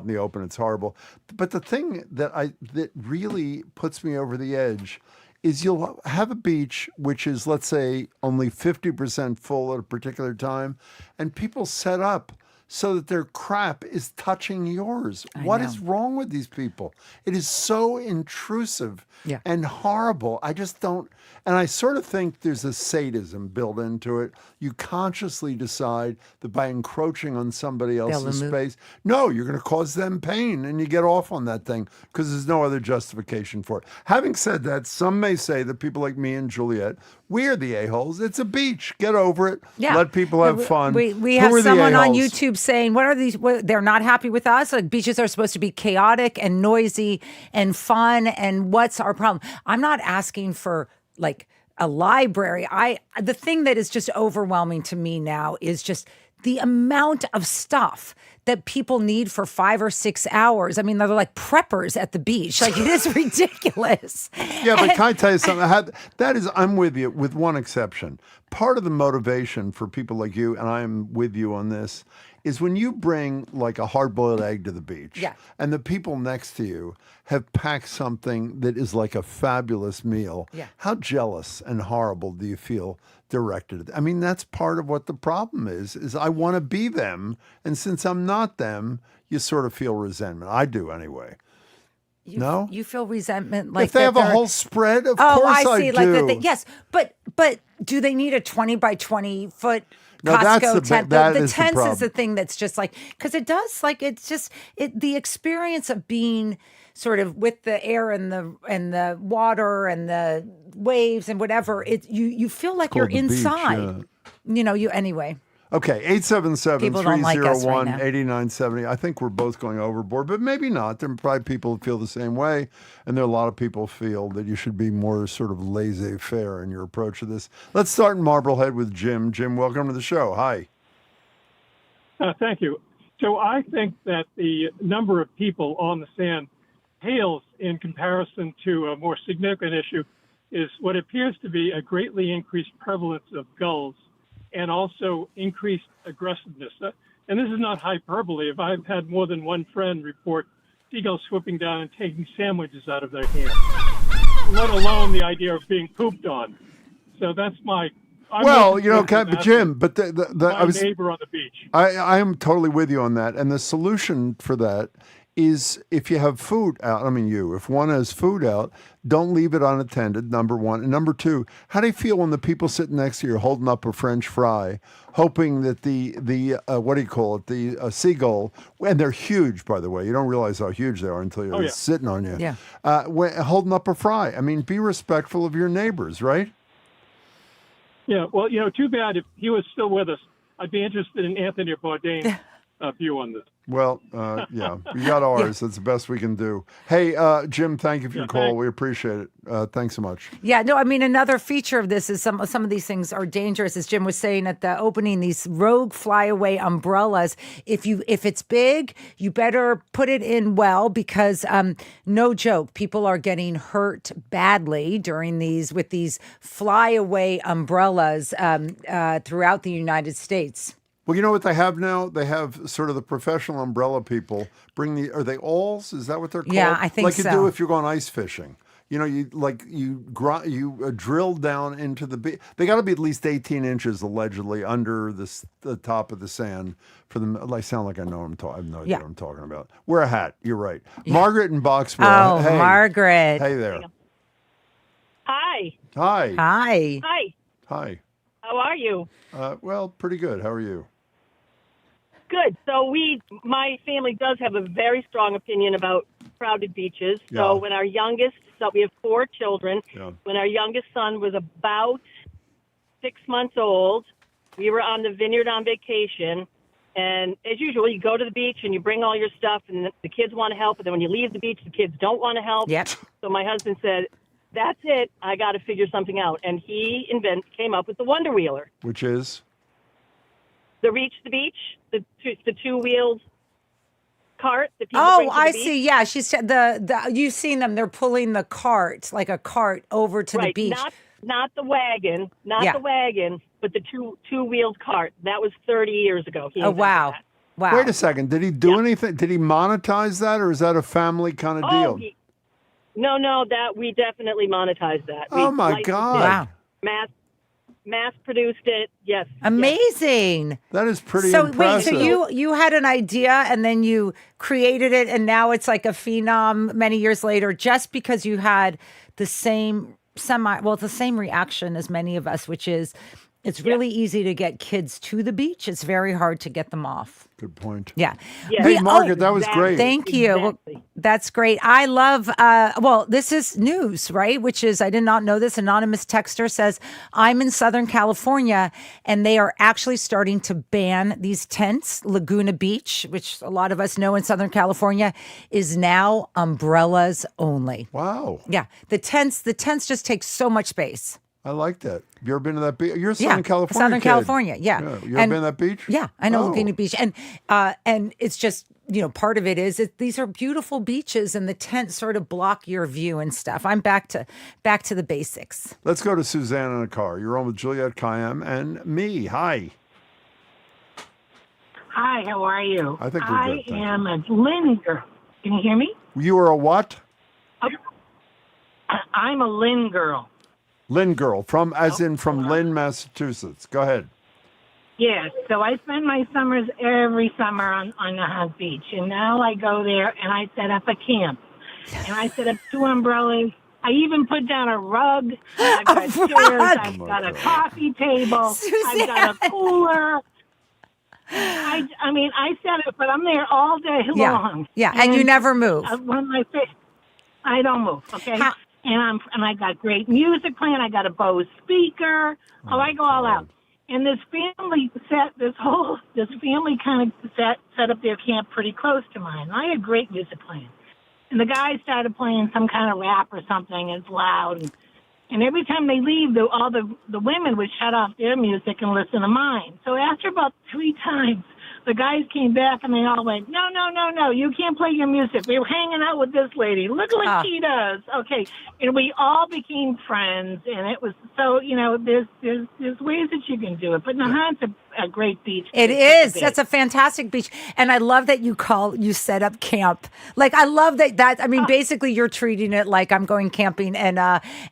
the open. It's horrible. But the thing that really puts me over the edge is you'll have a beach which is, let's say, only 50% full at a particular time, and people set up so that their crap is touching yours. What is wrong with these people? It is so intrusive and horrible. I just don't, and I sort of think there's a sadism built into it. You consciously decide that by encroaching on somebody else's space, no, you're going to cause them pain, and you get off on that thing because there's no other justification for it. Having said that, some may say that people like me and Juliet, we're the a-holes. It's a beach. Get over it. Yeah. Let people have fun. We have someone on YouTube saying, what are these? They're not happy with us. Like, beaches are supposed to be chaotic and noisy and fun. And what's our problem? I'm not asking for like a library. The thing that is just overwhelming to me now is just the amount of stuff that people need for 5 or 6 hours. I mean, they're like preppers at the beach. Like, it is ridiculous. Yeah, but can I tell you something? I'm with you, with one exception. Part of the motivation for people like you, and I'm with you on this, is when you bring like a hard-boiled egg to the beach, and the people next to you have packed something that is like a fabulous meal, how jealous and horrible do you feel directed? I mean, that's part of what the problem is I want to be them, and since I'm not them, you sort of feel resentment. I do anyway. No? You feel resentment like if they have a whole spread, of course I see. Like do. Yes, but do they need a 20 by 20 foot No, Costco tent? The tents is the thing that's just like, because it does, like, it's just the experience of being sort of with the air and the water and the waves and whatever. You feel like you're inside. Beach, anyway. Okay, 877-301-8970. I think we're both going overboard, but maybe not. There are probably people who feel the same way, and there are a lot of people who feel that you should be more sort of laissez-faire in your approach to this. Let's start in Marblehead with Jim. Jim, welcome to the show. Hi. Thank you. So I think that the number of people on the sand pales in comparison to a more significant issue is what appears to be a greatly increased prevalence of gulls and also increased aggressiveness. And this is not hyperbole. If I've had more than one friend report seagulls swooping down and taking sandwiches out of their hands, let alone the idea of being pooped on. So that's my... Jim, but I was neighbor on the beach. I am totally with you on that. And the solution for that is if you have food out, if one has food out, don't leave it unattended, number one. And number two, how do you feel when the people sitting next to you are holding up a French fry, hoping that the seagull, and they're huge, by the way. You don't realize how huge they are until you're sitting on you. Yeah. Holding up a fry. I mean, be respectful of your neighbors, right? Yeah, well, too bad if he was still with us. I'd be interested in Anthony Bourdain view on this. Well, yeah, we got ours. That's the best we can do. Hey, Jim, thank you for your call. Thanks. We appreciate it. Thanks so much. Yeah, no, I mean, another feature of this is some of these things are dangerous. As Jim was saying at the opening, these rogue flyaway umbrellas. If it's big, you better put it in well, because no joke, people are getting hurt badly with these flyaway umbrellas throughout the United States. Well, you know what they have now? They have sort of the professional umbrella people are they awls? Is that what they're called? Yeah, I think like so. Like you do if you're going ice fishing. You know, you drill down into the beach. They got to be at least 18 inches allegedly under the top of the sand for them. I sound like I know I have no idea what I'm talking about. Wear a hat. You're right. Yeah. Margaret in Boxborough. Oh, hey. Margaret. Hey there. Hi. Hi. Hi. Hi. Hi. How are you? Well, pretty good. How are you? Good. So my family does have a very strong opinion about crowded beaches. So when we have 4 children. Yeah. When our youngest son was about 6 months old, we were on the vineyard on vacation. And as usual, you go to the beach and you bring all your stuff, and the kids want to help. And then when you leave the beach, the kids don't want to help. Yep. So my husband said, that's it. I got to figure something out. And he came up with the Wonder Wheeler. Which is? The Reach the Beach, the two-wheeled cart that people Oh, bring to the I beach. see. Yeah, she said you've seen them. They're pulling the cart, like a cart, over to the beach. Not the wagon, the wagon, but the two-wheeled cart. That was 30 years ago. Oh, wow. That. Wow. Wait a second. Did he do anything? Did he monetize that, or is that a family kind of deal? No, that we definitely monetized that. Oh, my God. Wow. Mass produced it. Yes. Amazing. Yes. That is pretty impressive. Wait, so you had an idea and then you created it, and now it's like a phenom many years later, just because you had the same the same reaction as many of us, which is it's really easy to get kids to the beach. It's very hard to get them off. Good point. Yeah. Hey, Margaret, that was great. Thank you. Exactly. Well, that's great. I love, this is news, right? Which is, I did not know this. Anonymous texter says, I'm in Southern California, and they are actually starting to ban these tents. Laguna Beach, which a lot of us know in Southern California, is now umbrellas only. Wow. Yeah. The tents just take so much space. I like that. You ever been to that beach? You're Southern California. Southern California, yeah. You ever been to that beach? Yeah, I know Laguna Beach, and it's just part of it is these are beautiful beaches, and the tents sort of block your view and stuff. I'm back to the basics. Let's go to Suzanne in a car. You're on with Juliette Kayyem and me. Hi. Hi, how are you? I think we're good. I am a Lynn girl. Can you hear me? You are a what? I'm a Lynn girl. Lynn girl, from Lynn, Massachusetts. Go ahead. Yes, so I spend my summers every summer on the Hunt Beach, and now I go there and I set up a camp, and I set up 2 umbrellas. I even put down a rug. I've got chairs. I've got a coffee table. Suzanne. I've got a cooler. I mean, I set it, but I'm there all day long. Yeah, and you never move. I don't move. Okay. And I got great music playing. I got a Bose speaker. I go all out. And this family kind of set up their camp pretty close to mine. I had great music playing. And the guys started playing some kind of rap or something. It's loud. And every time they leave, all the women would shut off their music and listen to mine. So after about 3 times, the guys came back and they all went, no, you can't play your music. We were hanging out with this lady. Look like she does. Okay. And we all became friends, and it was so, there's ways that you can do it. But Nahant's a great beach. It is. That's a fantastic beach. And I love that you set up camp. Like, I love that I mean, basically you're treating it like I'm going camping, and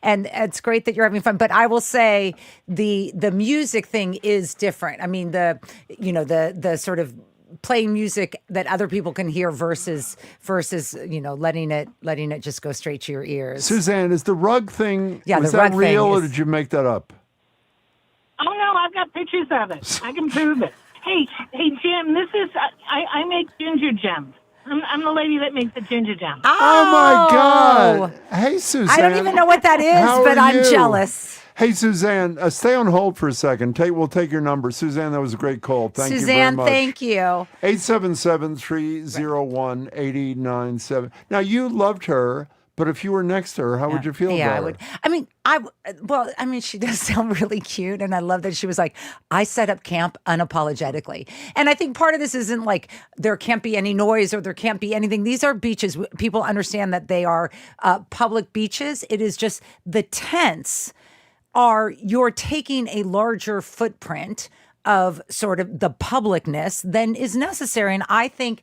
it's great that you're having fun. But I will say the music thing is different. I mean, the sort of playing music that other people can hear versus letting it just go straight to your ears. Suzanne, is the rug thing, was that real or did you make that up? Oh no, I've got pictures of it. I can prove it. Hey Jim, this is I make ginger gems. I'm the lady that makes the ginger gems. Oh my God! Hey Suzanne, I don't even know what that is, but I'm jealous. Hey, Suzanne, stay on hold for a second. We'll take your number. Suzanne, that was a great call. Thank you very much. Suzanne, thank you. 877-301-8097. Now, you loved her, but if you were next to her, how would you feel about her? I would. I mean, she does sound really cute, and I love that she was like, I set up camp unapologetically. And I think part of this isn't like there can't be any noise or there can't be anything. These are beaches. People understand that they are public beaches. It is just the tents you're taking a larger footprint of sort of the publicness than is necessary. And I think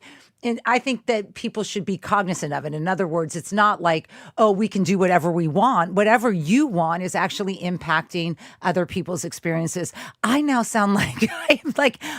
that people should be cognizant of it. In other words, it's not like, oh, we can do whatever we want. Whatever you want is actually impacting other people's experiences. I now sound like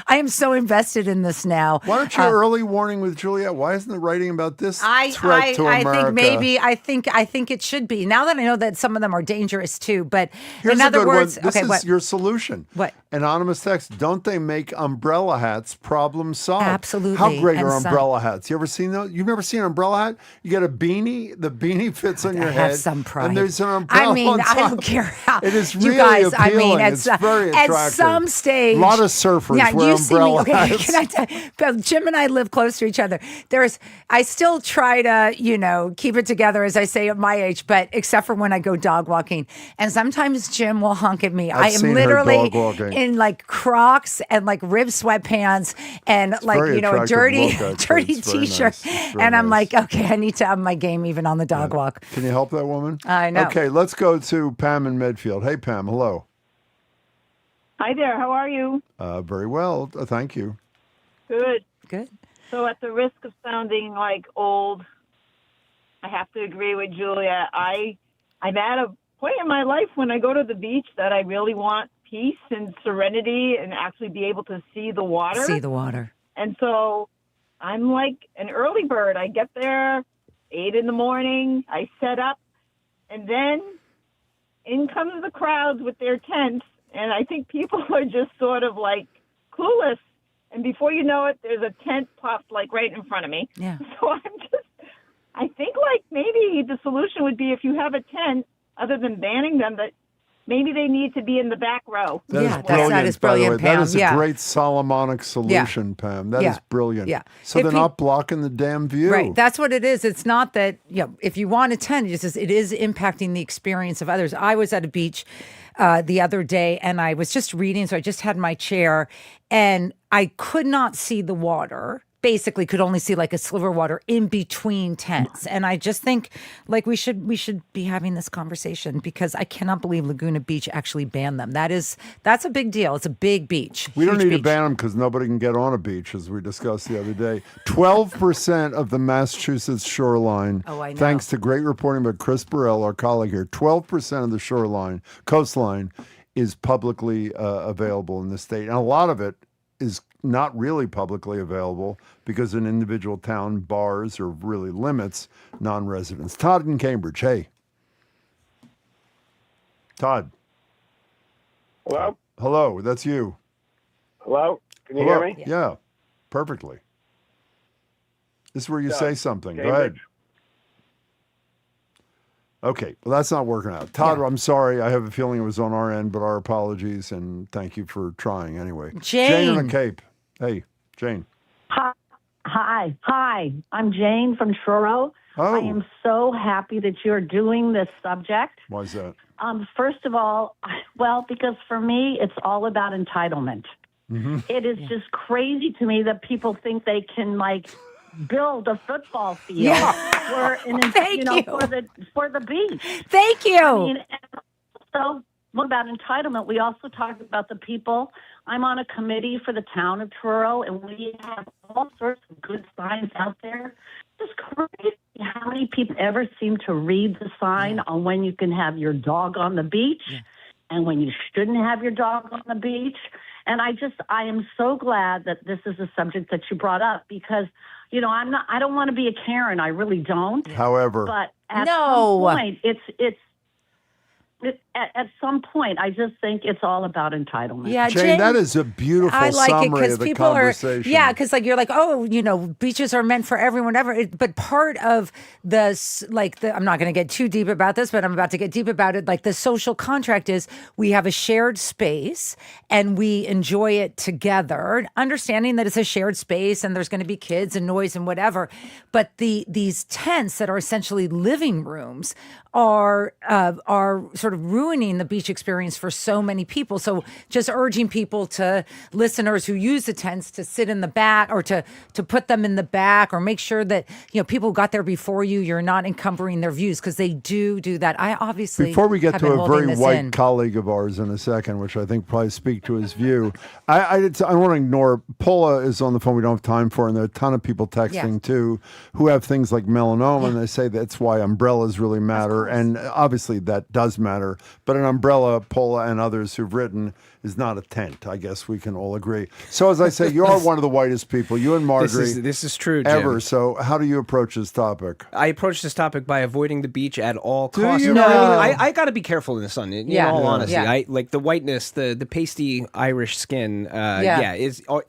I am so invested in this now. Why don't you early warning with Juliet? Why isn't it writing about this threat to America? I think it should be. Now that I know that some of them are dangerous too, but Here's in other words, this is your solution. What? Anonymous text, don't they make umbrella hats? Problem solved. Absolutely. How great are umbrella hats? You ever seen those? You've never seen an umbrella hat? You get a beanie, the beanie fits on your head. Have some pride. And there's an umbrella on top. I don't care how. It is you really guys, appealing. It's very attractive. At some stage. A lot of surfers wear umbrella hats. Can I tell you, Jim and I live close to each other. I still try to, keep it together, as I say at my age, but except for when I go dog walking. And sometimes Jim will honk at me. I am literally in like Crocs and like ribbed sweatpants and like, a dirty t-shirt. Nice. And I'm like, okay, I need to up my game even on the dog walk. Can you help that woman? I know. Okay, let's go to Pam in Medfield. Hey, Pam, hello. Hi there. How are you? Very well. Thank you. Good. Good. So at the risk of sounding like old, I have to agree with Julia. I'm at a point in my life when I go to the beach that I really want peace and serenity and actually be able to see the water. See the water. And so I'm like an early bird. I get there 8 a.m. I set up, and then in comes the crowds with their tents. And I think people are just sort of like clueless. And before you know it, there's a tent popped like right in front of me. Yeah. So I think like maybe the solution would be if you have a tent, other than banning them, that maybe they need to be in the back row. That is brilliant, Pam. That is a great Solomonic solution, Pam. That is brilliant. Yeah. So they're not blocking the damn view. Right. That's what it is. It's not that, if you want to attend, it is impacting the experience of others. I was at a beach the other day and I was just reading. So I just had my chair and I could not see the water. Basically could only see like a sliver of water in between tents. And I just think like we should be having this conversation because I cannot believe Laguna Beach actually banned them. That's a big deal. It's a big beach. We don't need to ban them because nobody can get on a beach, as we discussed the other day. 12% of the Massachusetts shoreline, thanks to great reporting by Chris Burrell, our colleague here, 12% of the coastline is publicly available in the state. And a lot of it is not really publicly available because an individual town bars or really limits non-residents. Todd in Cambridge, hey. Todd. Hello? Hello, that's you. Hello? Can you hear me? Yeah, perfectly. This is where you say something. Cambridge. Go ahead. Okay, well, that's not working out. Todd, I'm sorry. I have a feeling it was on our end, but our apologies, and thank you for trying anyway. Jane on the Cape. Hey, Jane. Hi. I'm Jane from Truro. Oh. I am so happy that you're doing this subject. Why is that? First of all, because for me, it's all about entitlement. Mm-hmm. It is just crazy to me that people think they can, build a football field for the beach. Thank you. I mean, so what about entitlement? We also talked about the people. I'm on a committee for the town of Truro, and we have all sorts of good signs out there. It's crazy how many people ever seem to read the sign on when you can have your dog on the beach and when you shouldn't have your dog on the beach. And I am so glad that this is a subject that you brought up because, I don't want to be a Karen. I really don't. However. But at some point, it's at some point, I just think it's all about entitlement. Yeah, Jane, that is a beautiful I like it summary of the people conversation. because like you're like, oh, beaches are meant for everyone ever. But part of I'm not going to get too deep about this, but I'm about to get deep about it. Like the social contract is we have a shared space and we enjoy it together, understanding that it's a shared space and there's going to be kids and noise and whatever. But these tents that are essentially living rooms are sort of ruining the beach experience for so many people. So just urging people to listeners who use the tents to sit in the back or to put them in the back or make sure that, people got there before you're not encumbering their views because they do that. I obviously Before we get have to been a very holding this white in. colleague of ours in a second, which I think probably speak to his view, I want to ignore, Paula is on the phone we don't have time for, and there are a ton of people texting too who have things like melanoma, and they say that's why umbrellas really matter, and obviously that does matter, but an umbrella, Paula and others who've written, is not a tent. I guess we can all agree. So as I say, you are one of the whitest people, you and Margery. This is true, Jim. Ever. So how do you approach this topic? I approach this topic by avoiding the beach at all Do costs. you? No, No. I got to be careful in the sun. In all honesty, I like the whiteness, the pasty Irish skin.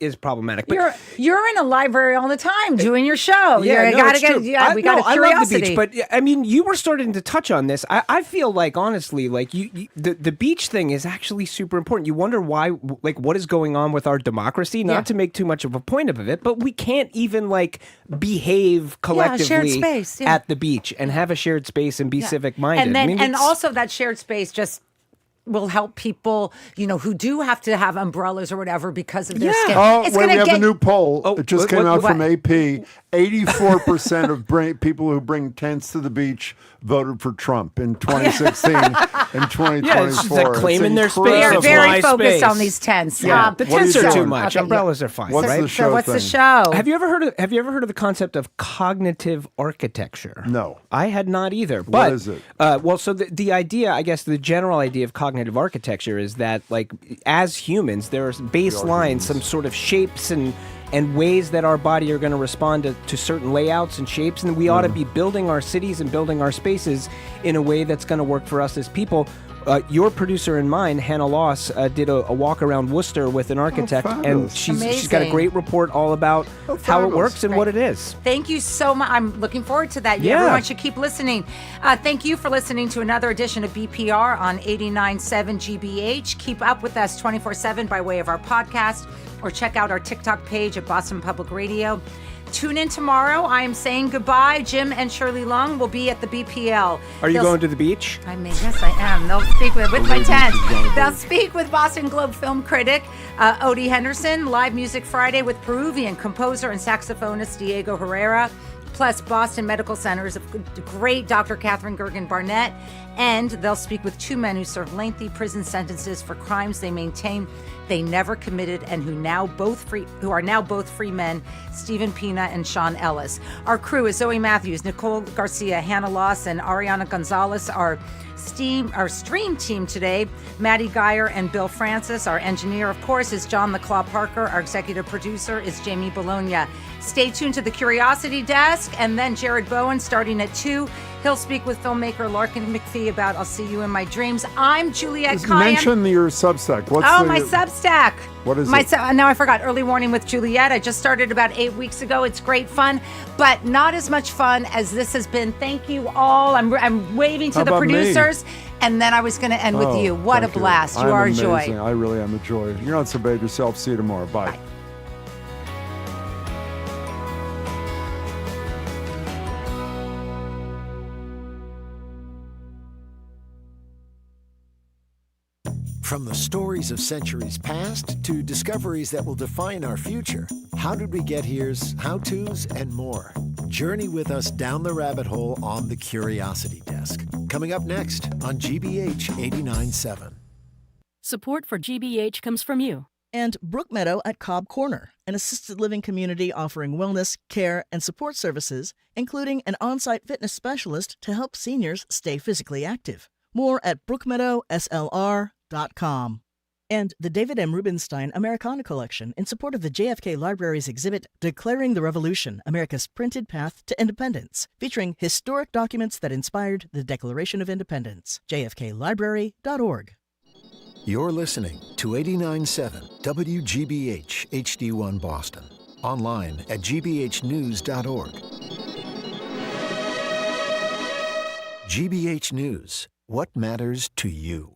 Is problematic. But You're in a library all the time doing your show. we got a curiosity. I love the beach, but I mean, you were starting to touch on this. I feel like honestly, like the beach thing is actually super important. You wonder why, like, what is going on with our democracy? Not to make too much of a point of it, but we can't even like behave collectively shared space, at the beach and have a shared space and be civic minded. And then, also that shared space just will help people, who do have to have umbrellas or whatever because of their skin. Oh, we have a new poll. It just came out from AP. 84% of people who bring tents to the beach voted for Trump in 2016 and 2024. Yeah, it's just like claiming their space. They're very focused space. on these tents. Yeah, the tents are too much. Okay, Umbrellas are fine. What's right? the show? What's the show? Have you ever heard of the concept of cognitive architecture? No, I had not either. But, what is it? So the idea, I guess, the general idea of cognitive architecture is that, like, as humans, there's baseline, some sort of shapes and ways that our body are going to respond to certain layouts and shapes, and we ought to be building our cities and building our spaces in a way that's going to work for us as people. Your producer and mine, Hannah Loss, did a walk around Worcester with an architect, and she's got a great report all about how it works and what it is. Thank you so much. I'm looking forward to that. Yeah. Everyone should keep listening. Thank you for listening to another edition of BPR on 89.7 GBH. Keep up with us 24/7 by way of our podcast, or check out our TikTok page at Boston Public Radio. Tune in tomorrow. I am saying goodbye. Jim and Shirley Lung will be at the BPL. Are you going to the beach? I mean, yes, I am. They'll speak with my tent. They'll speak with Boston Globe film critic Odie Henderson. Live Music Friday with Peruvian composer and saxophonist Diego Herrera. Plus Boston Medical Center's great Dr. Catherine Gergen Barnett. And they'll speak with two men who served lengthy prison sentences for crimes they maintain they never committed and who are now both free men, Stephen Pina and Sean Ellis. Our crew is Zoe Matthews, Nicole Garcia, Hannah Loss, and Ariana Gonzalez. Our stream team today, Maddie Geyer and Bill Francis. Our engineer, of course, is John the Claw Parker. Our executive producer is Jamie Bologna. Stay tuned to the Curiosity Desk, and then Jared Bowen starting at 2. He'll speak with filmmaker Larkin McPhee about I'll See You in My Dreams. I'm Juliette Kayan. Mention your Substack. My Substack. What is it? Now I forgot. Early Warning with Juliette. I just started about 8 weeks ago. It's great fun, but not as much fun as this has been. Thank you all. I'm waving to the producers. And then I was going to end with you. What a blast. You are a joy. I really am a joy. You're not so bad yourself. See you tomorrow. Bye. From the stories of centuries past to discoveries that will define our future, How Did We Get Here's how-tos and more. Journey with us down the rabbit hole on the Curiosity Desk. Coming up next on GBH 89.7. Support for GBH comes from you. And Brook Meadow at Cobb Corner, an assisted living community offering wellness, care, and support services, including an on-site fitness specialist to help seniors stay physically active. More at brookmeadowslr.com. And the David M. Rubenstein Americana Collection in support of the JFK Library's exhibit Declaring the Revolution, America's Printed Path to Independence, featuring historic documents that inspired the Declaration of Independence. jfklibrary.org. You're listening to 89.7 WGBH HD1 Boston. Online at gbhnews.org. GBH News. What matters to you?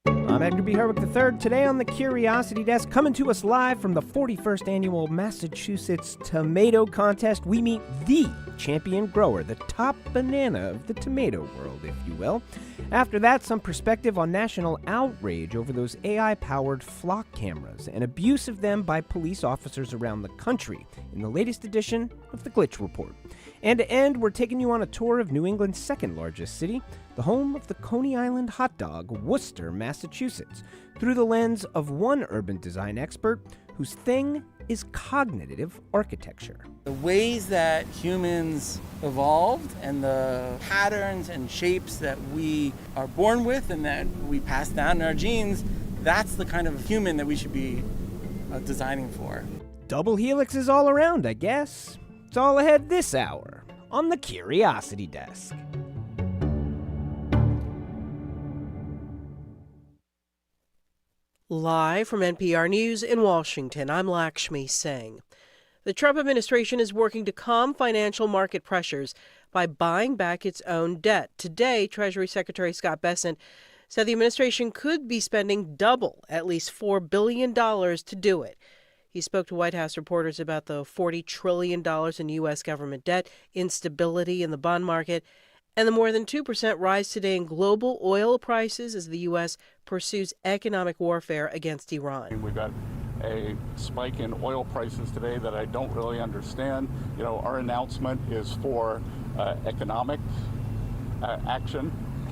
I'm Edgar B. Herwick III. Today on the Curiosity Desk, coming to us live from the 41st Annual Massachusetts Tomato Contest, we meet the champion grower, the top banana of the tomato world, if you will. After that, some perspective on national outrage over those AI-powered flock cameras and abuse of them by police officers around the country in the latest edition of the Glitch Report. And to end, we're taking you on a tour of New England's second largest city, the home of the Coney Island hot dog, Worcester, Massachusetts, through the lens of one urban design expert whose thing is cognitive architecture. The ways that humans evolved and the patterns and shapes that we are born with and that we pass down in our genes, that's the kind of human that we should be designing for. Double helixes all around, I guess. It's all ahead this hour on the Curiosity Desk. Live from NPR News in Washington, I'm Lakshmi Singh. The Trump administration is working to calm financial market pressures by buying back its own debt. Today, Treasury Secretary Scott Bessent said the administration could be spending double, at least $4 billion, to do it. He spoke to White House reporters about the $40 trillion in U.S. government debt, instability in the bond market, and the more than 2% rise today in global oil prices as the U.S. pursues economic warfare against Iran. We've got a spike in oil prices today that I don't really understand. You know, our announcement is for economic action,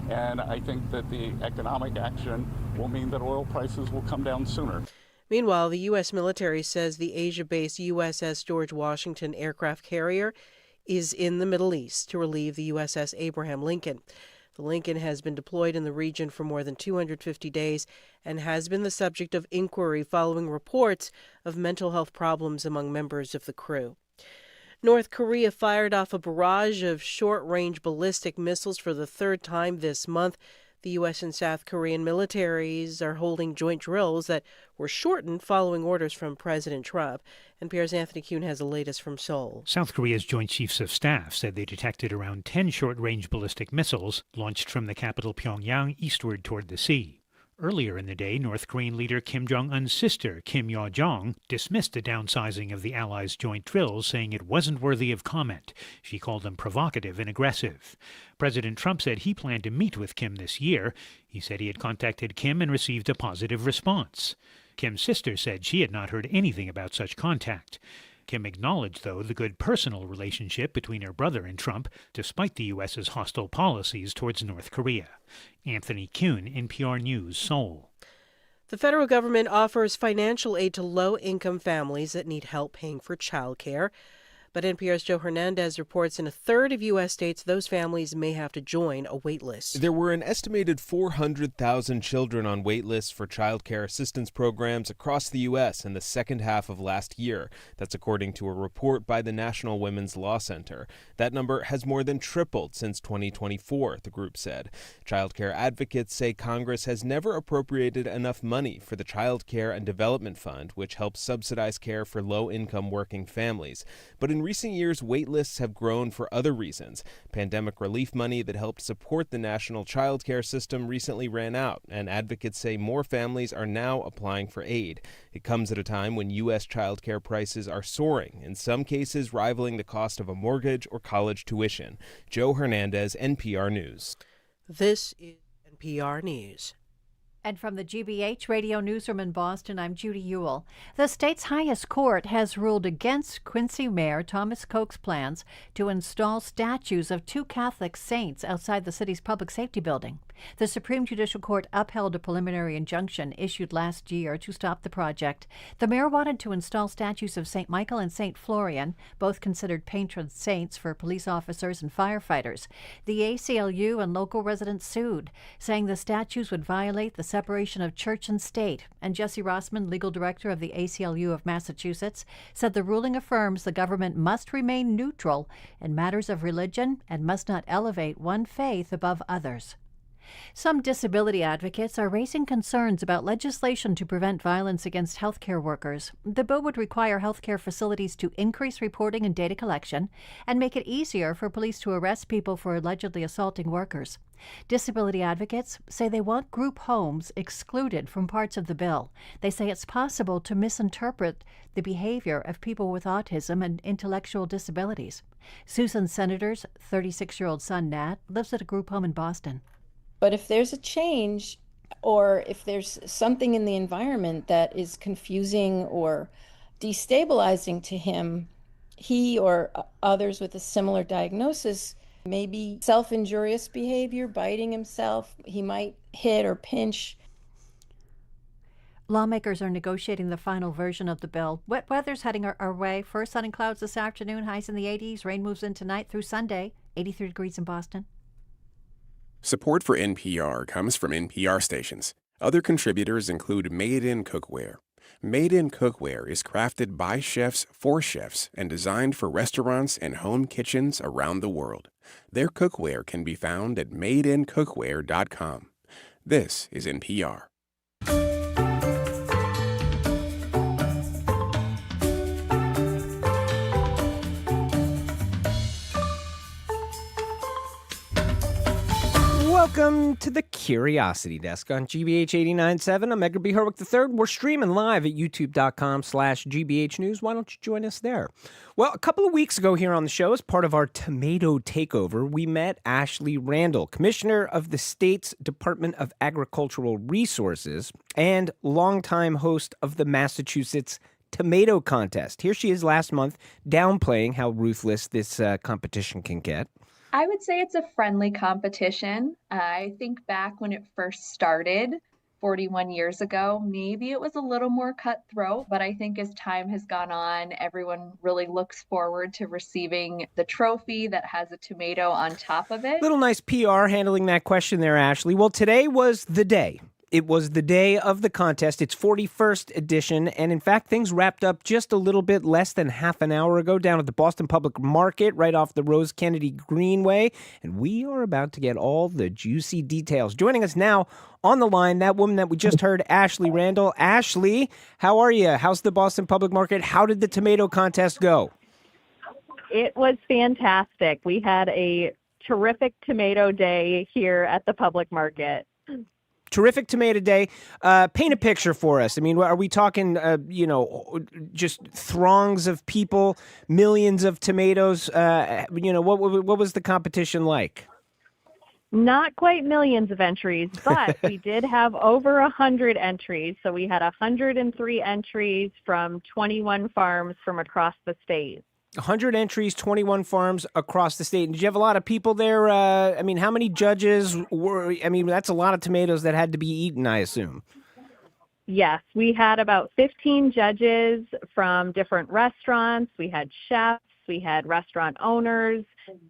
and I think that the economic action will mean that oil prices will come down sooner. Meanwhile, the U.S. military says the Asia-based USS George Washington aircraft carrier is in the Middle East to relieve the USS Abraham Lincoln. The Lincoln has been deployed in the region for more than 250 days and has been the subject of inquiry following reports of mental health problems among members of the crew. North Korea fired off a barrage of short-range ballistic missiles for the third time this month. The U.S. and South Korean militaries are holding joint drills that were shortened following orders from President Trump. NPR's Anthony Kuhn has the latest from Seoul. South Korea's Joint Chiefs of Staff said they detected around 10 short-range ballistic missiles launched from the capital Pyongyang eastward toward the sea. Earlier in the day, North Korean leader Kim Jong-un's sister, Kim Yo-jong, dismissed the downsizing of the Allies' joint drills, saying it wasn't worthy of comment. She called them provocative and aggressive. President Trump said he planned to meet with Kim this year. He said he had contacted Kim and received a positive response. Kim's sister said she had not heard anything about such contact. Kim acknowledged, though, the good personal relationship between her brother and Trump, despite the U.S.'s hostile policies towards North Korea. Anthony Kuhn, NPR News, Seoul. The federal government offers financial aid to low-income families that need help paying for childcare. But NPR's Joe Hernandez reports in a third of U.S. states, those families may have to join a wait list. There were an estimated 400,000 children on wait lists for child care assistance programs across the U.S. in the second half of last year. That's according to a report by the National Women's Law Center. That number has more than tripled since 2024, the group said. Child care advocates say Congress has never appropriated enough money for the Child Care and Development Fund, which helps subsidize care for low-income working families. But in recent years, wait lists have grown for other reasons. Pandemic relief money that helped support the national child care system recently ran out, and advocates say more families are now applying for aid. It comes at a time when U.S. child care prices are soaring, in some cases rivaling the cost of a mortgage or college tuition. Joe Hernandez, NPR News. This is NPR News. And from the GBH Radio Newsroom in Boston, I'm Judy Ewell. The state's highest court has ruled against Quincy Mayor Thomas Koch's plans to install statues of two Catholic saints outside the city's public safety building. The Supreme Judicial Court upheld a preliminary injunction issued last year to stop the project. The mayor wanted to install statues of St. Michael and St. Florian, both considered patron saints for police officers and firefighters. The ACLU and local residents sued, saying the statues would violate the separation of church and state, and Jesse Rossman, legal director of the ACLU of Massachusetts, said the ruling affirms the government must remain neutral in matters of religion and must not elevate one faith above others. Some disability advocates are raising concerns about legislation to prevent violence against healthcare workers. The bill would require healthcare facilities to increase reporting and data collection and make it easier for police to arrest people for allegedly assaulting workers. Disability advocates say they want group homes excluded from parts of the bill. They say it's possible to misinterpret the behavior of people with autism and intellectual disabilities. Susan Senator's 36-year-old son, Nat, lives at a group home in Boston. But if there's a change or if there's something in the environment that is confusing or destabilizing to him, he or others with a similar diagnosis, maybe self-injurious behavior, biting himself, he might hit or pinch. Lawmakers are negotiating the final version of the bill. Wet weather's heading our way. First sun and clouds this afternoon, highs in the 80s. Rain moves in tonight through Sunday, 83 degrees in Boston. Support for NPR comes from NPR stations. Other contributors include Made in Cookware. Made in Cookware is crafted by chefs for chefs and designed for restaurants and home kitchens around the world. Their cookware can be found at madeincookware.com. This is NPR. Welcome to the Curiosity Desk on GBH 89.7. I'm Edgar B. Herwick III. We're streaming live at youtube.com/GBH News. Why don't you join us there? Well, a couple of weeks ago here on the show, as part of our tomato takeover, we met Ashley Randall, Commissioner of the state's Department of Agricultural Resources and longtime host of the Massachusetts Tomato Contest. Here she is last month downplaying how ruthless this competition can get. I would say it's a friendly competition. I think back when it first started 41 years ago, maybe it was a little more cutthroat, but I think as time has gone on, everyone really looks forward to receiving the trophy that has a tomato on top of it. Little nice PR handling that question there, Ashley. Well, today was the day. It was the day of the contest, its 41st edition, and in fact, things wrapped up just a little bit less than half an hour ago down at the Boston Public Market right off the Rose Kennedy Greenway, and we are about to get all the juicy details. Joining us now on the line, that woman that we just heard, Ashley Randall. Ashley, how are you? How's the Boston Public Market? How did the tomato contest go? It was fantastic. We had a terrific tomato day here at the Public Market. Terrific tomato day. Paint a picture for us. I mean, are we talking, just throngs of people, millions of tomatoes? What was the competition like? Not quite millions of entries, but we did have over 100 entries. So we had 103 entries from 21 farms from across the state. 100 entries, 21 farms across the state. Did you have a lot of people there? How many judges were? That's a lot of tomatoes that had to be eaten, I assume. Yes, we had about 15 judges from different restaurants. We had chefs, we had restaurant owners,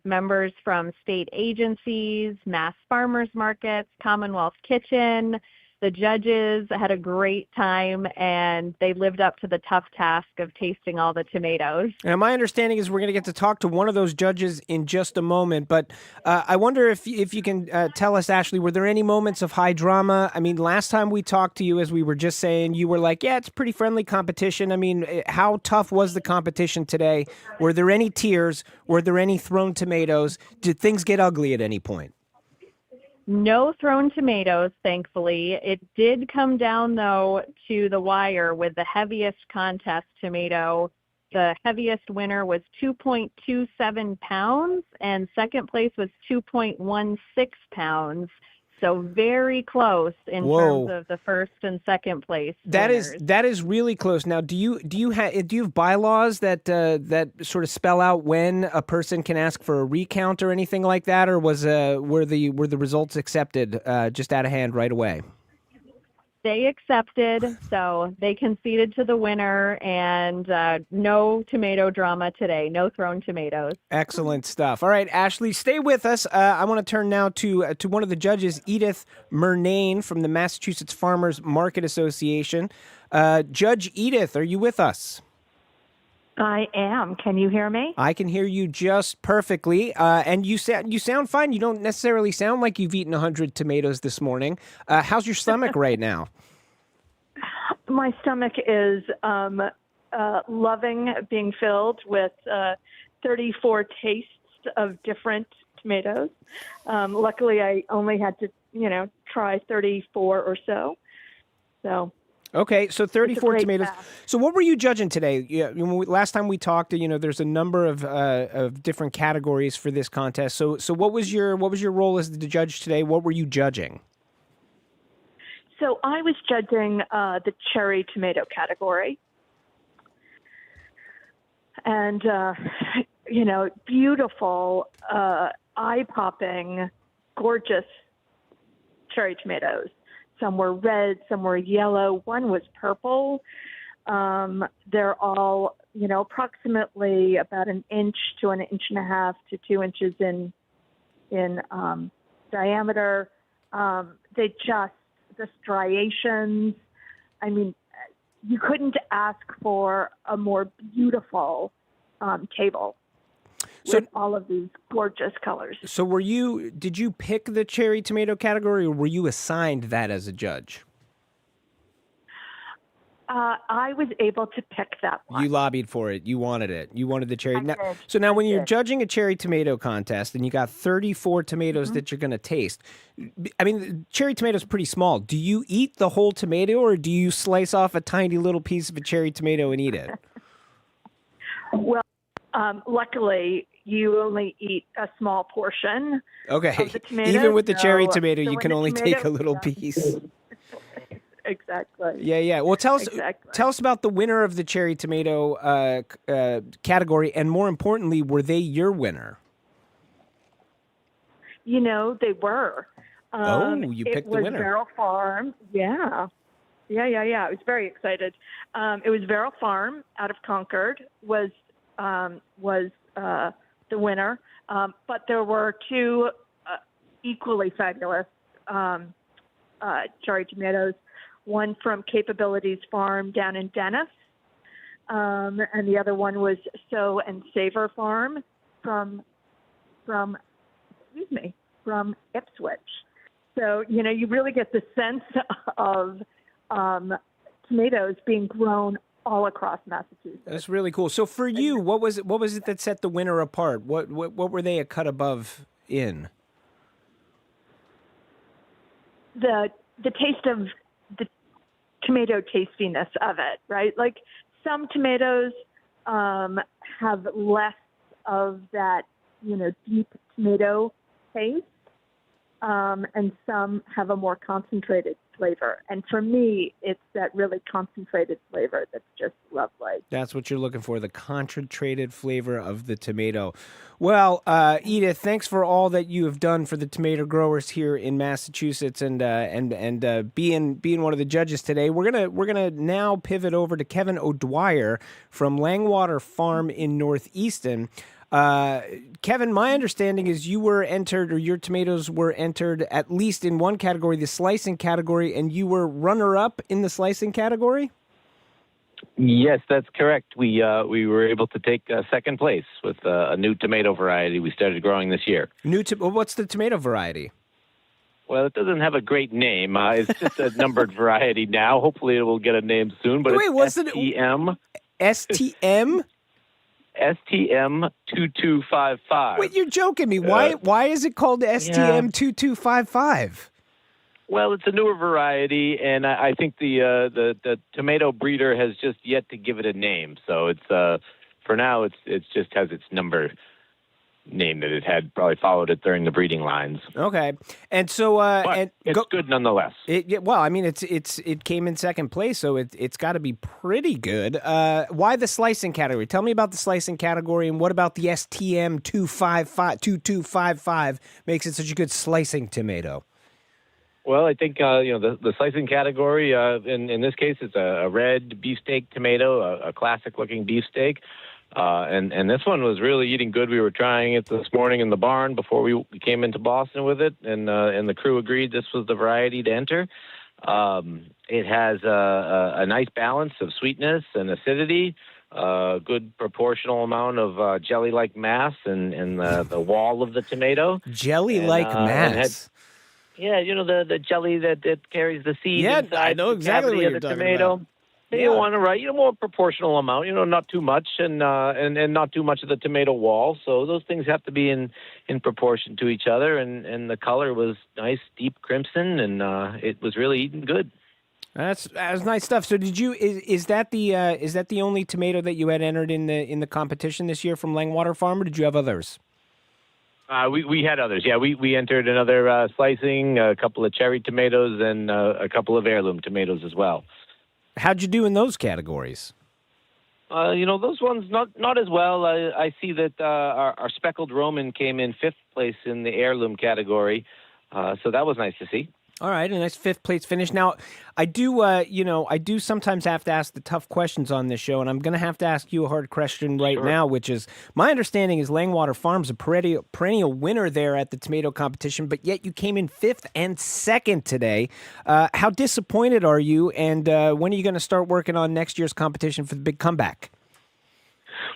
members from state agencies, mass farmers markets, Commonwealth Kitchen. The judges had a great time, and they lived up to the tough task of tasting all the tomatoes. And my understanding is we're going to get to talk to one of those judges in just a moment, but I wonder if you can tell us, Ashley, were there any moments of high drama? I mean, last time we talked to you, as we were just saying, you were like, yeah, it's pretty friendly competition. I mean, how tough was the competition today? Were there any tears? Were there any thrown tomatoes? Did things get ugly at any point? No thrown tomatoes, thankfully. It did come down, though, to the wire with the heaviest contest tomato. The heaviest winner was 2.27 pounds, and second place was 2.16 pounds. So very close in terms of the first and second place winners. That is really close. Now, do you have bylaws that sort of spell out when a person can ask for a recount or anything like that, or were the results accepted just out of hand right away? they accepted, so they conceded to the winner, and no tomato drama today, no thrown tomatoes. Excellent stuff. All right, Ashley, stay with us. I want to turn now to one of the judges, Edith Murnane from the Massachusetts Farmers Market Association. Judge Edith, are you with us? I am. Can you hear me? I can hear you just perfectly, and you sound fine. You don't necessarily sound like you've eaten 100 tomatoes this morning. How's your stomach right now? My stomach is loving being filled with 34 tastes of different tomatoes. Luckily, I only had to, try 34 or so. So. Okay, so 34 tomatoes. So what were you judging today? Last time we talked, there's a number of different categories for this contest. So what was your role as the judge today? What were you judging? So I was judging the cherry tomato category. And, beautiful, eye-popping, gorgeous cherry tomatoes. Some were red, some were yellow, one was purple. They're all, approximately about an inch to an inch and a half to 2 inches in diameter. The striations, you couldn't ask for a more beautiful table. With all of these gorgeous colors. So did you pick the cherry tomato category, or were you assigned that as a judge? I was able to pick that one. You lobbied for it. You wanted it. You wanted the cherry. I did. So now when you're judging a cherry tomato contest and you got 34 tomatoes that you're going to taste, cherry tomatoes are pretty small. Do you eat the whole tomato, or do you slice off a tiny little piece of a cherry tomato and eat it? Well, luckily, you only eat a small portion. Okay. Of the tomato, Even with the cherry so tomato, you can only take a little piece. Exactly. Yeah. Well, tell us about the winner of the cherry tomato category, and more importantly, were they your winner? They were. You picked the winner. It was Verrill Farm. Yeah. I was very excited. It was Verrill Farm out of Concord was the winner, but there were two equally fabulous cherry tomatoes. One from Capabilities Farm down in Dennis, and the other one was Sow and Savor Farm from Ipswich. So you really get the sense of tomatoes being grown all across Massachusetts. That's really cool. So for you, what was it that set the winner apart? What were they a cut above in? The taste of the tomato tastiness of it, right? Like some tomatoes have less of that, deep tomato taste, and some have a more concentrated flavor. And for me, it's that really concentrated flavor that's just lovely. That's what you're looking for, the concentrated flavor of the tomato. Well, Edith, thanks for all that you have done for the tomato growers here in Massachusetts, and being one of the judges today. We're gonna now pivot over to Kevin O'Dwyer from Langwater Farm in Northeaston. Kevin, my understanding is you were entered, or your tomatoes were entered at least in one category, the slicing category, and you were runner-up in the slicing category? Yes, that's correct. We were able to take second place with a new tomato variety we started growing this year. What's the tomato variety? Well, it doesn't have a great name. It's just a numbered variety now. Hopefully it will get a name soon, but it's STM. STM? STM 2255. Wait, you're joking me. Why is it called STM 2255? Well, it's a newer variety, and I think the tomato breeder has just yet to give it a name. So it's for now it just has its number name that it had probably followed it during the breeding lines. Okay, and so it's good nonetheless. It came in second place, so it's got to be pretty good. Why the slicing category? Tell me about the slicing category, and what about the STM 2255 makes it such a good slicing tomato? Well, I think the slicing category in this case it's a red beefsteak tomato, a classic-looking beefsteak, and this one was really eating good. We were trying it this morning in the barn before we came into Boston with it, and the crew agreed this was the variety to enter. It has a nice balance of sweetness and acidity, good proportional amount of jelly-like mass in the wall of the tomato. Jelly-like mass. Yeah, the jelly that carries the seed inside. I know exactly what you're talking tomato. about. You want to write, more proportional amount, not too much and not too much of the tomato wall. So those things have to be in proportion to each other. And the color was nice, deep crimson, and it was really eating good. That's nice stuff. So is that the only tomato that you had entered in the competition this year from Langwater Farm, or did you have others? We had others. Yeah, we entered another slicing, a couple of cherry tomatoes, and a couple of heirloom tomatoes as well. How'd you do in those categories? Those ones not as well. I see that our speckled Roman came in 5th place in the heirloom category, so that was nice to see. All right, a nice 5th place finish. Now, I do sometimes have to ask the tough questions on this show, and I'm going to have to ask you a hard question right now, which is, my understanding is Langwater Farm's a perennial winner there at the tomato competition, but yet you came in 5th and 2nd today. How disappointed are you, and when are you going to start working on next year's competition for the big comeback?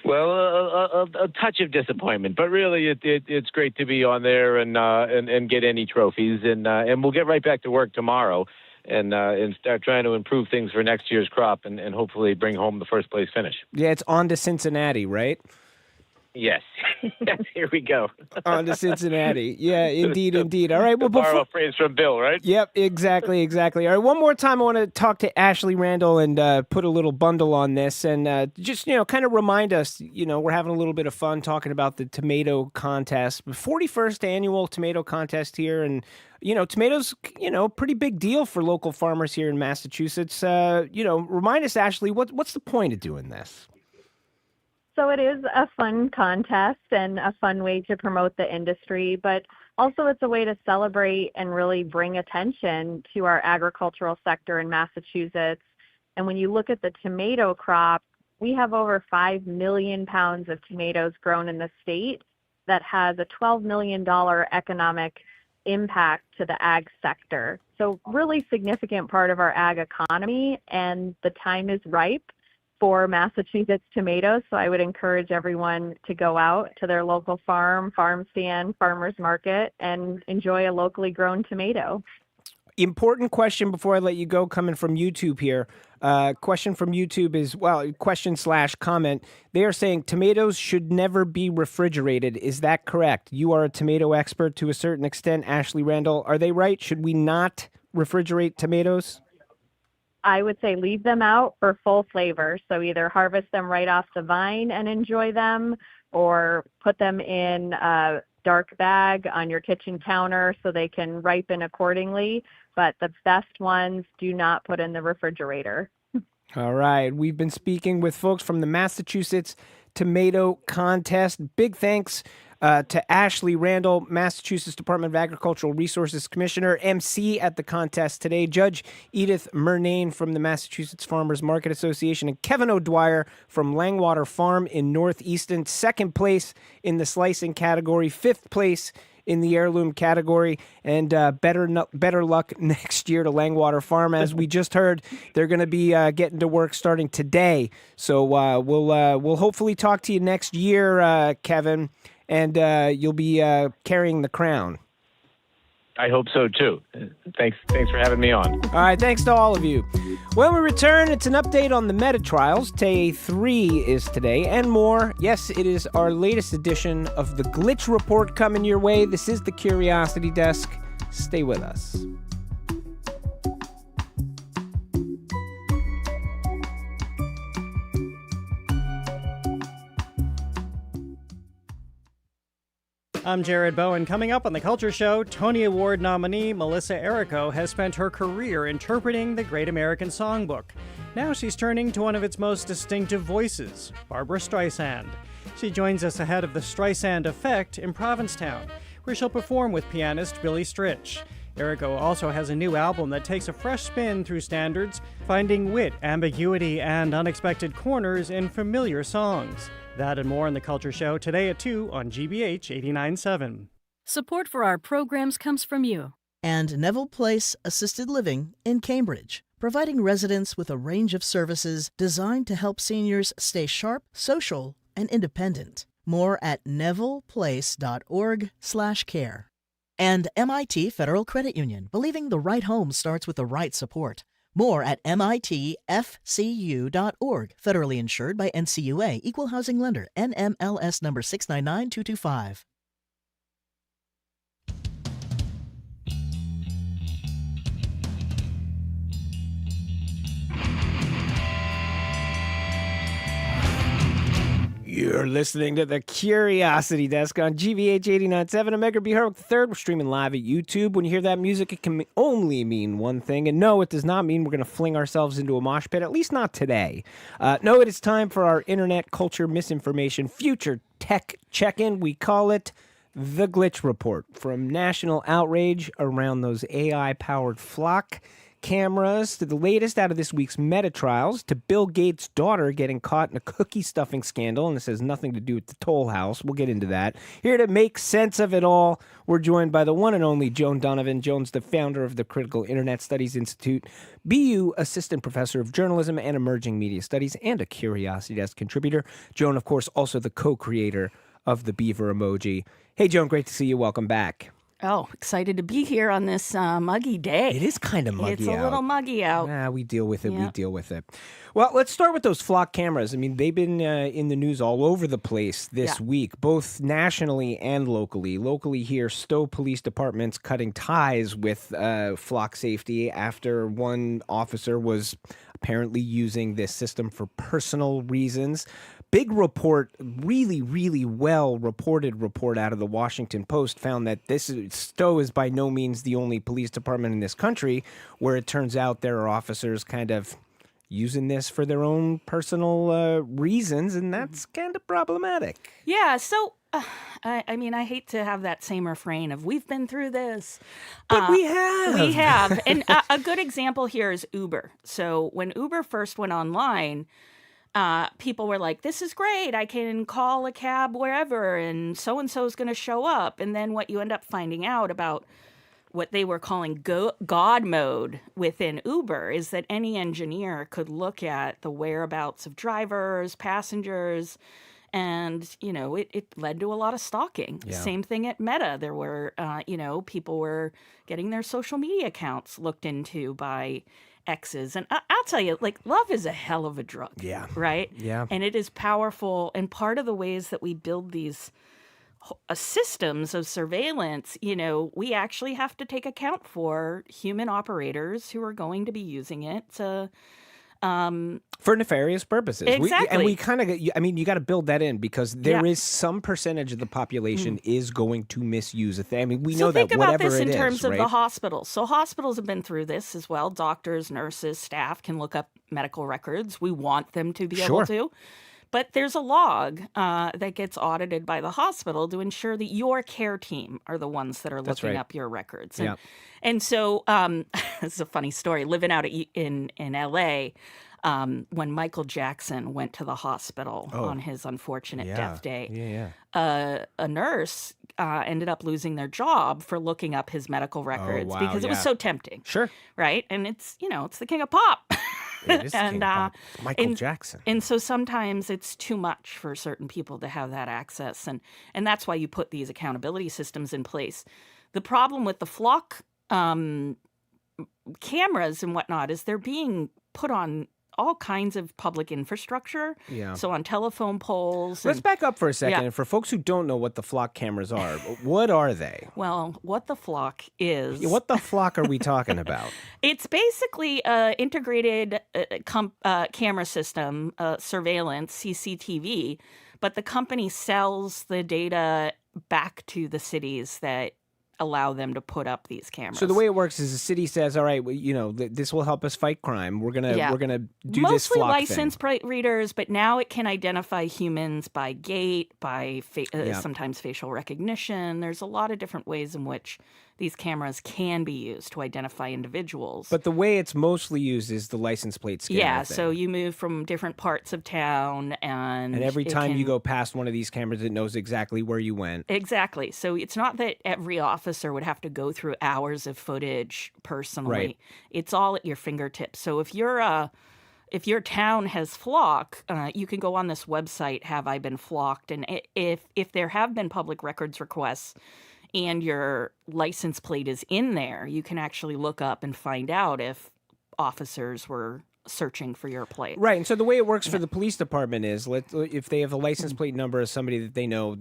Well, a touch of disappointment, but really it's great to be on there and get any trophies, and we'll get right back to work tomorrow and start trying to improve things for next year's crop and hopefully bring home the 1st place finish. Yeah, it's on to Cincinnati, right? Yes. Yes, here we go. On to Cincinnati. Yeah, indeed. All right. Well, borrow a phrase from Bill, right? Yep, exactly. All right, one more time I want to talk to Ashley Randall and put a little bundle on this and just, kind of remind us, we're having a little bit of fun talking about the tomato contest, the 41st annual tomato contest here. And, tomatoes, pretty big deal for local farmers here in Massachusetts. Remind us, Ashley, what's the point of doing this? So it is a fun contest and a fun way to promote the industry, but also it's a way to celebrate and really bring attention to our agricultural sector in Massachusetts. And when you look at the tomato crop, we have over 5 million pounds of tomatoes grown in the state that has a $12 million economic impact to the ag sector. So really significant part of our ag economy, and the time is ripe for Massachusetts tomatoes. So I would encourage everyone to go out to their local farm stand, farmer's market, and enjoy a locally grown tomato. Important question before I let you go, coming from YouTube here. Question from YouTube is, question/comment. They are saying tomatoes should never be refrigerated. Is that correct? You are a tomato expert to a certain extent, Ashley Randall. Are they right? Should we not refrigerate tomatoes? I would say leave them out for full flavor. So either harvest them right off the vine and enjoy them, or put them in a dark bag on your kitchen counter so they can ripen accordingly. But the best ones do not put in the refrigerator. All right. We've been speaking with folks from the Massachusetts Tomato Contest. Big thanks to Ashley Randall, Massachusetts Department of Agricultural Resources Commissioner, MC at the contest today, Judge Edith Murnane from the Massachusetts Farmers Market Association, and Kevin O'Dwyer from Langwater Farm in Northeaston, 2nd place in the slicing category, 5th place in the heirloom category, and better luck next year to Langwater Farm. As we just heard, they're going to be getting to work starting today. So we'll hopefully talk to you next year, Kevin, and you'll be carrying the crown. I hope so, too. Thanks for having me on. All right, thanks to all of you. When we return, it's an update on the meta trials. Day 3 is today, and more. Yes, it is our latest edition of the Glitch Report coming your way. This is the Curiosity Desk. Stay with us. I'm Jared Bowen. Coming up on The Culture Show, Tony Award nominee Melissa Errico has spent her career interpreting the Great American Songbook. Now she's turning to one of its most distinctive voices, Barbra Streisand. She joins us ahead of the Streisand Effect in Provincetown, where she'll perform with pianist Billy Stritch. Errico also has a new album that takes a fresh spin through standards, finding wit, ambiguity, and unexpected corners in familiar songs. That and more in The Culture Show today at 2 on GBH 89.7. Support for our programs comes from you. And Neville Place Assisted Living in Cambridge, providing residents with a range of services designed to help seniors stay sharp, social, and independent. More at nevilleplace.org/care. And MIT Federal Credit Union, believing the right home starts with the right support. More at mitfcu.org. Federally insured by NCUA, Equal Housing Lender, NMLS number 699225. You're listening to the Curiosity Desk on GVH 89.7. I'm Edgar B. Heroic III. We're streaming live at YouTube. When you hear that music, it can only mean one thing. And no, it does not mean we're going to fling ourselves into a mosh pit, at least not today. No, it is time for our internet culture misinformation future tech check-in. We call it The Glitch Report. From national outrage around those AI-powered flock cameras to the latest out of this week's Meta trials to Bill Gates' daughter getting caught in a cookie stuffing scandal, and this has nothing to do with the Toll House. We'll get into that. Here to make sense of it all, we're joined by the one and only Joan Donovan. Joan's the founder of the Critical Internet Studies Institute, BU Assistant Professor of Journalism and Emerging Media Studies, and a Curiosity Desk contributor. Joan, of course, also the co-creator of the beaver emoji. Hey, Joan, great to see you. Welcome back. Oh, excited to be here on this muggy day. It is kind of muggy out. It's a little muggy out. We deal with it. Yeah. We deal with it. Well, let's start with those flock cameras. I mean, they've been in the news all over the place this week, both nationally and locally. Locally here, Stowe Police Department's cutting ties with flock safety after one officer was apparently using this system for personal reasons. Big report, really, really well-reported report out of the Washington Post found that Stowe is by no means the only police department in this country where it turns out there are officers kind of using this for their own personal reasons, and that's kind of problematic. Yeah, so, I mean, I hate to have that same refrain of, we've been through this. But we have. We have. And a good example here is Uber. So when Uber first went online, people were like, this is great. I can call a cab wherever and so is going to show up. And then what you end up finding out about what they were calling God mode within Uber is that any engineer could look at the whereabouts of drivers, passengers, and, you know, it led to a lot of stalking. Yeah. Same thing at Meta. There were, people were getting their social media accounts looked into by exes. And I'll tell you, like, love is a hell of a drug. Yeah. Right? Yeah. And it is powerful. And part of the ways that we build these systems of surveillance, you know, we actually have to take account for human operators who are going to be using it to for nefarious purposes. Exactly. We kind of, you got to build that in because there is some percentage of the population is going to misuse a thing. I mean, we know that whatever it is. So think about this in terms of right? the hospitals. So hospitals have been through this as well. Doctors, nurses, staff can look up medical records. We want them to be able to. But there's a log that gets audited by the hospital to ensure that your care team are the ones that are looking up your records. And so this is a funny story. Living out in L.A., when Michael Jackson went to the hospital on his unfortunate death day, a nurse ended up losing their job for looking up his medical records because it was so tempting. Sure. Right? And it's the king of pop. It is and Michael Jackson. And so sometimes it's too much for certain people to have that access. And that's why you put these accountability systems in place. The problem with the flock cameras and whatnot is they're being put on all kinds of public infrastructure. Yeah. So on telephone poles. Let's back up for a second. And for folks who don't know what the flock cameras are, what are they? Well, what the flock is. What the flock are we talking about? It's basically an integrated camera system, surveillance, CCTV, but the company sells the data back to the cities that allow them to put up these cameras. So the way it works is the city says, all right, well, this will help us fight crime. We're gonna do mostly this flock licensed readers, but now it can identify humans by gait, by sometimes facial recognition. There's a lot of different ways in which these cameras can be used to identify individuals. But the way it's mostly used is the license plate scanner Yeah, thing. so you move from different parts of town, and every it time you can- go past one of these cameras, it knows exactly where you went. Exactly. So it's not that every officer would have to go through hours of footage personally. Right. It's all at your fingertips. So if your town has flock, you can go on this website, Have I Been Flocked? And if there have been public records requests and your license plate is in there, you can actually look up and find out if officers were searching for your plate. Right, and so the way it works for the police department is, if they have a license plate number of somebody that they know,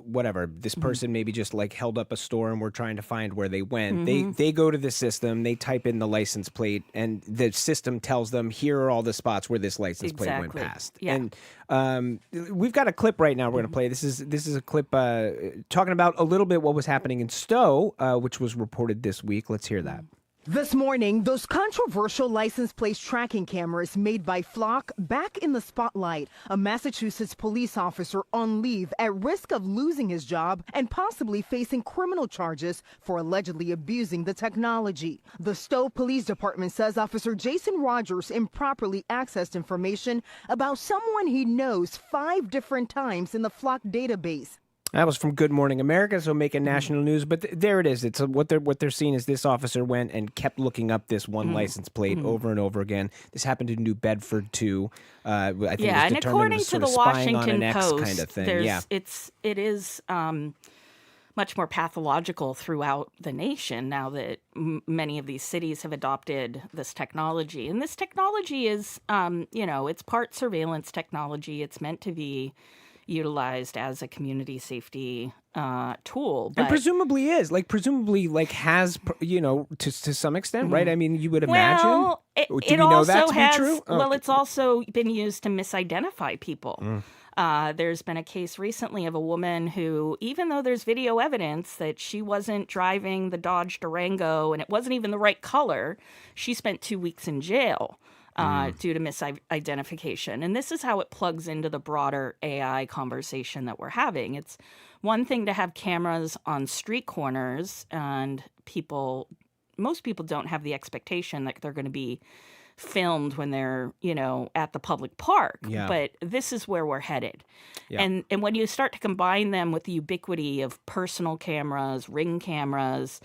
whatever, this person maybe just like held up a store and we're trying to find where they went. They go to the system, they type in the license plate, and the system tells them, here are all the spots where this license plate went past. Yeah. And we've got a clip right now we're going to play. This is a clip talking about a little bit what was happening in Stowe, which was reported this week. Let's hear that. This morning, those controversial license plate tracking cameras made by Flock back in the spotlight. A Massachusetts police officer on leave at risk of losing his job and possibly facing criminal charges for allegedly abusing the technology. The Stowe Police Department says Officer Jason Rogers improperly accessed information about someone he knows 5 different times in the Flock database. That was from Good Morning America, so making national news. But there it is. It's what they're seeing is this officer went and kept looking up this one license plate over and over again. This happened in New Bedford too. I think it was and determined according it was to sort the of spying on Washington an ex Post, kind of thing. it is much more pathological throughout the nation now that many of these cities have adopted this technology. And this technology is, it's part surveillance technology. It's meant to be utilized as a community safety tool, And presumably has to some extent, right? I mean, you would imagine. Well, Do we know that to be true? Well, it's also been used to misidentify people. There's been a case recently of a woman who, even though there's video evidence that she wasn't driving the Dodge Durango and it wasn't even the right color, she spent 2 weeks in jail. Due to misidentification. And this is how it plugs into the broader AI conversation that we're having. It's one thing to have cameras on street corners, and most people don't have the expectation that they're going to be filmed when they're, at the public park. Yeah. But this is where we're headed. Yeah. And when you start to combine them with the ubiquity of personal cameras, Ring cameras,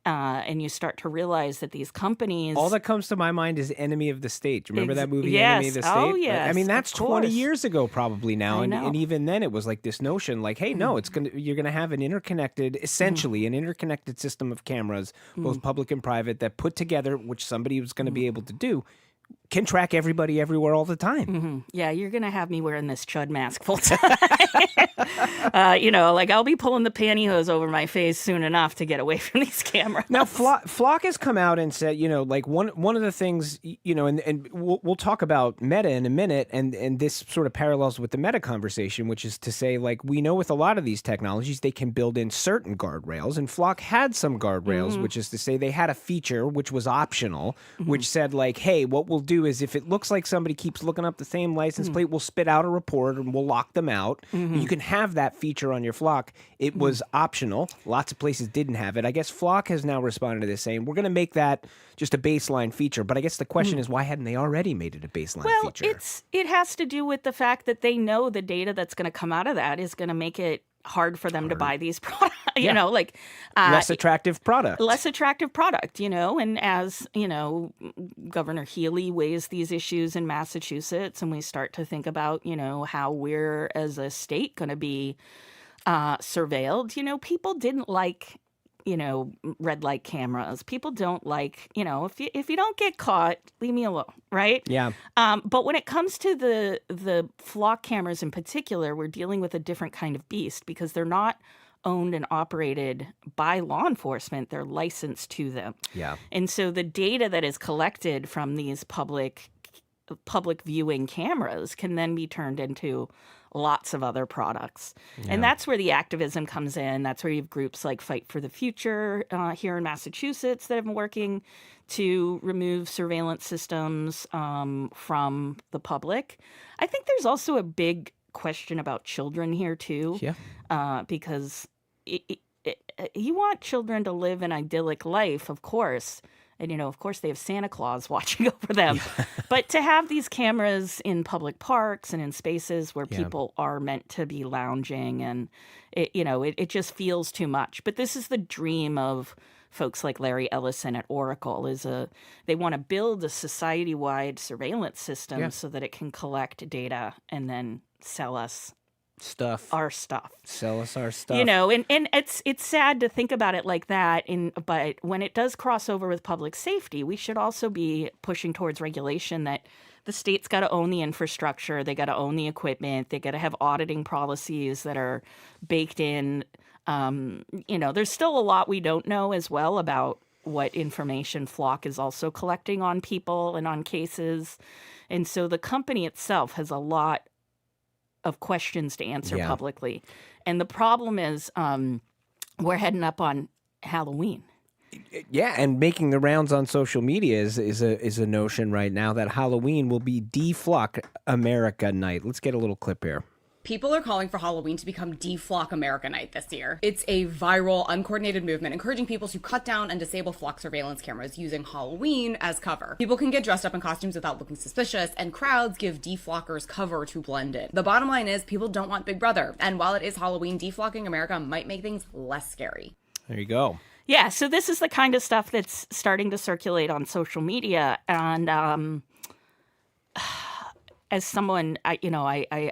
and you start to realize that these companies... All that comes to my mind is Enemy of the State. Do you remember that movie, yes. Enemy of the State? Oh, yes, I mean, that's of 20 course. years ago probably now. I And know. even then it was like this notion like, hey, no, you're going to have an essentially an interconnected system of cameras, both public and private, that put together, which somebody was going to be able to do, can track everybody everywhere all the time. Yeah, you're going to have me wearing this chud mask full time. I'll be pulling the pantyhose over my face soon enough to get away from these cameras. Now, Flock has come out and said, one of the things, and we'll talk about Meta in a minute, and this sort of parallels with the Meta conversation, which is to say, we know with a lot of these technologies, they can build in certain guardrails, and Flock had some guardrails, which is to say they had a feature which was optional, which said, hey, what we'll do is if it looks like somebody keeps looking up the same license plate, we'll spit out a report and we'll lock them out. You can have that feature on your Flock. It was optional. Lots of places didn't have it. I guess Flock has now responded to this saying, we're going to make that just a baseline feature. But I guess the question is, why hadn't they already made it a baseline feature? Well, it has to do with the fact that they know the data that's going to come out of that is going to make it hard for them to buy these products, less attractive product. And as, Governor Healy weighs these issues in Massachusetts, and we start to think about, how we're as a state going to be surveilled, people didn't like, red light cameras. People don't like, if you don't get caught, leave me alone, right? Yeah. But when it comes to the Flock cameras in particular, we're dealing with a different kind of beast because they're not owned and operated by law enforcement. They're licensed to them. Yeah. And so the data that is collected from these public viewing cameras can then be turned into lots of other products. Yeah. And that's where the activism comes in. That's where you have groups like Fight for the Future here in Massachusetts that have been working to remove surveillance systems from the public. I think there's also a big question about children here too. Yeah. Because you want children to live an idyllic life, of course. And, of course, they have Santa Claus watching over them. But to have these cameras in public parks and in spaces where people are meant to be lounging, and, it just feels too much. But this is the dream of folks like Larry Ellison at Oracle. They want to build a society-wide surveillance system so that it can collect data and then sell us our stuff. Sell us our stuff. And it's sad to think about it like that. But when it does cross over with public safety, we should also be pushing towards regulation that the state's got to own the infrastructure, they got to own the equipment, they got to have auditing policies that are baked in. There's still a lot we don't know as well about what information Flock is also collecting on people and on cases. And so the company itself has a lot of questions to answer publicly. And the problem is we're heading up on Halloween. Yeah, and making the rounds on social media is a notion right now that Halloween will be Deflock America Night. Let's get a little clip here. People are calling for Halloween to become Deflock America Night this year. It's a viral, uncoordinated movement encouraging people to cut down and disable flock surveillance cameras using Halloween as cover. People can get dressed up in costumes without looking suspicious, and crowds give deflockers cover to blend in. The bottom line is people don't want Big Brother, and while it is Halloween, deflocking America might make things less scary. There you go. Yeah, so this is the kind of stuff that's starting to circulate on social media, and as someone, I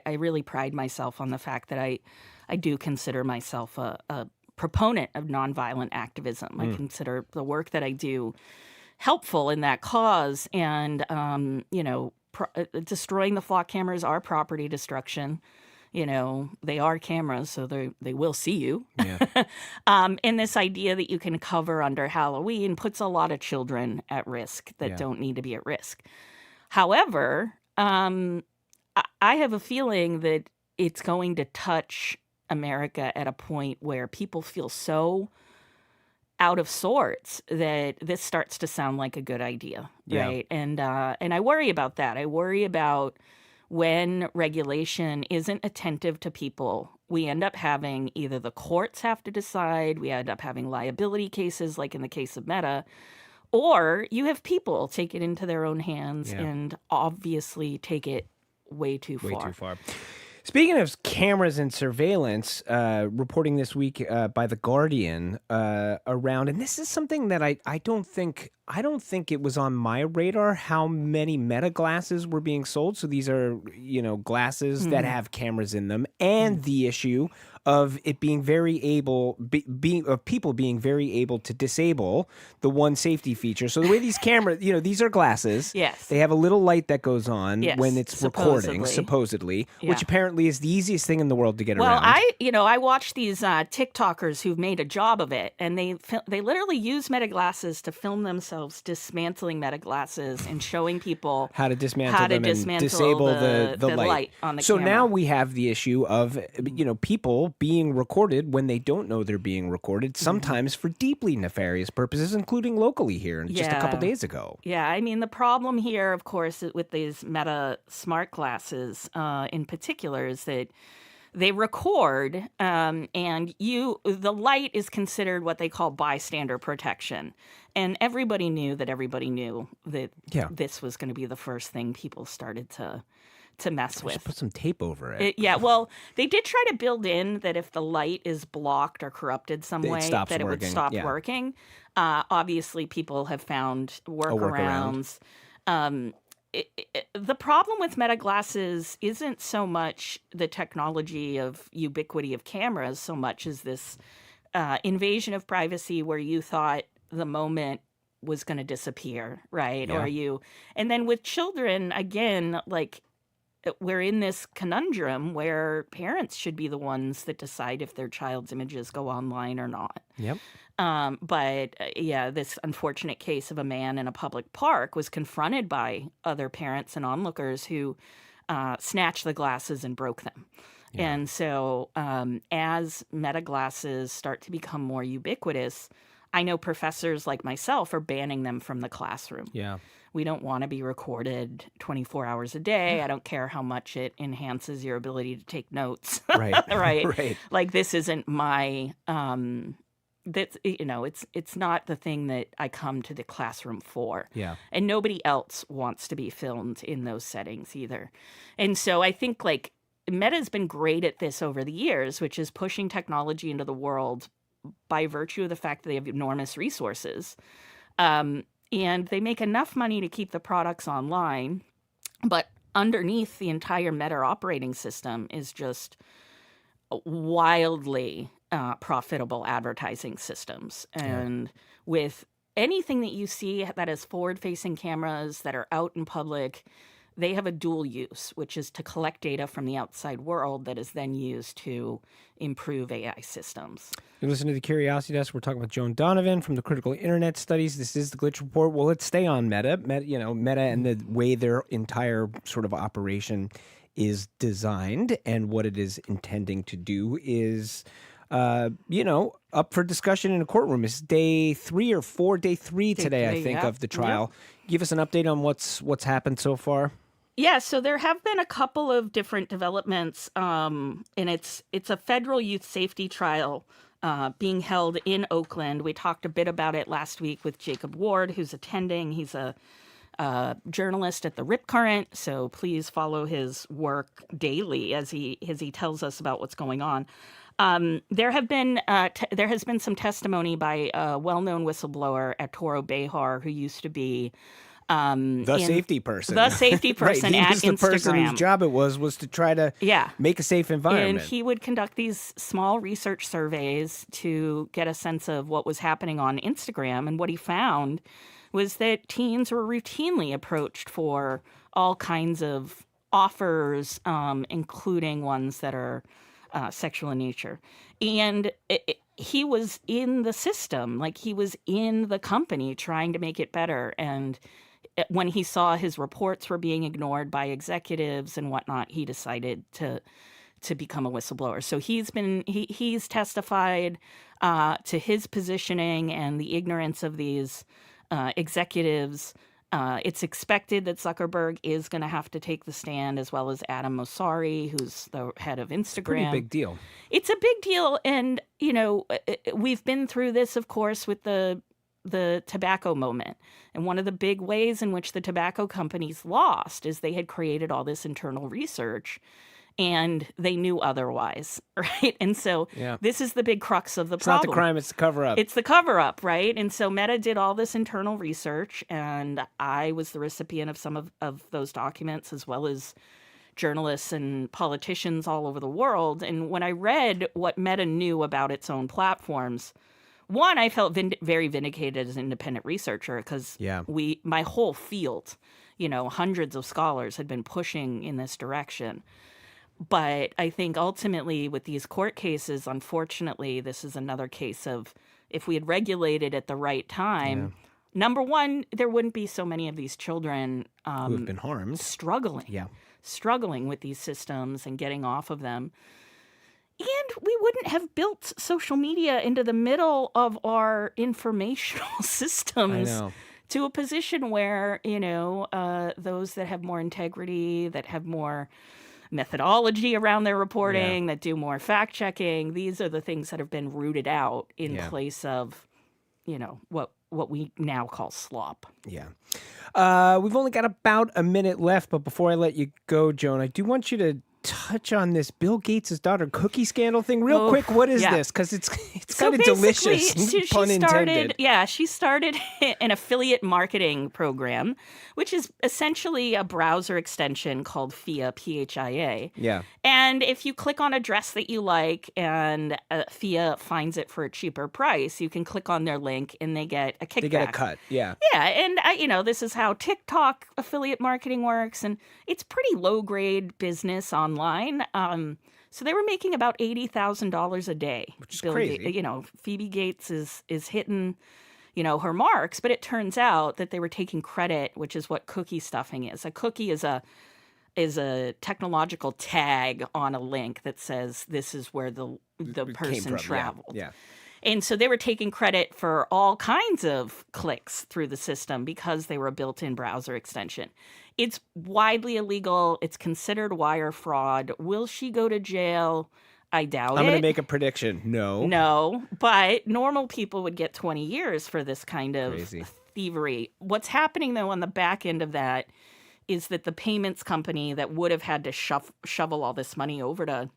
really pride myself on the fact that I do consider myself a proponent of nonviolent activism. I consider the work that I do helpful in that cause. And, destroying the flock cameras are property destruction. They are cameras, so they will see you. Yeah. And this idea that you can cover under Halloween puts a lot of children at risk that don't need to be at risk. However, I have a feeling that it's going to touch America at a point where people feel so out of sorts that this starts to sound like a good idea, right? And I worry about that. I worry about when regulation isn't attentive to people, we end up having either the courts have to decide, we end up having liability cases like in the case of Meta, or you have people take it into their own hands and obviously take it way too far. Speaking of cameras and surveillance, reporting this week by The Guardian around, and this is something that I don't think it was on my radar, how many Meta glasses were being sold. So these are, glasses that have cameras in them, and the issue of it being people being very able to disable the one safety feature. So the way these cameras, these are glasses. Yes. They have a little light that goes on when it's recording, supposedly, which apparently is the easiest thing in the world to get around. Well, I watch these TikTokers who've made a job of it, and they literally use Meta glasses to film themselves dismantling Meta glasses and showing people how to dismantle them and disable the light on the camera. So now we have the issue of people being recorded when they don't know they're being recorded, sometimes for deeply nefarious purposes, including locally here just a couple days ago. Yeah, I mean, the problem here, of course, with these Meta smart glasses in particular is that they record and the light is considered what they call bystander protection. And everybody knew that this was going to be the first thing people started to mess with. Put some tape over it. Well, they did try to build in that if the light is blocked or corrupted some way, that it would stop working. Obviously, people have found workarounds. The problem with Meta glasses isn't so much the technology of ubiquity of cameras so much as this invasion of privacy where you thought the moment was going to disappear, right? Yeah. And then with children, again, we're in this conundrum where parents should be the ones that decide if their child's images go online or not. Yep. But this unfortunate case of a man in a public park was confronted by other parents and onlookers who snatched the glasses and broke them. Yeah. And so as Meta glasses start to become more ubiquitous, I know professors like myself are banning them from the classroom. Yeah. We don't want to be recorded 24 hours a day. I don't care how much it enhances your ability to take notes. Right. Right. Right. Like, this isn't my that's, it's not the thing that I come to the classroom for. Yeah. And nobody else wants to be filmed in those settings either. And so I think like Meta's been great at this over the years, which is pushing technology into the world by virtue of the fact that they have enormous resources. And they make enough money to keep the products online, but underneath the entire Meta operating system is just wildly profitable advertising systems. And with anything that you see that is forward-facing cameras that are out in public, they have a dual use, which is to collect data from the outside world that is then used to improve AI systems. You listen to the Curiosity Desk. We're talking with Joan Donovan from the Critical Internet Studies. This is the Glitch Report. Well, let's stay on Meta. Meta and the way their entire sort of operation is designed and what it is intending to do is, up for discussion in a courtroom. It's day 3 or 4, day 3 today, I think, of the trial. Give us an update on what's happened so far. Yeah, so there have been a couple of different developments, and it's a federal youth safety trial being held in Oakland. We talked a bit about it last week with Jacob Ward, who's attending. He's a journalist at the Rip Current, so please follow his work daily as he tells us about what's going on. There has been some testimony by a well-known whistleblower at Toro Behar who used to be the safety person. The safety person right. At He was the Instagram. person whose job it was to try to make a safe environment. And he would conduct these small research surveys to get a sense of what was happening on Instagram. And what he found was that teens were routinely approached for all kinds of offers, including ones that are sexual in nature. And he was in the system, like he was in the company trying to make it better. And when he saw his reports were being ignored by executives and whatnot, he decided to become a whistleblower. So he's testified to his positioning and the ignorance of these executives. It's expected that Zuckerberg is going to have to take the stand, as well as Adam Mosseri, who's the head of Instagram. Pretty big deal. It's a big deal. And, we've been through this, of course, with the tobacco moment. And one of the big ways in which the tobacco companies lost is they had created all this internal research and they knew otherwise, right? And so this is the big crux of the problem. It's not the crime, it's the cover-up. It's the cover-up, right? And so Meta did all this internal research, and I was the recipient of some of those documents, as well as journalists and politicians all over the world. And when I read what Meta knew about its own platforms, one, I felt very vindicated as an independent researcher because my whole field, hundreds of scholars had been pushing in this direction. But I think ultimately with these court cases, unfortunately, this is another case of if we had regulated at the right time, number one, there wouldn't be so many of these children who have been harmed, struggling with these systems and getting off of them. And we wouldn't have built social media into the middle of our informational systems to a position where, those that have more integrity, that have more methodology around their reporting, that do more fact checking, these are the things that have been rooted out in place of, what we now call slop. Yeah. We've only got about a minute left, but before I let you go, Joan, I do want you to touch on this Bill Gates' daughter cookie scandal thing real quick. What is this? Because it's kind of delicious, pun intended. She started an affiliate marketing program, which is essentially a browser extension called FIA, P-H-I-A. Yeah. And if you click on a dress that you like and FIA finds it for a cheaper price, you can click on their link and they get a kickback. They get a cut, yeah. Yeah, and this is how TikTok affiliate marketing works, and it's pretty low-grade business online. So they were making about $80,000 a day. Which is crazy. Phoebe Gates is hitting, her marks, but it turns out that they were taking credit, which is what cookie stuffing is. A cookie is a technological tag on a link that says this is where the person traveled. Yeah. And so they were taking credit for all kinds of clicks through the system because they were a built-in browser extension. It's widely illegal. It's considered wire fraud. Will she go to jail? I doubt it. I'm going to make a prediction. No, but normal people would get 20 years for this kind of thievery. What's happening, though, on the back end of that is that the payments company that would have had to shovel all this money over to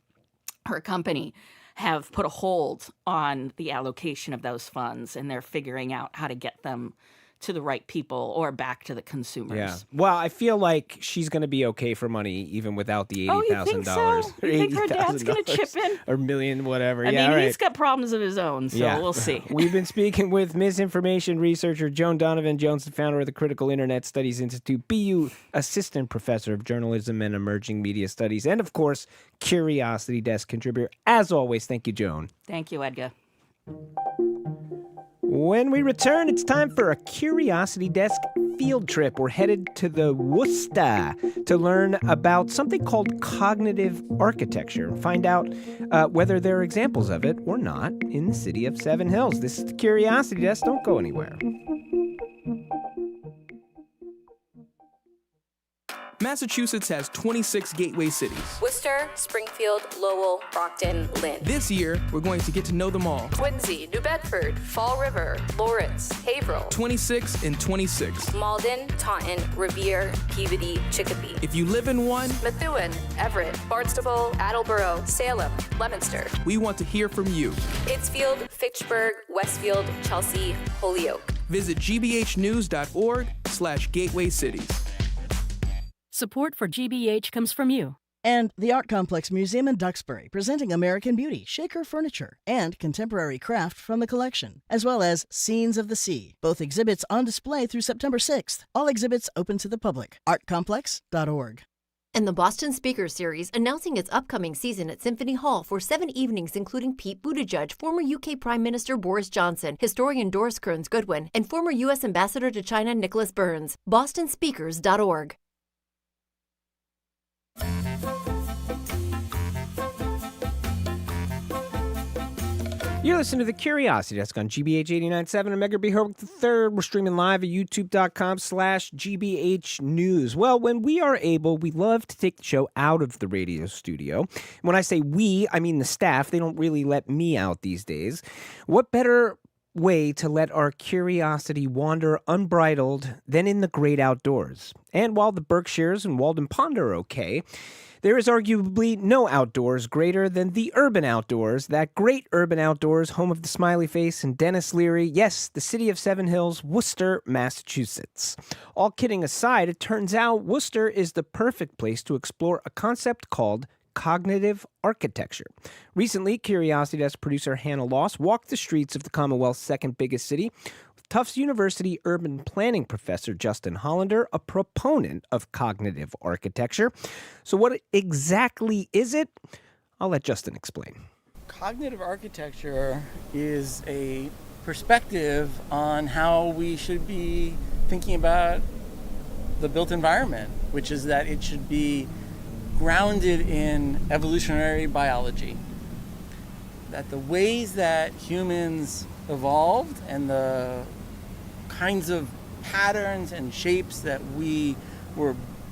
her company have put a hold on the allocation of those funds, and they're figuring out how to get them to the right people or back to the consumers. Yeah. Well, I feel like she's going to be okay for money even without the $80,000. Oh, you think so? You think her dad's going to chip in? Or $1 million, whatever. I mean, he's got problems of his own, so we'll see. We've been speaking with misinformation researcher Joan Donovan. Joan's the founder of the Critical Internet Studies Institute, BU Assistant Professor of Journalism and Emerging Media Studies, and, of course, Curiosity Desk contributor. As always, thank you, Joan. Thank you, Edgar. When we return, it's time for a Curiosity Desk field trip. We're headed to the Worcester to learn about something called cognitive architecture and find out whether there are examples of it or not in the city of Seven Hills. This is the Curiosity Desk. Don't go anywhere. Massachusetts has 26 gateway cities. Worcester, Springfield, Lowell, Brockton, Lynn. This year, we're going to get to know them all. Quincy, New Bedford, Fall River, Lawrence, Haverhill. 26 and 26. Malden, Taunton, Revere, Peabody, Chicopee. If you live in one, Methuen, Everett, Barnstable, Attleboro, Salem, Leominster. We want to hear from you. Pittsfield, Fitchburg, Westfield, Chelsea, Holyoke. Visit gbhnews.org/gateway cities. Support for GBH comes from you. And the Art Complex Museum in Duxbury, presenting American Beauty, Shaker Furniture, and contemporary craft from the collection, as well as Scenes of the Sea. Both exhibits on display through September 6th. All exhibits open to the public. artcomplex.org. And the Boston Speaker Series announcing its upcoming season at Symphony Hall for 7 evenings, including Pete Buttigieg, former UK Prime Minister Boris Johnson, historian Doris Kearns Goodwin, and former U.S. Ambassador to China Nicholas Burns. bostonspeakers.org. You're listening to The Curiosity Desk on GBH 89.7. I'm Margaret III. We're streaming live at youtube.com/GBH News. Well, when we are able, we love to take the show out of the radio studio. When I say we, I mean the staff. They don't really let me out these days. What better way to let our curiosity wander unbridled than in the great outdoors? And while the Berkshires and Walden Pond are okay, there is arguably no outdoors greater than the urban outdoors, that great urban outdoors, home of the Smiley Face and Dennis Leary. Yes, the city of Seven Hills, Worcester, Massachusetts. All kidding aside, it turns out Worcester is the perfect place to explore a concept called cognitive architecture. Recently, Curiosity Desk producer Hannah Loss walked the streets of the Commonwealth's second biggest city with Tufts University urban planning professor Justin Hollander, a proponent of cognitive architecture. So what exactly is it? I'll let Justin explain. Cognitive architecture is a perspective on how we should be thinking about the built environment, which is that it should be grounded in evolutionary biology. That the ways that humans evolved and the kinds of patterns and shapes that we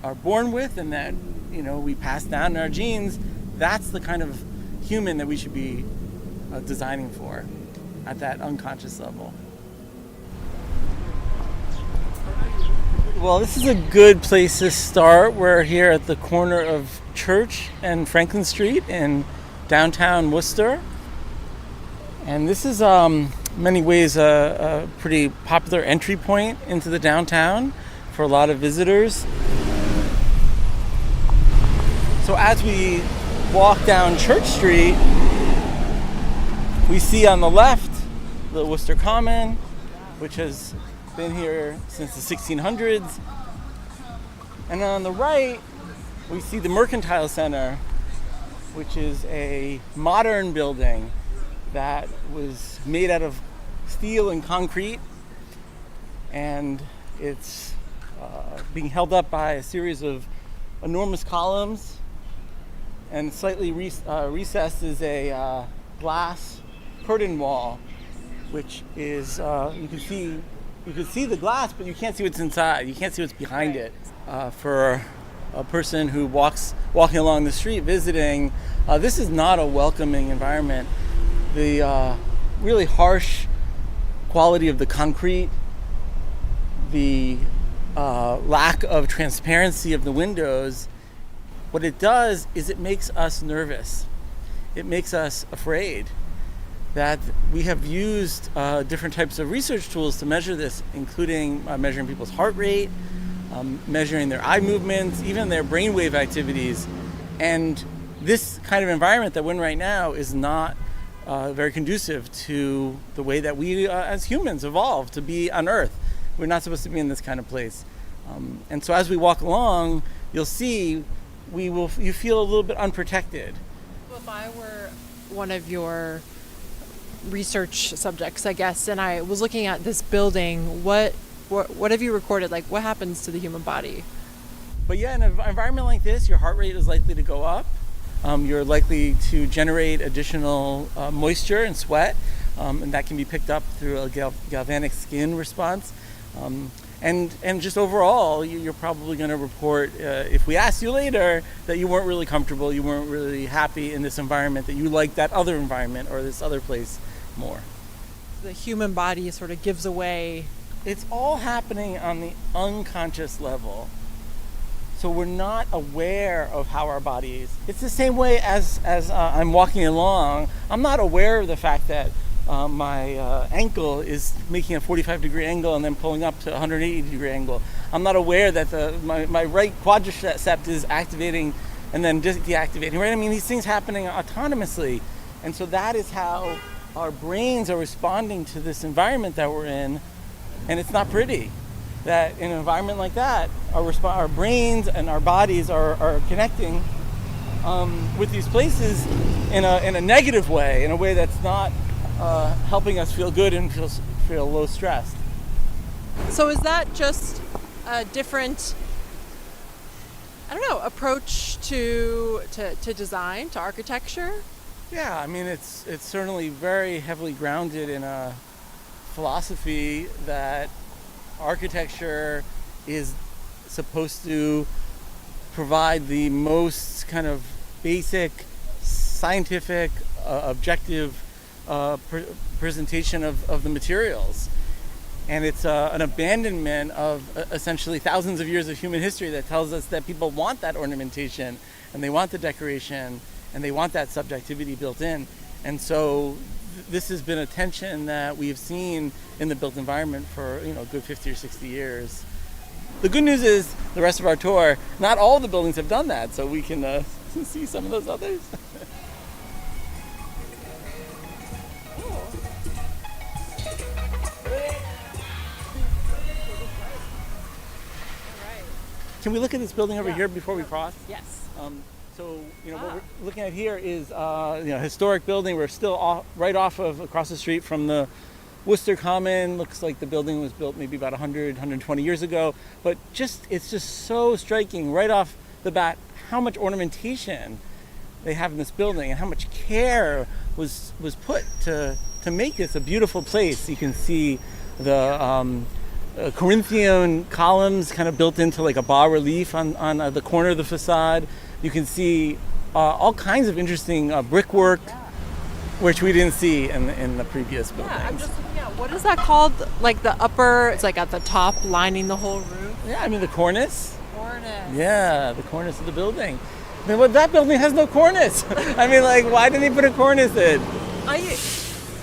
are born with and that, you know, we pass down in our genes, that's the kind of human that we should be designing for at that unconscious level. Well, this is a good place to start. We're here at the corner of Church and Franklin Street in downtown Worcester. And this is many ways a pretty popular entry point into the downtown for a lot of visitors. So as we walk down Church Street, we see on the left the Worcester Common, which has been here since the 1600s. And on the right, we see the Mercantile Center, which is a modern building that was made out of steel and concrete. And it's being held up by a series of enormous columns. And slightly recessed is a glass curtain wall, which is, you can see the glass, but you can't see what's inside. You can't see what's behind it. For a person who walking along the street visiting, this is not a welcoming environment. The really harsh quality of the concrete, the lack of transparency of the windows, what it does is it makes us nervous. It makes us afraid. That we have used different types of research tools to measure this, including measuring people's heart rate, measuring their eye movements, even their brainwave activities. And this kind of environment that we're in right now is not very conducive to the way that we as humans evolved to be on Earth. We're not supposed to be in this kind of place. And so as we walk along, you'll see you feel a little bit unprotected. Well, if I were one of your research subjects, I guess, and I was looking at this building, what have you recorded? Like, what happens to the human body? But yeah, in an environment like this, your heart rate is likely to go up. You're likely to generate additional moisture and sweat, and that can be picked up through a galvanic skin response. And just overall, you're probably going to report, if we ask you later, that you weren't really comfortable, you weren't really happy in this environment, that you liked that other environment or this other place more. The human body sort of gives away. It's all happening on the unconscious level. So we're not aware of how our body is. It's the same way as I'm walking along. I'm not aware of the fact that my ankle is making a 45-degree angle and then pulling up to a 180-degree angle. I'm not aware that my right quadriceps is activating and then deactivating, right? I mean, these things happening autonomously. And so that is how our brains are responding to this environment that we're in, and it's not pretty. That in an environment like that, our brains and our bodies are connecting with these places in a negative way, in a way that's not helping us feel good and feel low stressed. So is that just a different, approach to design, to architecture? Yeah, I mean, it's certainly very heavily grounded in a philosophy that architecture is supposed to provide the most kind of basic, scientific, objective presentation of the materials. And it's an abandonment of essentially thousands of years of human history that tells us that people want that ornamentation and they want the decoration and they want that subjectivity built in. And so this has been a tension that we've seen in the built environment for a good 50 or 60 years. The good news is the rest of our tour, not all the buildings have done that, so we can see some of those others. Can we look at this building over here before we cross? Yes. What we're looking at here is historic building. We're still right across the street from the Worcester Common. Looks like the building was built maybe about 120 years ago. But it's just so striking right off the bat how much ornamentation they have in this building and how much care was put to make this a beautiful place. You can see the Corinthian columns kind of built into like a bas relief on the corner of the facade. You can see all kinds of interesting brickwork, which we didn't see in the previous buildings. Yeah, I'm just looking at, what is that called? Like the upper, it's like at the top lining the whole roof? Yeah, I mean the cornice. Cornice. Yeah, the cornice of the building. I mean, that building has no cornice. I mean, like, why didn't he put a cornice in?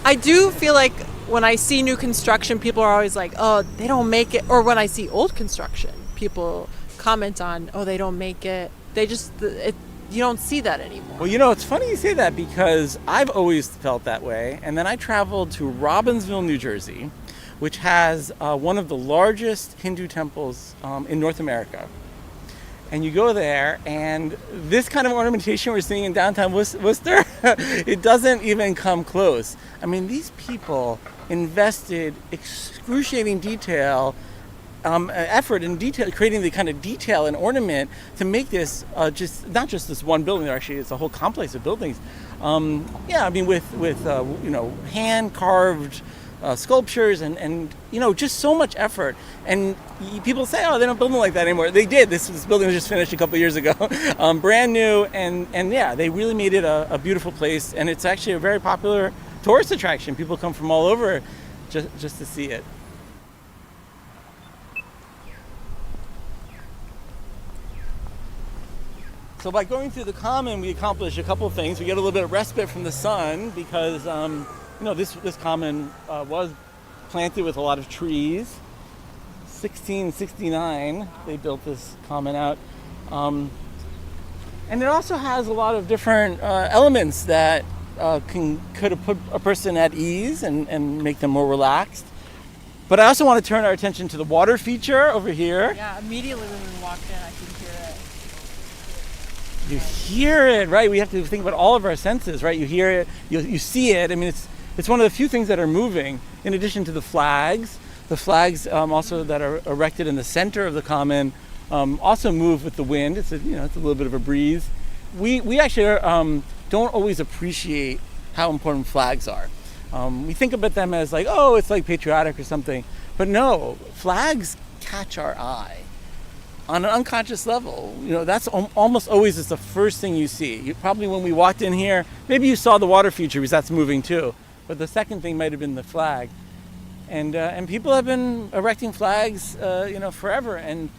I do feel like when I see new construction, people are always like, oh, they don't make it. Or when I see old construction, people comment on, oh, they don't make it. You don't see that anymore. Well, it's funny you say that because I've always felt that way. And then I traveled to Robbinsville, New Jersey, which has one of the largest Hindu temples in North America. And you go there, and this kind of ornamentation we're seeing in downtown Worcester, it doesn't even come close. I mean, these people invested excruciating effort in detail, creating the kind of detail and ornament to make this not just this one building. Actually, it's a whole complex of buildings. With hand carved sculptures and just so much effort. And people say, oh, they don't build them like that anymore. They did. This building was just finished a couple years ago, brand new, and yeah, they really made it a beautiful place, and it's actually a very popular tourist attraction. People come from all over just to see it. So by going through the common, we accomplish a couple of things. We get a little bit of respite from the sun because this common was planted with a lot of trees. 1669, they built this common out. And it also has a lot of different elements that could have put a person at ease and make them more relaxed. But I also want to turn our attention to the water feature over here. Yeah, immediately when we walked in, I could hear it. You hear it, right? We have to think about all of our senses, right? You hear it, you see it. I mean, it's one of the few things that are moving, in addition to the flags. The flags also that are erected in the center of the common also move with the wind. It's a little bit of a breeze. We actually don't always appreciate how important flags are. We think about them as like, oh, it's like patriotic or something. But no, flags catch our eye on an unconscious level. That's almost always is the first thing you see. Probably when we walked in here, maybe you saw the water feature because that's moving too. But the second thing might have been the flag. And people have been erecting flags, forever. And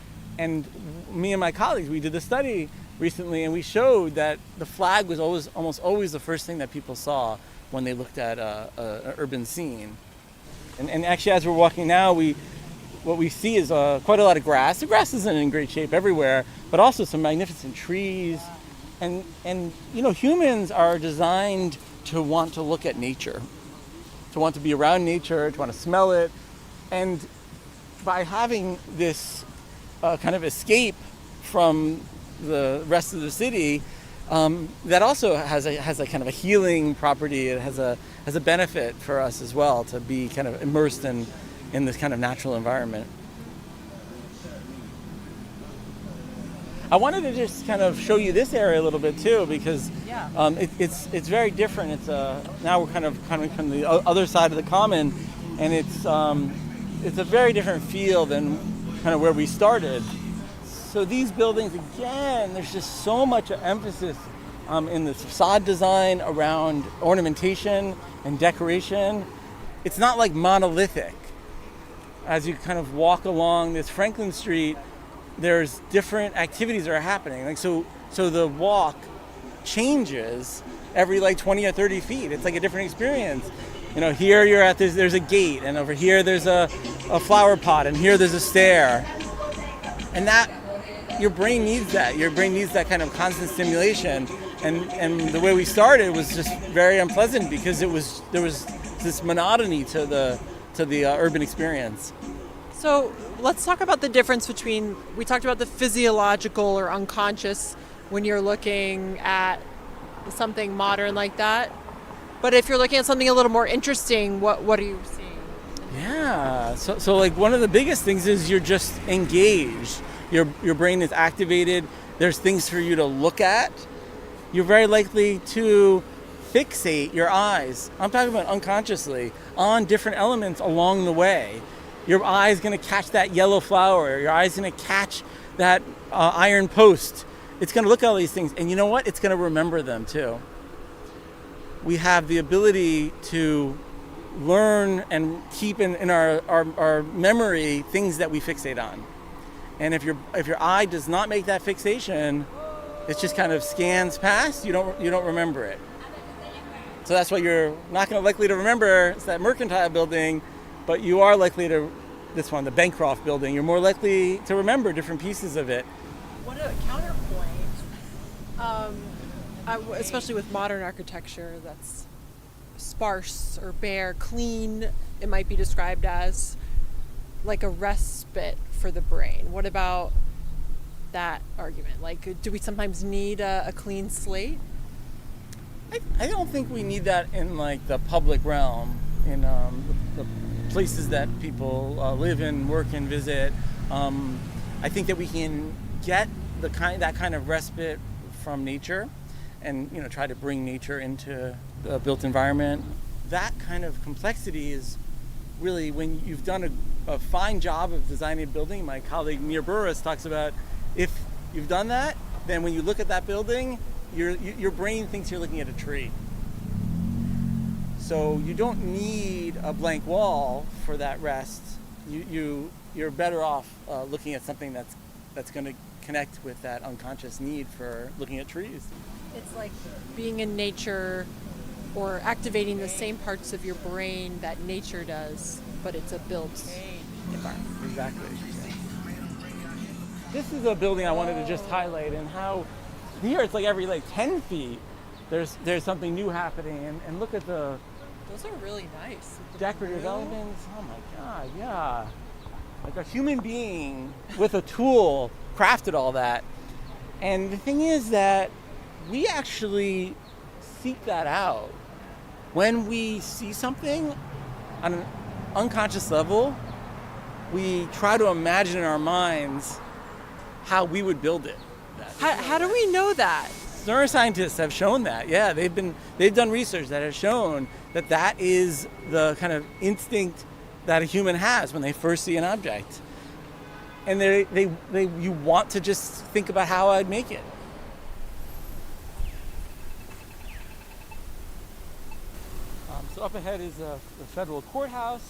me and my colleagues, we did a study recently, and we showed that the flag was almost always the first thing that people saw when they looked at an urban scene. And actually, as we're walking now, what we see is quite a lot of grass. The grass isn't in great shape everywhere, but also some magnificent trees. And humans are designed to want to look at nature, to want to be around nature, to want to smell it. And by having this kind of escape from the rest of the city, that also has a kind of a healing property. It has a benefit for us as well to be kind of immersed in this kind of natural environment. I wanted to just kind of show you this area a little bit too, because it's very different. It's now we're kind of coming from the other side of the common, and it's a very different feel than kind of where we started. So these buildings, again, there's just so much emphasis in the facade design around ornamentation and decoration. It's not like monolithic. As you kind of walk along this Franklin Street, there's different activities that are happening. Like so the walk changes every like 20 or 30 feet. It's like a different experience. Here you're at this, there's a gate, and over here there's a flower pot, and here there's a stair. And that, your brain needs that. Your brain needs that kind of constant stimulation. And the way we started was just very unpleasant because there was this monotony to the urban experience. So let's talk about the difference between, we talked about the physiological or unconscious when you're looking at something modern like that. But if you're looking at something a little more interesting, what are you seeing? Yeah, so like one of the biggest things is you're just engaged. Your brain is activated. There's things for you to look at. You're very likely to fixate your eyes, I'm talking about unconsciously, on different elements along the way. Your eye's going to catch that yellow flower. Your eye's going to catch that iron post. It's going to look at all these things. And you know what? It's going to remember them too. We have the ability to learn and keep in our memory things that we fixate on. And if your eye does not make that fixation, it just kind of scans past, you don't remember it. So that's why you're not likely to remember it's that Mercantile building, but you are likely to, this one, the Bancroft building, you're more likely to remember different pieces of it. What a counterpoint, especially with modern architecture that's sparse or bare, clean, it might be described as like a respite for the brain. What about that argument? Like, do we sometimes need a clean slate? I don't think we need that in like the public realm, in the places that people live in, work and visit. I think that we can get that kind of respite from nature, and try to bring nature into the built environment. That kind of complexity is really, when you've done a fine job of designing a building, my colleague Nir Burris talks about, if you've done that, then when you look at that building, your brain thinks you're looking at a tree. So you don't need a blank wall for that rest. You're better off looking at something that's going to connect with that unconscious need for looking at trees. It's like being in nature or activating the same parts of your brain that nature does, but it's a built environment. Exactly. This is a building I wanted to just highlight, and how here it's like every 10 feet there's something new happening, and look at the Those are really nice. decorative elements. Oh my God, yeah. Like a human being with a tool crafted all that. And the thing is that we actually seek that out. When we see something on an unconscious level, we try to imagine in our minds how we would build it. How do we know that? Neuroscientists have shown that. Yeah, they've done research that has shown that is the kind of instinct that a human has when they first see an object. And you want to just think about how I'd make it. So up ahead is the federal courthouse,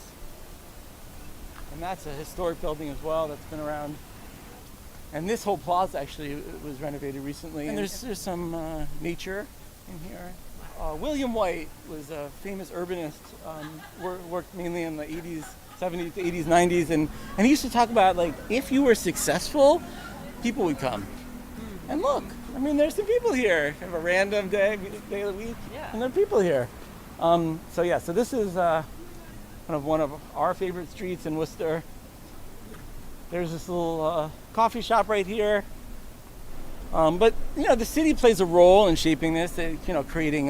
and that's a historic building as well that's been around. And this whole plaza actually was renovated recently. And there's some nature in here. William White was a famous urbanist, worked mainly in the 80s, 70s, 80s, 90s, and he used to talk about, like, if you were successful, people would come. And look, I mean, there's some people here. Have a random day of the week, and there are people here. So this is kind of one of our favorite streets in Worcester. There's this little coffee shop right here. But the city plays a role in shaping this. Creating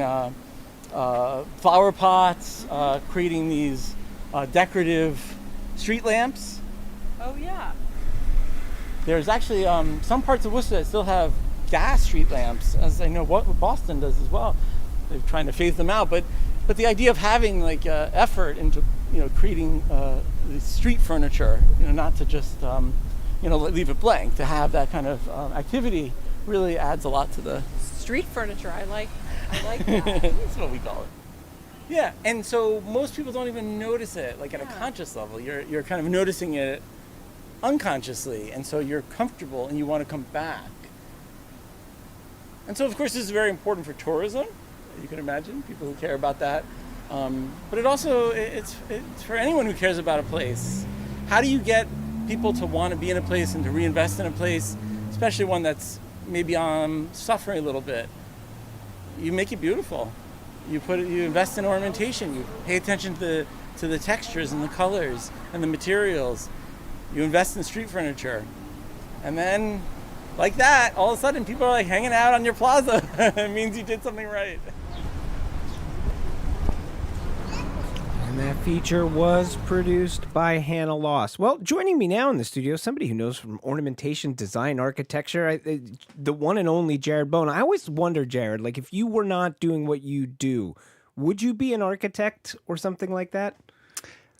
flower pots, creating these decorative street lamps. Oh yeah. There's actually some parts of Worcester that still have gas street lamps, as I know what Boston does as well. They're trying to phase them out, but the idea of having effort into creating the street furniture, not to just leave it blank, to have that kind of activity really adds a lot to the street furniture. I like that. That's what we call it. Yeah, and so most people don't even notice it at a conscious level. You're kind of noticing it unconsciously, and so you're comfortable and you want to come back. And so of course this is very important for tourism. You can imagine people who care about that. But it's for anyone who cares about a place. How do you get people to want to be in a place and to reinvest in a place, especially one that's maybe suffering a little bit? You make it beautiful. You invest in ornamentation. You pay attention to the textures and the colors and the materials. You invest in street furniture. And then, like that, all of a sudden people are hanging out on your plaza. It means you did something right. And that feature was produced by Hannah Loss. Well, joining me now in the studio, somebody who knows from ornamentation, design, architecture, the one and only Jared Bowen. I always wonder, Jared, if you were not doing what you do, would you be an architect or something like that?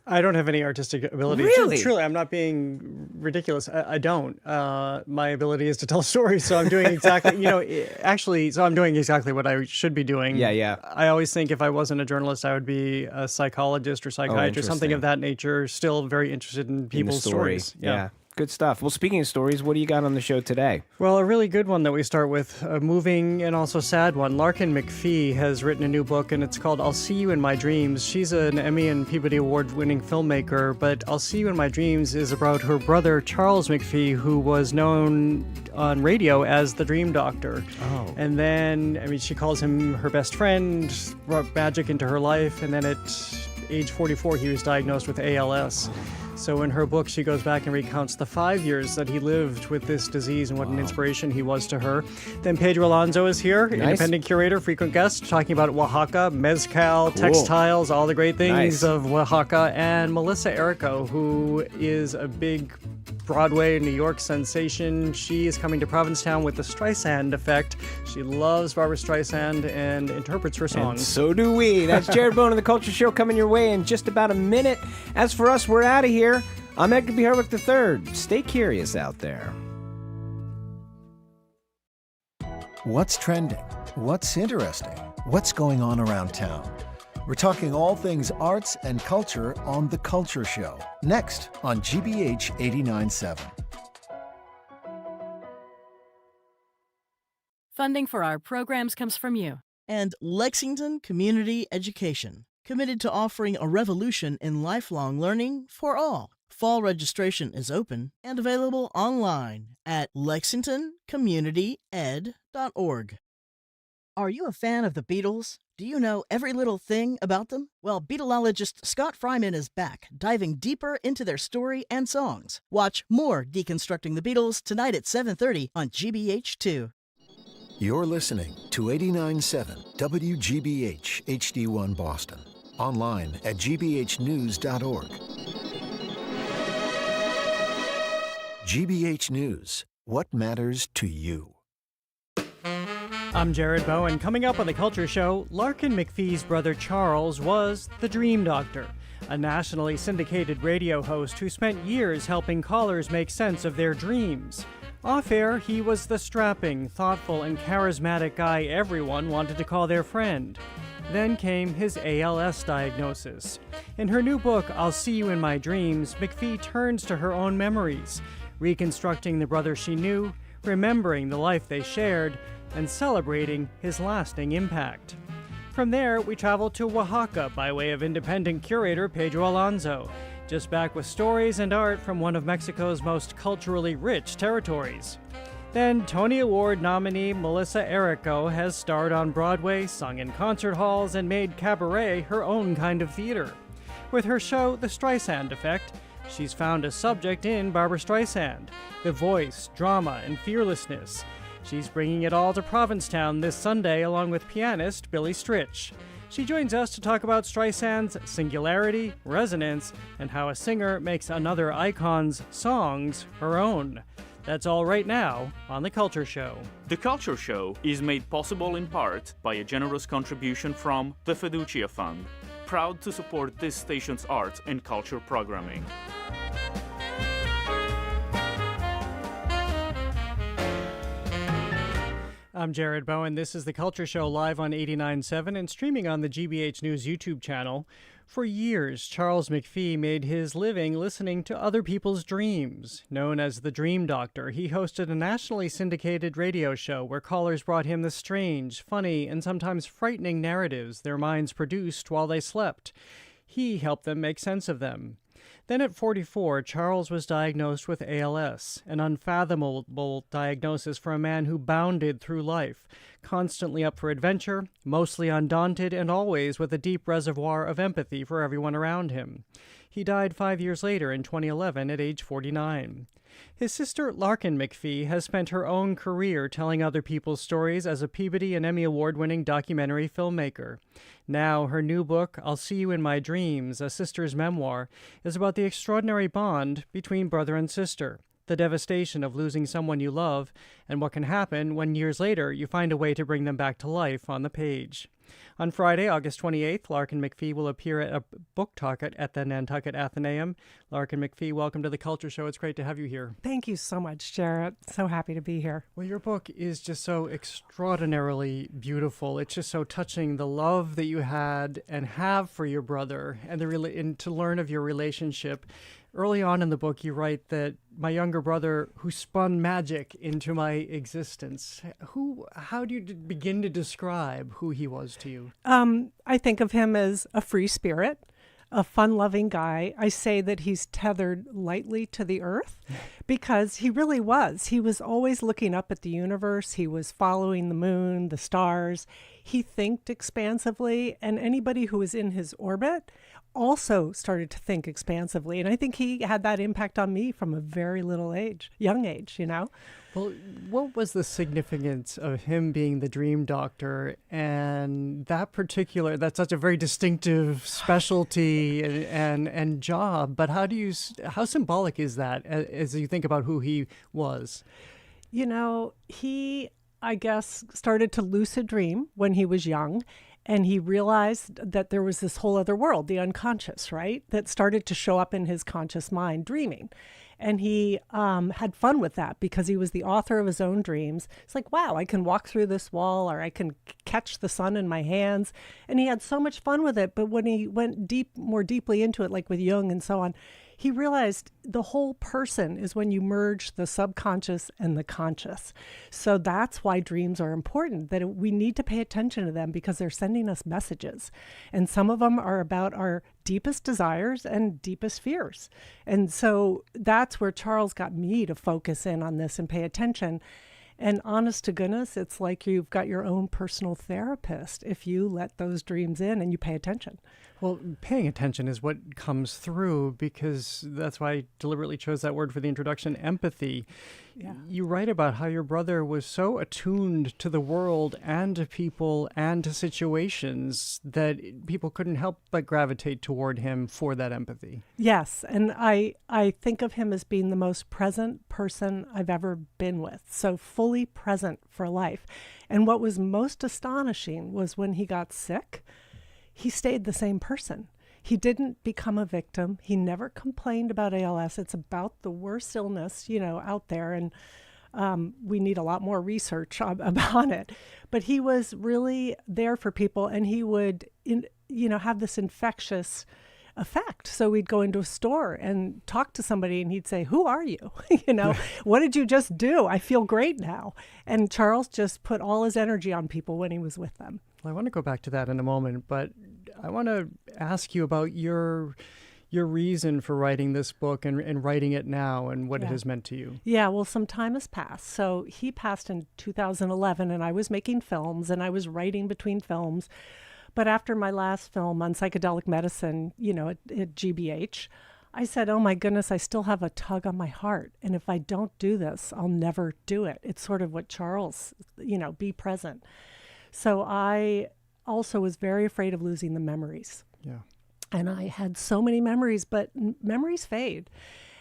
I don't have any artistic ability. Really? Truly, I'm not being ridiculous. I don't. My ability is to tell stories, so I'm doing exactly, I'm doing exactly what I should be doing. Yeah. I always think if I wasn't a journalist, I would be a psychologist or psychiatrist, something of that nature, still very interested in people's stories. Yeah. Good stuff. Well, speaking of stories, what do you got on the show today? Well, a really good one that we start with, a moving and also sad one. Larkin McPhee has written a new book, and it's called I'll See You in My Dreams. She's an Emmy and Peabody Award-winning filmmaker, but I'll See You in My Dreams is about her brother, Charles McPhee, who was known on radio as the Dream Doctor. Oh. And then, she calls him her best friend, brought magic into her life, and then at age 44, he was diagnosed with ALS. So in her book, she goes back and recounts the 5 years that he lived with this disease and what an inspiration he was to her. Then Pedro Alonzo is here, independent curator, frequent guest, talking about Oaxaca, mezcal, textiles, all the great things of Oaxaca. And Melissa Errico, who is a big Broadway, New York sensation. She is coming to Provincetown with the Streisand Effect. She loves Barbra Streisand and interprets her songs. And so do we. That's Jared Bowen of The Culture Show coming your way in just about a minute. As for us, we're out of here. I'm Edgar B. Herwick III. Stay curious out there. What's trending? What's interesting? What's going on around town? We're talking all things arts and culture on The Culture Show, next on GBH 89.7. Funding for our programs comes from you. And Lexington Community Education, committed to offering a revolution in lifelong learning for all. Fall registration is open and available online at lexingtoncommunityed.org. Are you a fan of the Beatles? Do you know every little thing about them? Well, Beatleologist Scott Fryman is back, diving deeper into their story and songs. Watch more Deconstructing the Beatles tonight at 7:30 on GBH2. You're listening to 89.7 WGBH HD1 Boston. Online at gbhnews.org. GBH News. What matters to you? I'm Jared Bowen. Coming up on The Culture Show, Larkin McPhee's brother Charles was the Dream Doctor, a nationally syndicated radio host who spent years helping callers make sense of their dreams. Off-air, he was the strapping, thoughtful, and charismatic guy everyone wanted to call their friend. Then came his ALS diagnosis. In her new book, I'll See You in My Dreams, McPhee turns to her own memories, reconstructing the brother she knew, remembering the life they shared, and celebrating his lasting impact. From there, we travel to Oaxaca by way of independent curator Pedro Alonzo, just back with stories and art from one of Mexico's most culturally rich territories. Then, Tony Award nominee Melissa Errico has starred on Broadway, sung in concert halls, and made cabaret her own kind of theater. With her show, The Streisand Effect, she's found a subject in Barbra Streisand, the voice, drama, and fearlessness. She's bringing it all to Provincetown this Sunday along with pianist Billy Stritch. She joins us to talk about Streisand's singularity, resonance, and how a singer makes another icon's songs her own. That's all right now on The Culture Show. The Culture Show is made possible in part by a generous contribution from the Fiducia Fund, proud to support this station's arts and culture programming. I'm Jared Bowen. This is The Culture Show live on 89.7 and streaming on the GBH News YouTube channel. For years, Charles McPhee made his living listening to other people's dreams. Known as the Dream Doctor, he hosted a nationally syndicated radio show where callers brought him the strange, funny, and sometimes frightening narratives their minds produced while they slept. He helped them make sense of them. Then at 44, Charles was diagnosed with ALS, an unfathomable diagnosis for a man who bounded through life, constantly up for adventure, mostly undaunted, and always with a deep reservoir of empathy for everyone around him. He died 5 years later in 2011 at age 49. His sister, Larkin McPhee, has spent her own career telling other people's stories as a Peabody and Emmy Award-winning documentary filmmaker. Now, her new book, I'll See You in My Dreams, a sister's memoir, is about the extraordinary bond between brother and sister, the devastation of losing someone you love, and what can happen when years later you find a way to bring them back to life on the page. On Friday, August 28th, Larkin McPhee will appear at a book talk at the Nantucket Athenaeum. Larkin McPhee, welcome to The Culture Show. It's great to have you here. Thank you so much, Jared. So happy to be here. Well, your book is just so extraordinarily beautiful. It's just so touching, the love that you had and have for your brother, and and to learn of your relationship. Early on in the book, you write that my younger brother who spun magic into my existence. How do you begin to describe who he was to you? I think of him as a free spirit, a fun-loving guy. I say that he's tethered lightly to the earth because he really was. He was always looking up at the universe. He was following the moon, the stars. He thinked expansively, and anybody who was in his orbit also started to think expansively. And I think he had that impact on me from a very young age, Well, what was the significance of him being the dream doctor and that's such a very distinctive specialty and job, but how symbolic is that as you think about who he was? He, I guess, started to lucid dream when he was young. And he realized that there was this whole other world, the unconscious, right, that started to show up in his conscious mind, dreaming. And he had fun with that because he was the author of his own dreams. It's like, wow, I can walk through this wall, or I can catch the sun in my hands. And he had so much fun with it. But when he went more deeply into it, like with Jung and so on, he realized the whole person is when you merge the subconscious and the conscious. So that's why dreams are important, that we need to pay attention to them because they're sending us messages. And some of them are about our deepest desires and deepest fears. And so that's where Charles got me to focus in on this and pay attention. And honest to goodness, it's like you've got your own personal therapist if you let those dreams in and you pay attention. Well, paying attention is what comes through, because that's why I deliberately chose that word for the introduction, empathy. Yeah. You write about how your brother was so attuned to the world and to people and to situations that people couldn't help but gravitate toward him for that empathy. Yes, and I think of him as being the most present person I've ever been with, so fully present for life. And what was most astonishing was when he got sick, he stayed the same person. He didn't become a victim. He never complained about ALS. It's about the worst illness, out there. And we need a lot more research about it. But he was really there for people, and he would, have this infectious effect. So we'd go into a store and talk to somebody, and he'd say, "Who are you? What did you just do? I feel great now." And Charles just put all his energy on people when he was with them. Well, I want to go back to that in a moment, but I want to ask you about your reason for writing this book and writing it now and what it has meant to you. Yeah, well, some time has passed. So he passed in 2011, and I was making films, and I was writing between films. But after my last film on psychedelic medicine, at GBH, I said, oh my goodness, I still have a tug on my heart. And if I don't do this, I'll never do it. It's sort of what Charles, be present. So I also was very afraid of losing the memories. Yeah. And I had so many memories, but memories fade.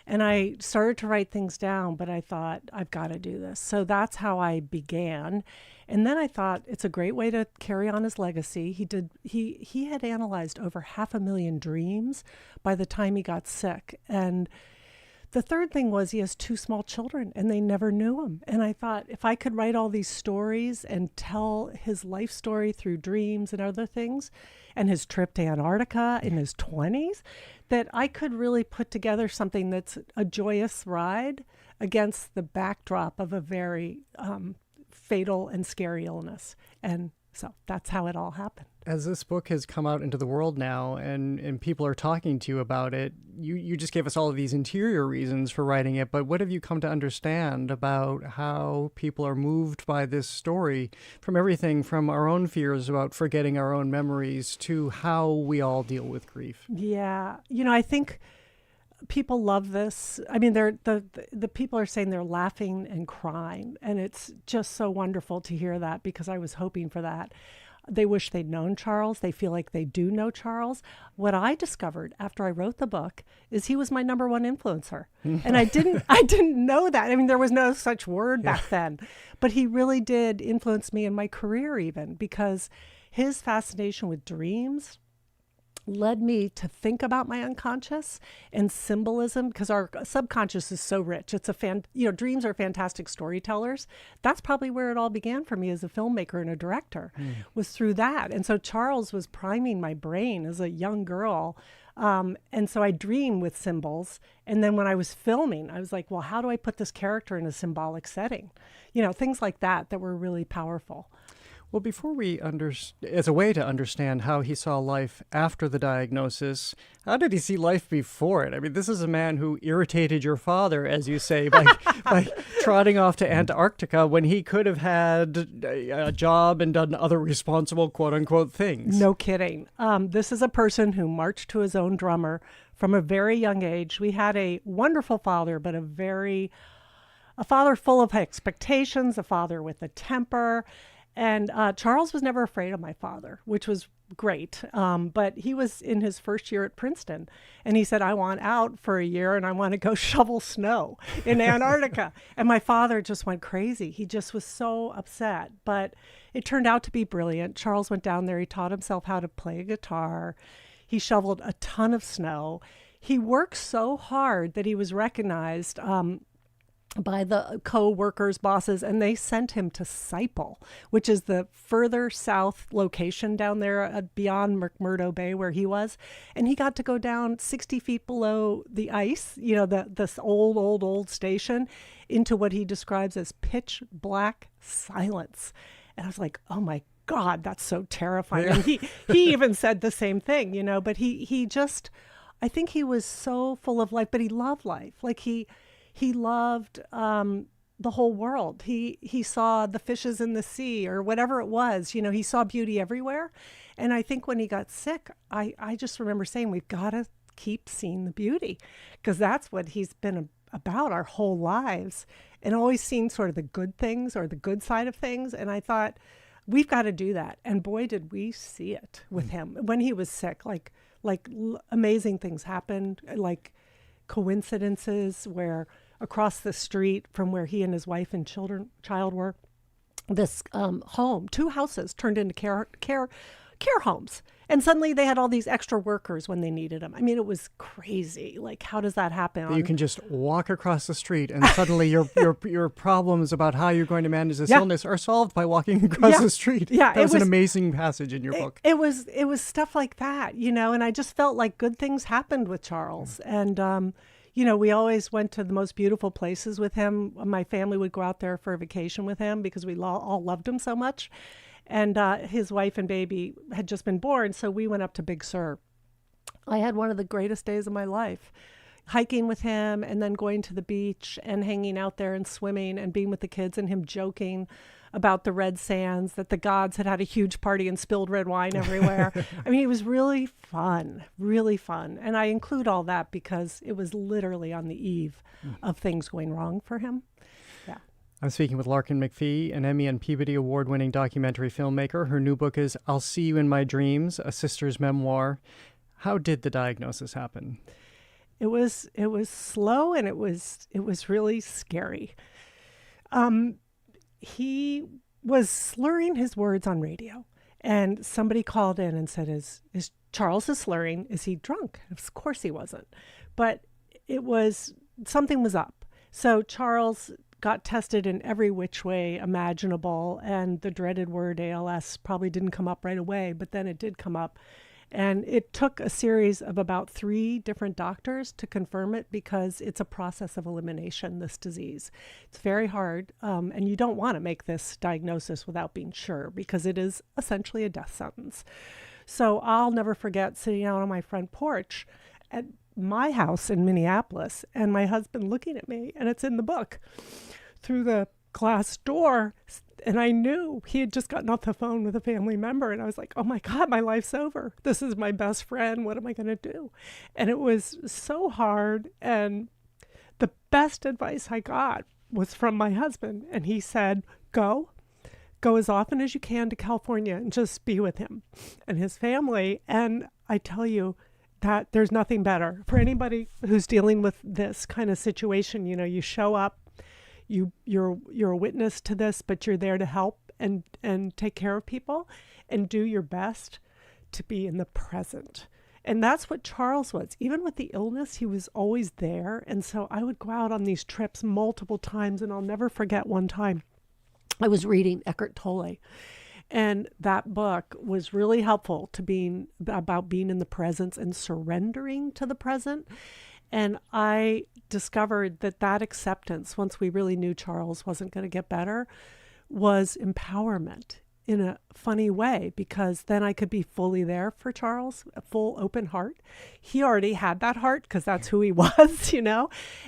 And I started to write things down, but I thought, I've got to do this. So that's how I began. And then I thought it's a great way to carry on his legacy. He had analyzed over 500,000 dreams by the time he got sick. And the third thing was he has 2 small children, and they never knew him. And I thought, if I could write all these stories and tell his life story through dreams and other things, and his trip to Antarctica in his 20s, that I could really put together something that's a joyous ride against the backdrop of a very fatal and scary illness. And so that's how it all happened. As this book has come out into the world now and people are talking to you about it, you just gave us all of these interior reasons for writing it, but what have you come to understand about how people are moved by this story, from everything from our own fears about forgetting our own memories to how we all deal with grief? Yeah. I think people love this. I mean, the people are saying they're laughing and crying, and it's just so wonderful to hear that, because I was hoping for that. They wish they'd known Charles. They feel like they do know Charles. What I discovered after I wrote the book is he was my number one influencer. And I didn't know that. I mean, there was no such word back then, but he really did influence me in my career even, because his fascination with dreams led me to think about my unconscious and symbolism, because our subconscious is so rich. It's dreams are fantastic storytellers. That's probably where it all began for me as a filmmaker and a director, was through that. And so Charles was priming my brain as a young girl. And so I dream with symbols. And then when I was filming, I was like, well, how do I put this character in a symbolic setting? Things like that were really powerful. Well, before we as a way to understand how he saw life after the diagnosis, how did he see life before it? I mean, this is a man who irritated your father, as you say, by trotting off to Antarctica when he could have had a job and done other responsible, quote-unquote, things. No kidding. This is a person who marched to his own drummer from a very young age. We had a wonderful father, but a father full of expectations, a father with a temper. And Charles was never afraid of my father, which was great. But he was in his first year at Princeton, and he said, I want out for a year, and I want to go shovel snow in Antarctica. And my father just went crazy. He just was so upset. But it turned out to be brilliant. Charles went down there. He taught himself how to play a guitar. He shoveled a ton of snow. He worked so hard that he was recognized by the co-workers, bosses, and they sent him to Saiple, which is the further south location down there beyond McMurdo Bay where he was. And he got to go down 60 feet below the ice, this old station, into what he describes as pitch black silence. And I was like, oh my God, that's so terrifying. And he even said the same thing, but he just, I think he was so full of life, but he loved life. Like he loved the whole world. He saw the fishes in the sea or whatever it was. He saw beauty everywhere. And I think when he got sick, I just remember saying, we've got to keep seeing the beauty, because that's what he's been about our whole lives, and always seen sort of the good things or the good side of things. And I thought, we've got to do that. And boy, did we see it with him when he was sick. Like amazing things happened, like coincidences where across the street from where he and his wife and child were, this home, 2 houses turned into care homes. And suddenly they had all these extra workers when they needed them. I mean, it was crazy. Like, how does that happen? You can just walk across the street and suddenly your problems about how you're going to manage this illness are solved by walking across the street. Yeah, that was an amazing passage in your book. It was stuff like that, and I just felt like good things happened with Charles. And, we always went to the most beautiful places with him. My family would go out there for a vacation with him because we all loved him so much. And his wife and baby had just been born, so we went up to Big Sur. I had one of the greatest days of my life, hiking with him and then going to the beach and hanging out there and swimming and being with the kids and him joking about the red sands, that the gods had a huge party and spilled red wine everywhere. I mean, it was really fun, really fun. And I include all that because it was literally on the eve of things going wrong for him. Yeah. I'm speaking with Larkin McPhee, an Emmy and Peabody Award-winning documentary filmmaker. Her new book is I'll See You in My Dreams, a sister's memoir. How did the diagnosis happen? It was slow, and it was really scary. He was slurring his words on radio, and somebody called in and said, is Charles is slurring? Is he drunk? Of course he wasn't. But something was up. So Charles got tested in every which way imaginable, and the dreaded word ALS probably didn't come up right away, but then it did come up. And it took a series of about 3 different doctors to confirm it, because it's a process of elimination, this disease. It's very hard, and you don't want to make this diagnosis without being sure, because it is essentially a death sentence. So I'll never forget sitting out on my front porch at my house in Minneapolis, and my husband looking at me, and it's in the book, through the glass door. And I knew he had just gotten off the phone with a family member. And I was like, oh my God, my life's over. This is my best friend. What am I going to do? And it was so hard. And the best advice I got was from my husband. And he said, go as often as you can to California and just be with him and his family. And I tell you that there's nothing better for anybody who's dealing with this kind of situation. You show up. You're a witness to this, but you're there to help and take care of people and do your best to be in the present. And that's what Charles was. Even with the illness, he was always there. And so I would go out on these trips multiple times, and I'll never forget one time I was reading Eckhart Tolle. And that book was really helpful to about being in the presence and surrendering to the present. And I discovered that acceptance, once we really knew Charles wasn't going to get better, was empowerment. in a funny way, because then I could be fully there for Charles, a full open heart. He already had that heart because that's who he was,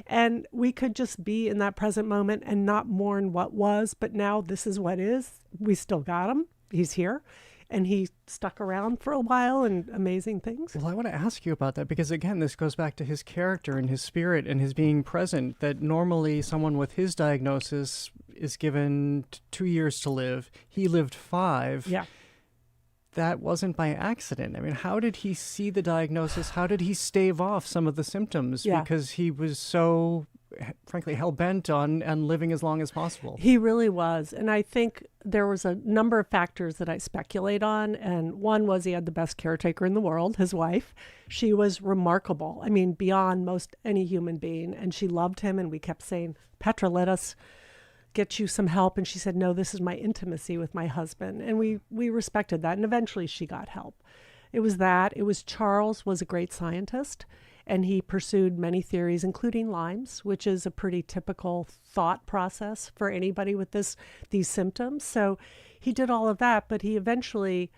and we could just be in that present moment and not mourn what was, but now this is what is. We still got him. He's here. And he stuck around for a while, and amazing things. Well, I want to ask you about that because, again, this goes back to his character and his spirit and his being present, that normally someone with his diagnosis is given 2 years to live. He lived 5. Yeah. That wasn't by accident. I mean, how did he see the diagnosis? How did he stave off some of the symptoms? Yeah. Because he was so, frankly, hell-bent on living as long as possible. He really was. And I think there was a number of factors that I speculate on. And one was he had the best caretaker in the world, his wife. She was remarkable. I mean, beyond most any human being. And she loved him. And we kept saying, Petra, let us get you some help. And she said, no, this is my intimacy with my husband. And we respected that. And eventually she got help. It was that. It was Charles was a great scientist. And he pursued many theories, including Lyme's, which is a pretty typical thought process for anybody with these symptoms. So he did all of that, but he eventually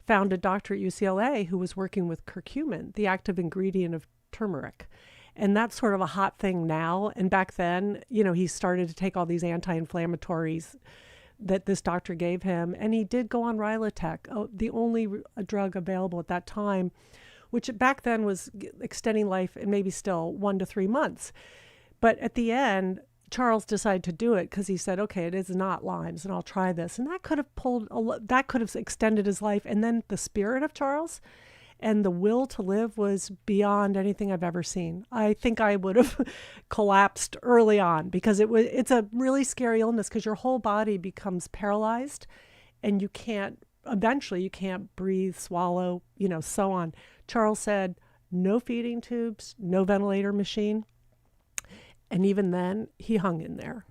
found a doctor at UCLA who was working with curcumin, the active ingredient of turmeric. And that's sort of a hot thing now. And back then, he started to take all these anti-inflammatories that this doctor gave him. And he did go on Rilotech, the only drug available at that time, which back then was extending life and maybe still 1 to 3 months. But at the end, Charles decided to do it because he said, okay, it is not Lyme's and I'll try this. And that could have extended his life. And then the spirit of Charles and the will to live was beyond anything I've ever seen. I think I would have collapsed early on because it's a really scary illness because your whole body becomes paralyzed and eventually you can't breathe, swallow, so on. Charles said, no feeding tubes, no ventilator machine. And even then, he hung in there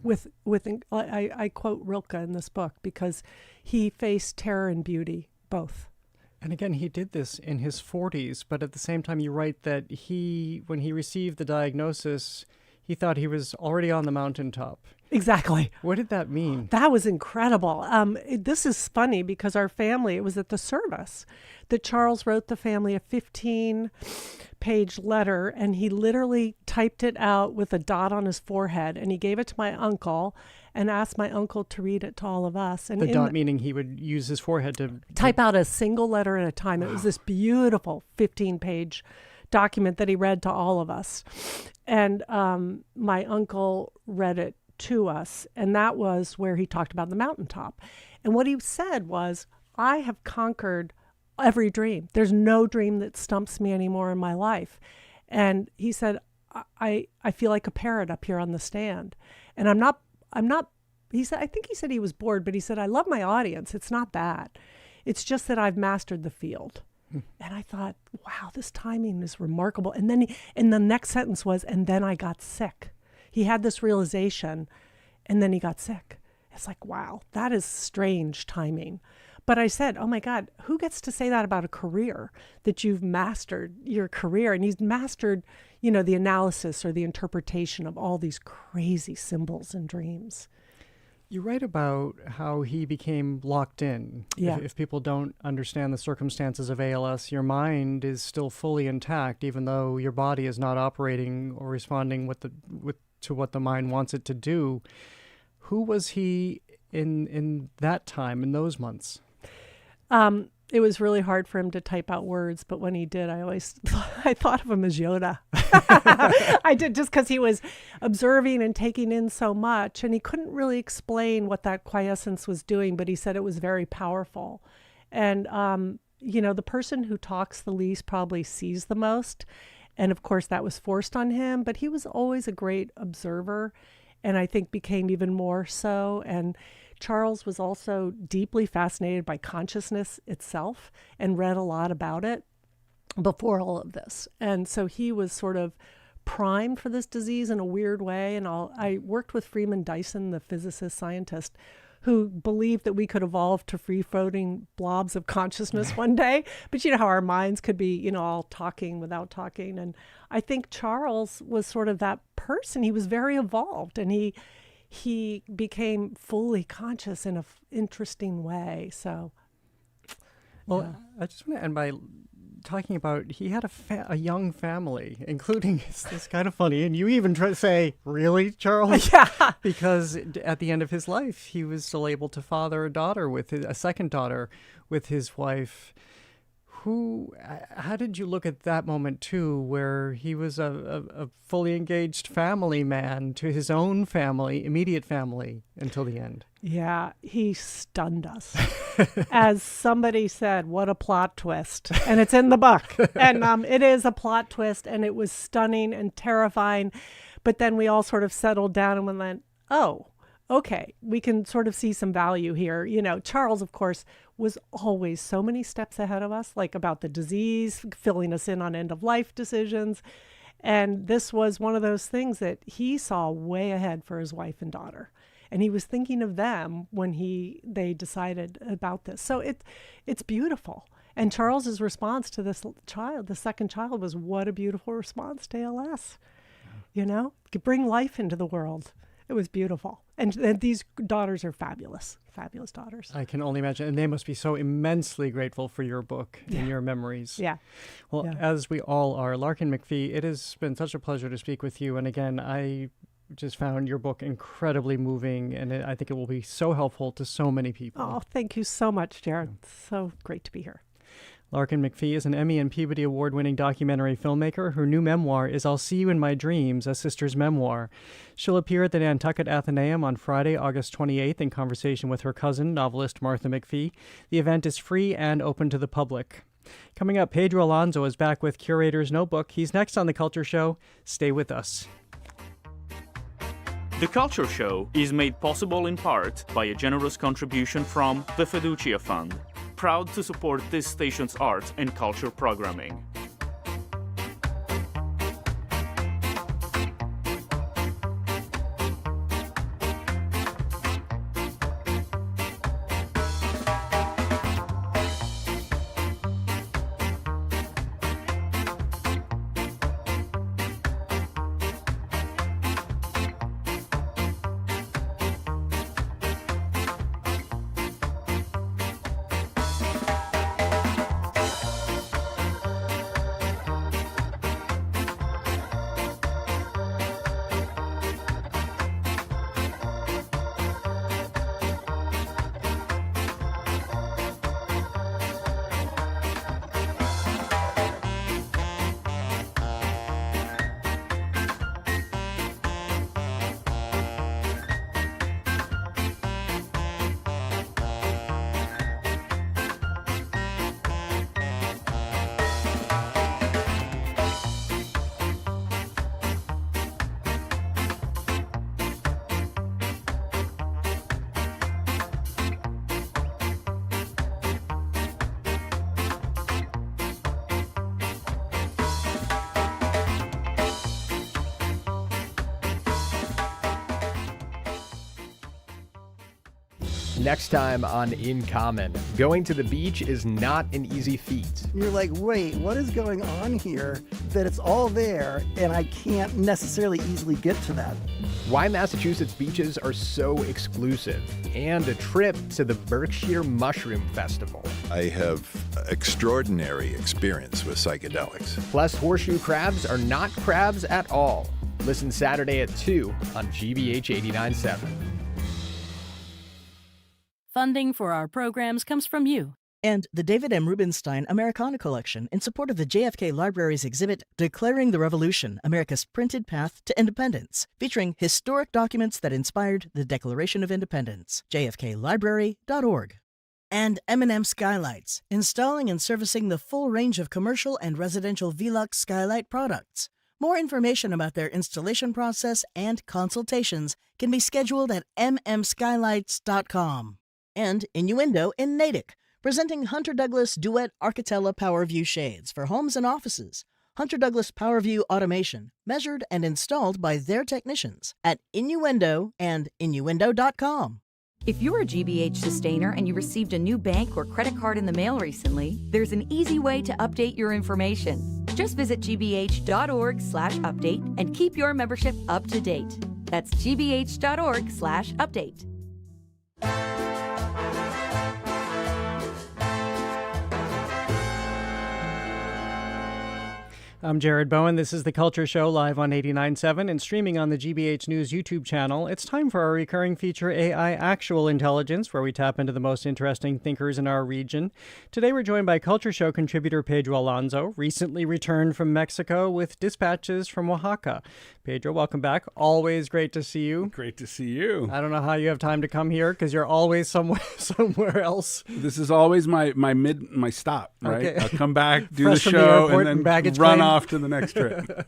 I quote Rilke in this book because he faced terror and beauty, both. And again, he did this in his 40s, but at the same time, you write that when he received the diagnosis, he thought he was already on the mountaintop. Exactly. What did that mean? That was incredible. This is funny because our family, it was at the service that Charles wrote the family a 15-page letter, and he literally typed it out with a dot on his forehead, and he gave it to my uncle and asked my uncle to read it to all of us. And the dot meaning he would use his forehead to type out a single letter at a time. It was this beautiful 15-page document that he read to all of us. And my uncle read it to us, and that was where he talked about the mountaintop. And what he said was, I have conquered every dream. There's no dream that stumps me anymore in my life. And he said, I feel like a parrot up here on the stand. And I'm not, he said, I think he said he was bored, but he said, I love my audience. It's not that. It's just that I've mastered the field. And I thought, wow, this timing is remarkable. And then the next sentence was, and then I got sick. He had this realization, and then he got sick. It's like, wow, that is strange timing. But I said, oh my God, who gets to say that about a career, that you've mastered your career? And he's mastered, the analysis or the interpretation of all these crazy symbols and dreams. You write about how he became locked in. Yeah. If people don't understand the circumstances of ALS, your mind is still fully intact, even though your body is not operating or responding to what the mind wants it to do. Who was he in that time, in those months? It was really hard for him to type out words, but when he did, I thought of him as Yoda. I did, just because he was observing and taking in so much, and he couldn't really explain what that quiescence was doing, but he said it was very powerful. And, the person who talks the least probably sees the most. And of course that was forced on him, but he was always a great observer, and I think became even more so. And Charles was also deeply fascinated by consciousness itself and read a lot about it before all of this. And so he was sort of primed for this disease in a weird way. And I worked with Freeman Dyson, the physicist scientist, who believed that we could evolve to free-floating blobs of consciousness one day. But you know how our minds could be, all talking without talking. And I think Charles was sort of that person. He was very evolved, and he he became fully conscious in an interesting way. So, well, I just want to end by talking about he had a young family, including it's kind of funny, and you even try to say, really, Charles? Yeah. Because at the end of his life, he was still able to father a second daughter with his wife. How did you look at that moment too, where he was a fully engaged family man to his own family, immediate family, until the end? Yeah, he stunned us. As somebody said, what a plot twist. And it's in the book. And it is a plot twist, and it was stunning and terrifying. But then we all sort of settled down and went, oh, okay, we can sort of see some value here. You know, Charles, of course, was always so many steps ahead of us, like about the disease, filling us in on end-of-life decisions. And this was one of those things that he saw way ahead for his wife and daughter. And he was thinking of them when they decided about this. So it's beautiful. And Charles's response to this child, the second child, was what a beautiful response to ALS. You know, to bring life into the world. It was beautiful. And these daughters are fabulous daughters. I can only imagine. And they must be so immensely grateful for your book and your memories. Yeah. Well, as we all are. Larkin McPhee, it has been such a pleasure to speak with you. And again, I just found your book incredibly moving, and I think it will be so helpful to so many people. Oh, thank you so much, Jared. So great to be here. Larkin McPhee is an Emmy and Peabody Award-winning documentary filmmaker. Her new memoir is I'll See You in My Dreams, a sister's memoir. She'll appear at the Nantucket Athenaeum on Friday, August 28th in conversation with her cousin, novelist Martha McPhee. The event is free and open to the public. Coming up, Pedro Alonzo is back with Curator's Notebook. He's next on The Culture Show. Stay with us. The Culture Show is made possible in part by a generous contribution from the Fiducia Fund, proud to support this station's arts and culture programming. Next time on In Common, going to the beach is not an easy feat. You're like, wait, what is going on here? That it's all there, and I can't necessarily easily get to that. Why Massachusetts beaches are so exclusive, and a trip to the Berkshire Mushroom Festival. I have extraordinary experience with psychedelics. Plus, horseshoe crabs are not crabs at all. Listen Saturday at 2 on GBH 89.7. Funding for our programs comes from you. And the David M. Rubenstein Americana Collection in support of the JFK Library's exhibit Declaring the Revolution, America's Printed Path to Independence, featuring historic documents that inspired the Declaration of Independence. jfklibrary.org. And M&M Skylights, installing and servicing the full range of commercial and residential Velux skylight products. More information about their installation process and consultations can be scheduled at mmskylights.com. And Innuendo in Natick, presenting Hunter Douglas Duet Architella PowerView shades for homes and offices. Hunter Douglas PowerView automation, measured and installed by their technicians at Innuendo and Innuendo.com. If you're a GBH sustainer and you received a new bank or credit card in the mail recently, there's an easy way to update your information. Just visit gbh.org/update and keep your membership up to date. That's gbh.org/update. I'm Jared Bowen. This is The Culture Show, live on 89.7 and streaming on the GBH News YouTube channel. It's time for our recurring feature, AI Actual Intelligence, where we tap into the most interesting thinkers in our region. Today we're joined by Culture Show contributor Pedro Alonzo, recently returned from Mexico with dispatches from Oaxaca. Pedro, welcome back. Always great to see you. Great to see you. I don't know how you have time to come here because you're always somewhere else. This is always my stop, right? Okay. I'll come back, do Fresh the from the show, airport and and then baggage run claim. off to the next trip.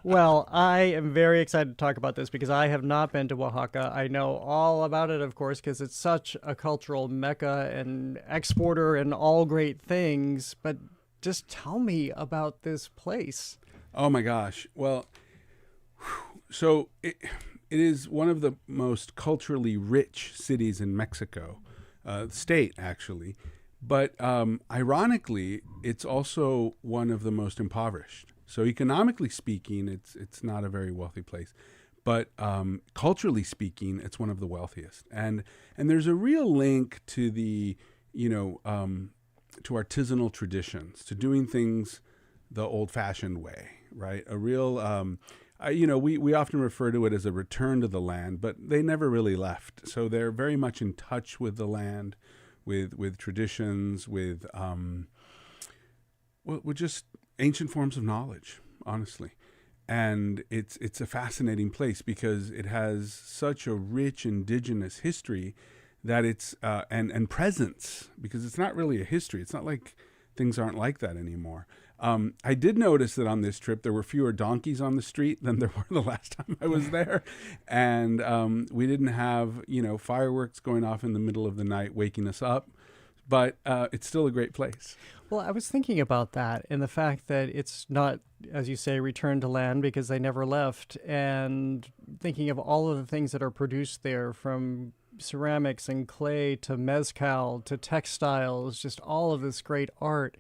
Well, I am very excited to talk about this because I have not been to Oaxaca. I know all about it, of course, because it's such a cultural mecca and exporter and all great things. But just tell me about this place. Oh my gosh. Well, so it is one of the most culturally rich cities in Mexico, state actually. But ironically, it's also one of the most impoverished. So economically speaking, it's not a very wealthy place. But culturally speaking, it's one of the wealthiest. And there's a real link to the, to artisanal traditions, to doing things the old-fashioned way, right? A real, we often refer to it as a return to the land, but they never really left. So they're very much in touch with the land, with traditions, with just ancient forms of knowledge, honestly. And it's a fascinating place because it has such a rich indigenous history that it's and presence, because it's not really a history. It's not like things aren't like that anymore. I did notice that on this trip there were fewer donkeys on the street than there were the last time I was there, and we didn't have fireworks going off in the middle of the night waking us up, but it's still a great place. Well, I was thinking about that and the fact that it's not, as you say, returned to land because they never left, and thinking of all of the things that are produced there, from ceramics and clay to mezcal to textiles, just all of this great art.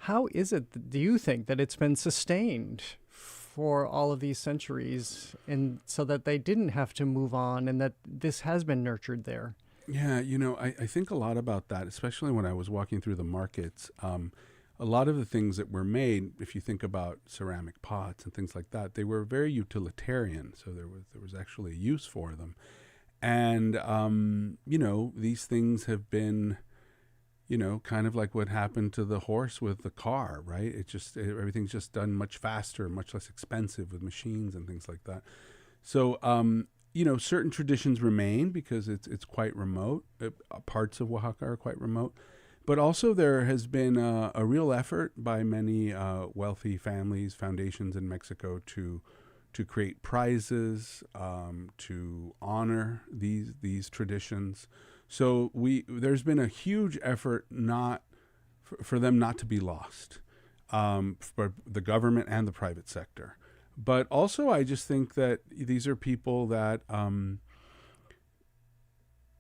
How is it, do you think, that it's been sustained for all of these centuries, and so that they didn't have to move on and that this has been nurtured there? Yeah, I think a lot about that, especially when I was walking through the markets. A lot of the things that were made, if you think about ceramic pots and things like that, they were very utilitarian. So there was actually a use for them. And, these things have been, kind of like what happened to the horse with the car, right? Everything's just done much faster, much less expensive with machines and things like that. So, certain traditions remain because it's quite remote. Parts of Oaxaca are quite remote. But also there has been a real effort by many wealthy families, foundations in Mexico to create prizes, to honor these traditions. So there's been a huge effort for them not to be lost, for the government and the private sector. But also, I just think that these are people that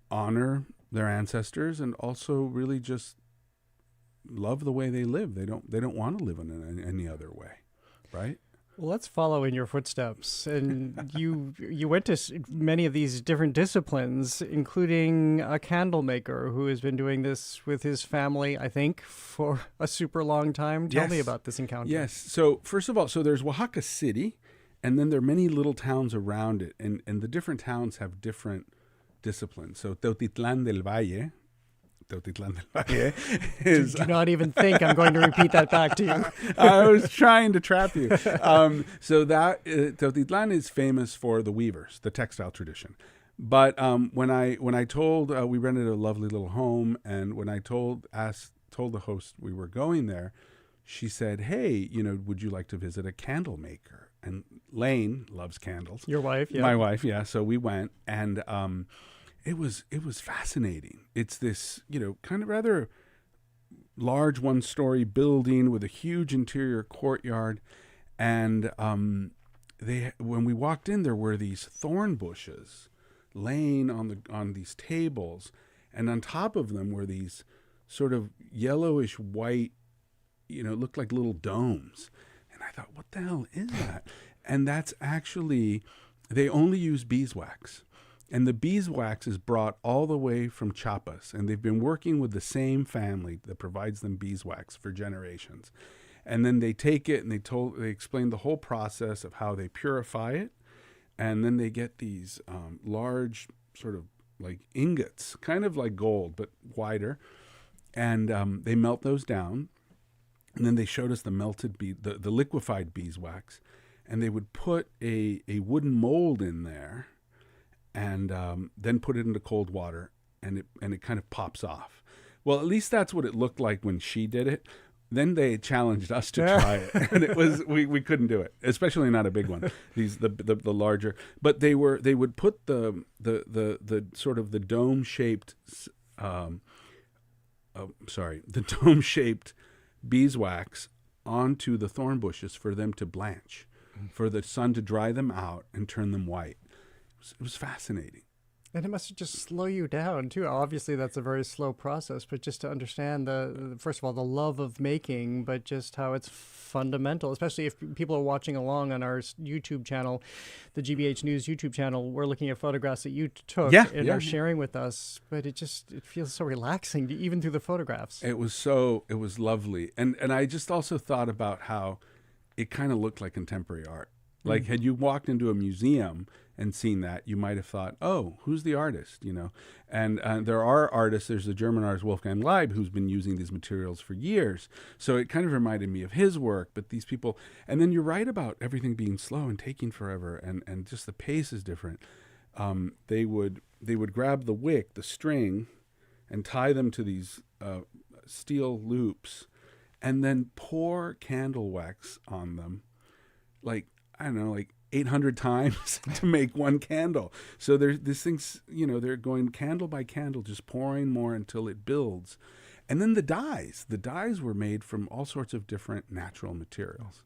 honor their ancestors and also really just love the way they live. They don't want to live in any other way, right? Well, let's follow in your footsteps. And you went to many of these different disciplines, including a candle maker who has been doing this with his family, I think, for a super long time. Tell me about this encounter. Yes. So first of all, there's Oaxaca City, and then there are many little towns around it. And the different towns have different disciplines. So Teotitlán del Valle is... Do not even think I'm going to repeat that back to you. I was trying to trap you. So that Teotitlán is famous for the weavers, the textile tradition. But when I told, we rented a lovely little home, and when I told the host we were going there, she said, "Hey, would you like to visit a candle maker?" And Lane loves candles. Your wife, yeah. My wife, yeah. So we went, and it was fascinating. It's this, kind of rather large one-story building with a huge interior courtyard, and when we walked in, there were these thorn bushes laying on these tables, and on top of them were these sort of yellowish white, looked like little domes. And I thought, what the hell is that? And that's actually they only use beeswax. And the beeswax is brought all the way from Chiapas, and they've been working with the same family that provides them beeswax for generations. And then they take it and they explain the whole process of how they purify it, and then they get these large sort of like ingots, kind of like gold but wider, and they melt those down. And then they showed us the melted the liquefied beeswax, and they would put a wooden mold in there, and then put it into cold water, and it kind of pops off. Well, at least that's what it looked like when she did it. Then they challenged us to try it, and it was we couldn't do it, especially not a big one. The larger, but they would put the sort of the dome shaped beeswax onto the thorn bushes for them to blanch, for the sun to dry them out and turn them white. It was fascinating. And it must just slow you down, too. Obviously, that's a very slow process, but just to understand, first of all, the love of making, but just how it's fundamental, especially if people are watching along on our YouTube channel, the GBH News YouTube channel. We're looking at photographs that you took and are sharing with us, but it feels so relaxing, even through the photographs. It was lovely. And I just also thought about how it kind of looked like contemporary art. Like, had you walked into a museum and seen that, you might have thought, oh, who's the artist, And there are artists. There's the German artist Wolfgang Leib, who's been using these materials for years. So it kind of reminded me of his work. But these people, and then you're right about everything being slow and taking forever, and just the pace is different. They would grab the wick, the string, and tie them to these steel loops, and then pour candle wax on them, like 800 times to make one candle. So there's these things, they're going candle by candle, just pouring more until it builds. And then the dyes were made from all sorts of different natural materials,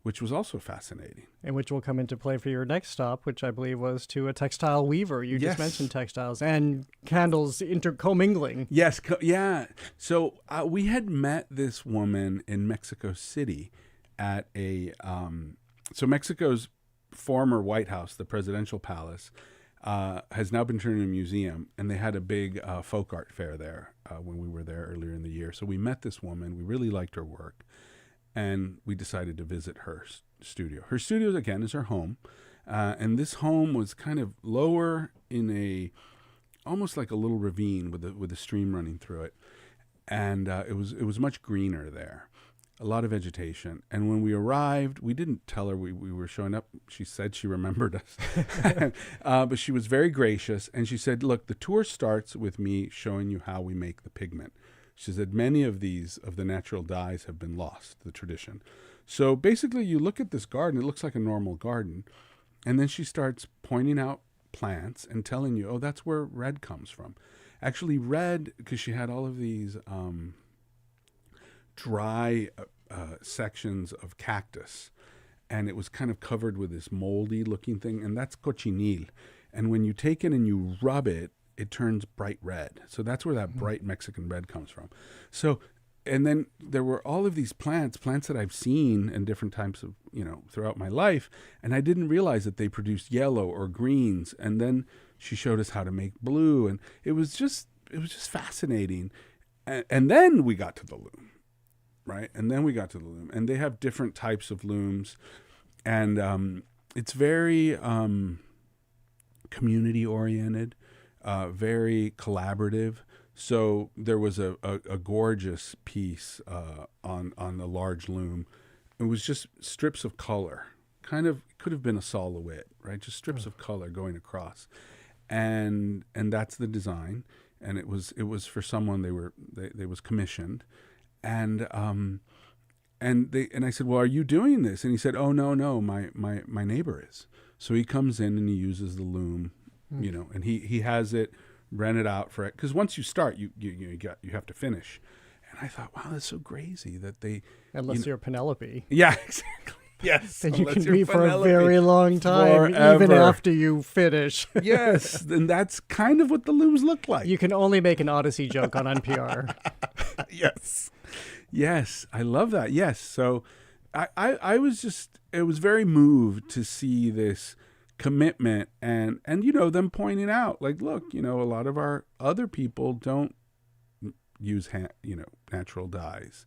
which was also fascinating. And which will come into play for your next stop, which I believe was to a textile weaver. You just mentioned textiles and candles commingling. Yes, yeah. So we had met this woman in Mexico City at so Mexico's former White House, the presidential palace, has now been turned into a museum, and they had a big folk art fair there when we were there earlier in the year. So we met this woman. We really liked her work, and we decided to visit her studio. Her studio, again, is her home, and this home was kind of lower in almost like a little ravine with a stream running through it, and it was much greener there. A lot of vegetation. And when we arrived, we didn't tell her we were showing up. She said she remembered us. But she was very gracious. And she said, look, the tour starts with me showing you how we make the pigment. She said many of the natural dyes have been lost, the tradition. So basically you look at this garden, it looks like a normal garden. And then she starts pointing out plants and telling you, oh, that's where red comes from. Actually red, because she had all of these dry sections of cactus, and it was kind of covered with this moldy looking thing, and that's cochinil. And when you take it and you rub it, it turns bright red. So that's where that bright Mexican red comes from. So, and then there were all of these plants that I've seen in different types of, throughout my life, and I didn't realize that they produced yellow or greens. And then she showed us how to make blue, and it was just fascinating. And then we got to the loom. Right. And then we got to the loom, and they have different types of looms, and it's very community oriented, very collaborative. So there was a gorgeous piece on the large loom. It was just strips of color, kind of could have been a silhouette, right? Just strips of color going across, and that's the design. And it was for someone they was commissioned. And I said, well, are you doing this? And he said, oh, no, my neighbor is. So he comes in and he uses the loom, and he has it rented out for it. Because once you start, you have to finish. And I thought, wow, that's so crazy that they... Unless you're Penelope. Yeah, exactly. Yes. Then you can be for a very long time, forever. Even after you finish. Yes, and that's kind of what the looms look like. You can only make an Odyssey joke on NPR. Yes, I love that. Yes, so I was very moved to see this commitment and them pointing out, like, look, a lot of our other people don't use natural dyes.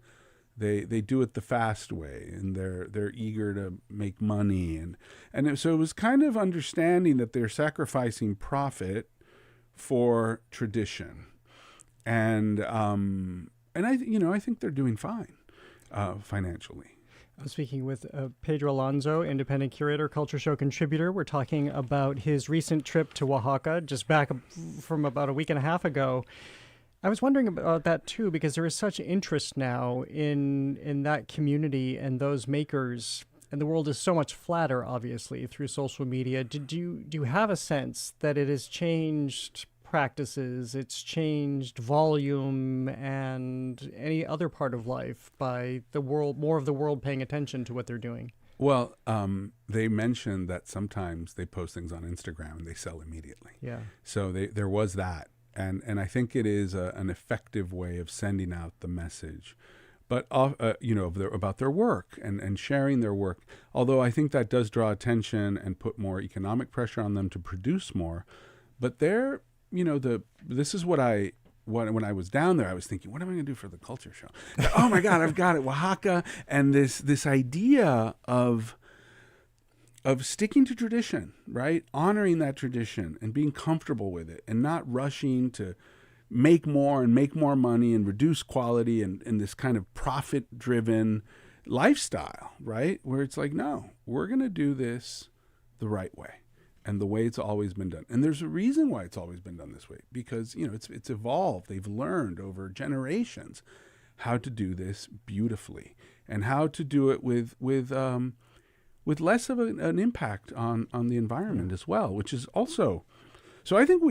They do it the fast way, and they're eager to make money, and so it was kind of understanding that they're sacrificing profit for tradition, and I think they're doing fine financially. I'm speaking with Pedro Alonzo, independent curator, culture show contributor. We're talking about his recent trip to Oaxaca, just back from about a week and a half ago. I was wondering about that too, because there is such interest now in that community and those makers, and the world is so much flatter, obviously, through social media. Do you have a sense that it has changed practices, it's changed volume and any other part of life by the world, more of the world paying attention to what they're doing? Well, they mentioned that sometimes they post things on Instagram and they sell immediately. Yeah. So there was that. And I think it is an effective way of sending out the message, but about their work and sharing their work. Although I think that does draw attention and put more economic pressure on them to produce more. But this is when I was down there, I was thinking, what am I going to do for the culture show? Oh my God, I've got it, Oaxaca, and this idea of sticking to tradition, right? Honoring that tradition and being comfortable with it and not rushing to make more money and reduce quality and this kind of profit-driven lifestyle, right? Where it's like, no, we're going to do this the right way and the way it's always been done. And there's a reason why it's always been done this way, because, it's evolved. They've learned over generations how to do this beautifully and how to do it with less of an impact on the environment as well, which is also, so I think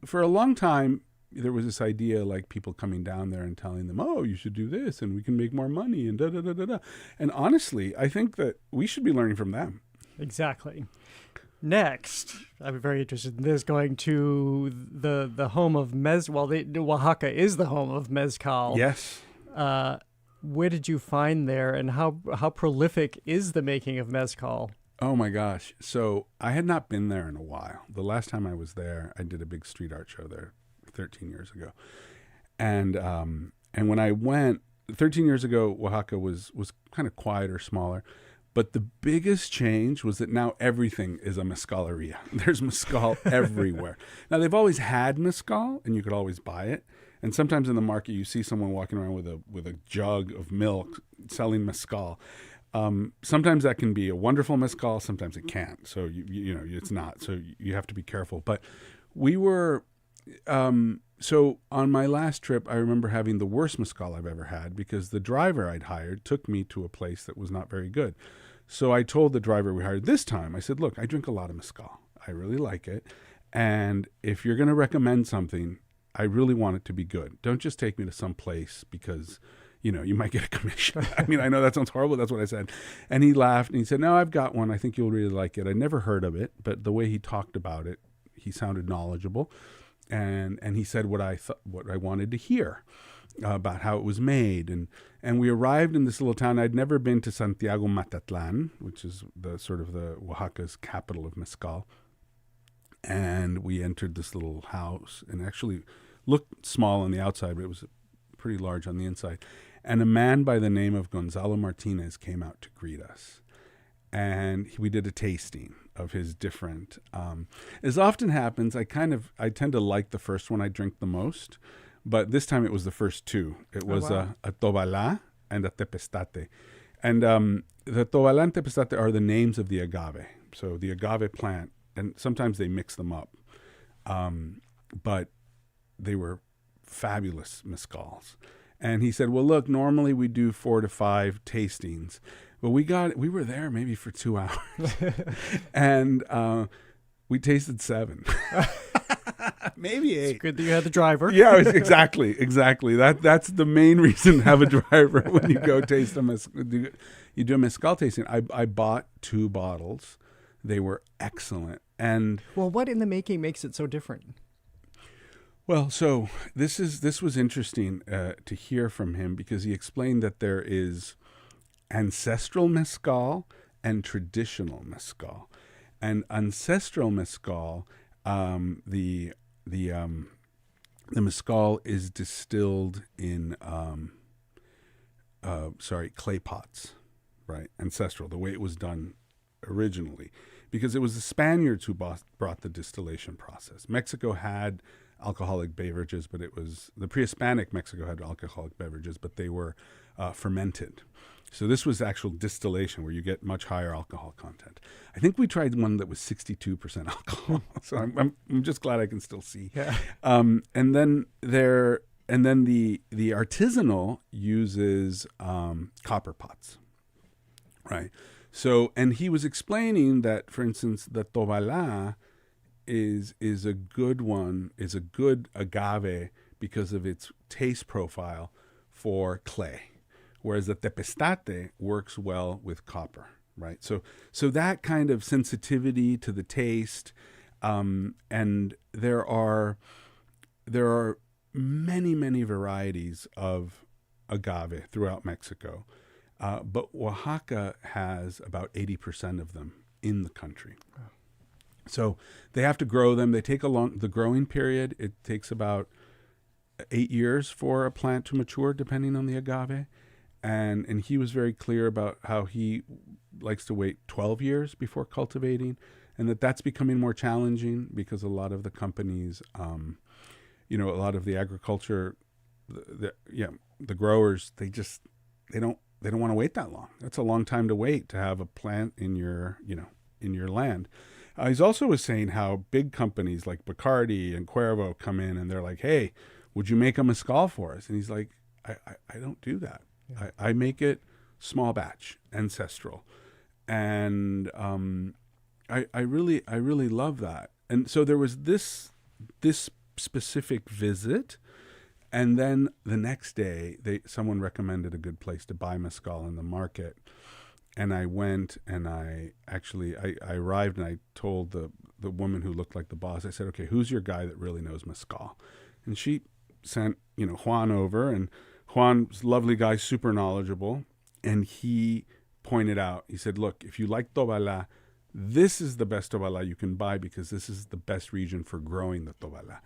for a long time, there was this idea, like people coming down there and telling them, oh, you should do this and we can make more money and da-da-da-da-da. And honestly, I think that we should be learning from them. Exactly. Next, I'm very interested in this, going to the home of Oaxaca is the home of Mezcal. Yes. Where did you find there, and how prolific is the making of Mezcal? Oh my gosh. So I had not been there in a while. The last time I was there, I did a big street art show there 13 years ago. And when I went 13 years ago, Oaxaca was kind of quieter, smaller. But the biggest change was that now everything is a mezcaleria. There's mezcal everywhere. Now, they've always had mezcal, and you could always buy it. And sometimes in the market, you see someone walking around with a jug of milk selling mezcal. Sometimes that can be a wonderful mezcal. Sometimes it can't. So, it's not. So you have to be careful. But we were... so on my last trip, I remember having the worst mezcal I've ever had because the driver I'd hired took me to a place that was not very good. So I told the driver we hired this time, I said, look, I drink a lot of mezcal. I really like it. And if you're going to recommend something, I really want it to be good. Don't just take me to some place because, you might get a commission. I mean, I know that sounds horrible. That's what I said. And he laughed and he said, no, I've got one. I think you'll really like it. I never heard of it, but the way he talked about it, he sounded knowledgeable. And he said what I wanted to hear about how it was made. And we arrived in this little town. I'd never been to Santiago Matatlan, which is the sort of the Oaxaca's capital of mezcal. And we entered this little house and actually looked small on the outside, but it was pretty large on the inside. And a man by the name of Gonzalo Martinez came out to greet us. And we did a tasting of his different, as often happens, I tend to like the first one I drink the most, but this time it was the first two. It was a Tobalá and a Tepestate. And the Tobalá and Tepestate are the names of the agave. So the agave plant, and sometimes they mix them up, but they were fabulous mezcals. And he said, well, look, normally we do 4 to 5 tastings. But we were there maybe for 2 hours and we tasted 7, maybe 8. It's good that you had the driver. Yeah, exactly. That's the main reason to have a driver when you go taste you do a mezcal tasting. I bought 2 bottles. They were excellent. And well, what in the making makes it so different? Well, so this was interesting to hear from him because he explained that there is ancestral mezcal and traditional mezcal. And ancestral mezcal, the mezcal is distilled in clay pots, right? Ancestral, the way it was done originally, because it was the Spaniards who brought the distillation process. Mexico had alcoholic beverages, but it was the pre-Hispanic Mexico had alcoholic beverages, but they were fermented. So this was actual distillation where you get much higher alcohol content. I think we tried one that was 62% alcohol. So I'm just glad I can still see. Yeah. And then the artisanal uses copper pots, right? So, and he was explaining that, for instance, the Tobalá is a good one, is a good agave because of its taste profile for clay, whereas the Tepestate works well with copper, right? So that kind of sensitivity to the taste, and there are many varieties of agave throughout Mexico, but Oaxaca has about 80% of them in the country. Wow. So they have to grow them. They take the growing period. It takes about 8 years for a plant to mature, depending on the agave. And he was very clear about how he likes to wait 12 years before cultivating, and that's becoming more challenging because a lot of the companies, a lot of the agriculture, the growers, they don't want to wait that long. That's a long time to wait to have a plant in your land. He's also was saying how big companies like Bacardi and Cuervo come in and they're like, hey, would you make a mezcal for us? And he's like, I don't do that. Yeah. I make it small batch, ancestral. And I really love that. And so there was this specific visit, and then the next day someone recommended a good place to buy mezcal in the market. And I went, and I arrived, and I told the woman who looked like the boss, I said, okay, who's your guy that really knows mezcal? And she sent, Juan over, and Juan's a lovely guy, super knowledgeable. And he pointed out, he said, look, if you like Tobalá, this is the best Tobalá you can buy because this is the best region for growing the Tobalá.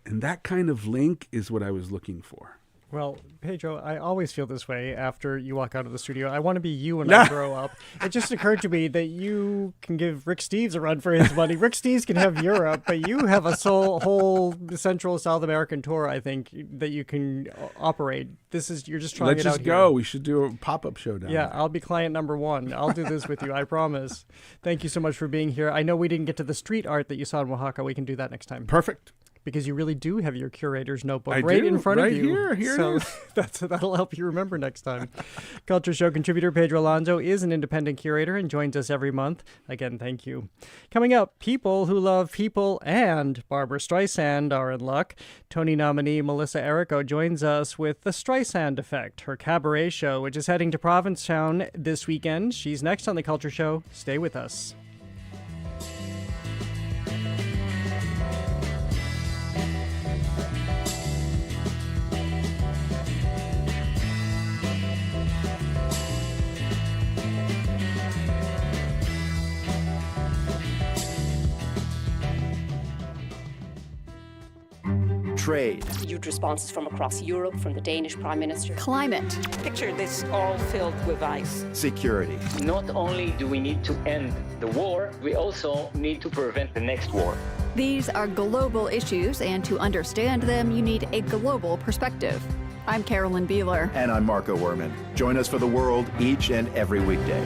And that kind of link is what I was looking for. Well, Pedro, I always feel this way after you walk out of the studio. I want to be you when I grow up. It just occurred to me that you can give Rick Steves a run for his money. Rick Steves can have Europe, but you have a whole Central South American tour, I think, that you can operate. You're just trying Let's it out just go. We should do a pop-up show down there. I'll be client number 1. I'll do this with you, I promise. Thank you so much for being here. I know we didn't get to the street art that you saw in Oaxaca. We can do that next time. Perfect. Because you really do have your curator's notebook in front of you. Here so it is. That'll help you remember next time. Culture Show contributor Pedro Alonzo is an independent curator and joins us every month. Again, thank you. Coming up, people who love people and Barbra Streisand are in luck. Tony nominee Melissa Errico joins us with The Streisand Effect, her cabaret show, which is heading to Provincetown this weekend. She's next on The Culture Show. Stay with us. Trade. Huge responses from across Europe, from the Danish Prime Minister. Climate. Picture this all filled with ice. Security. Not only do we need to end the war, we also need to prevent the next war. These are global issues, and to understand them, you need a global perspective. I'm Carolyn Beeler. And I'm Marco Werman. Join us for The World each and every weekday.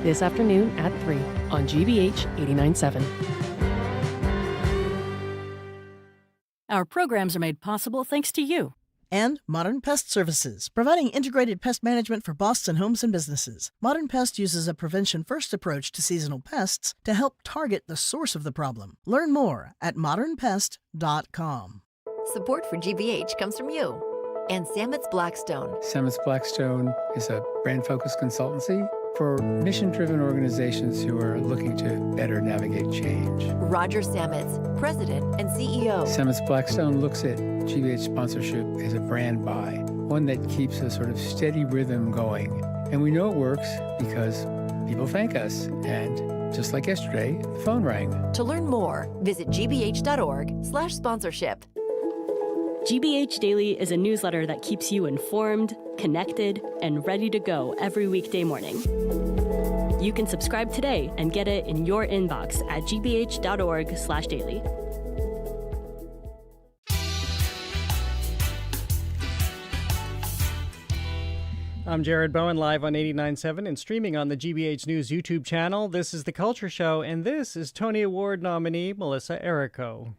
This afternoon at 3 on GBH 89.7. Our programs are made possible thanks to you. And Modern Pest Services, providing integrated pest management for Boston homes and businesses. Modern Pest uses a prevention-first approach to seasonal pests to help target the source of the problem. Learn more at modernpest.com. Support for GBH comes from you and Sametz Blackstone. Sametz Blackstone is a brand-focused consultancy for mission-driven organizations who are looking to better navigate change. Roger Sametz, President and CEO. Sametz Blackstone looks at GBH sponsorship as a brand buy, one that keeps a sort of steady rhythm going. And we know it works because people thank us, and just like yesterday, the phone rang. To learn more, visit gbh.org/sponsorship. GBH Daily is a newsletter that keeps you informed, connected, and ready to go every weekday morning. You can subscribe today and get it in your inbox at gbh.org/daily. I'm Jared Bowen, live on 89.7 and streaming on the GBH News YouTube channel. This is The Culture Show, and this is Tony Award nominee Melissa Errico.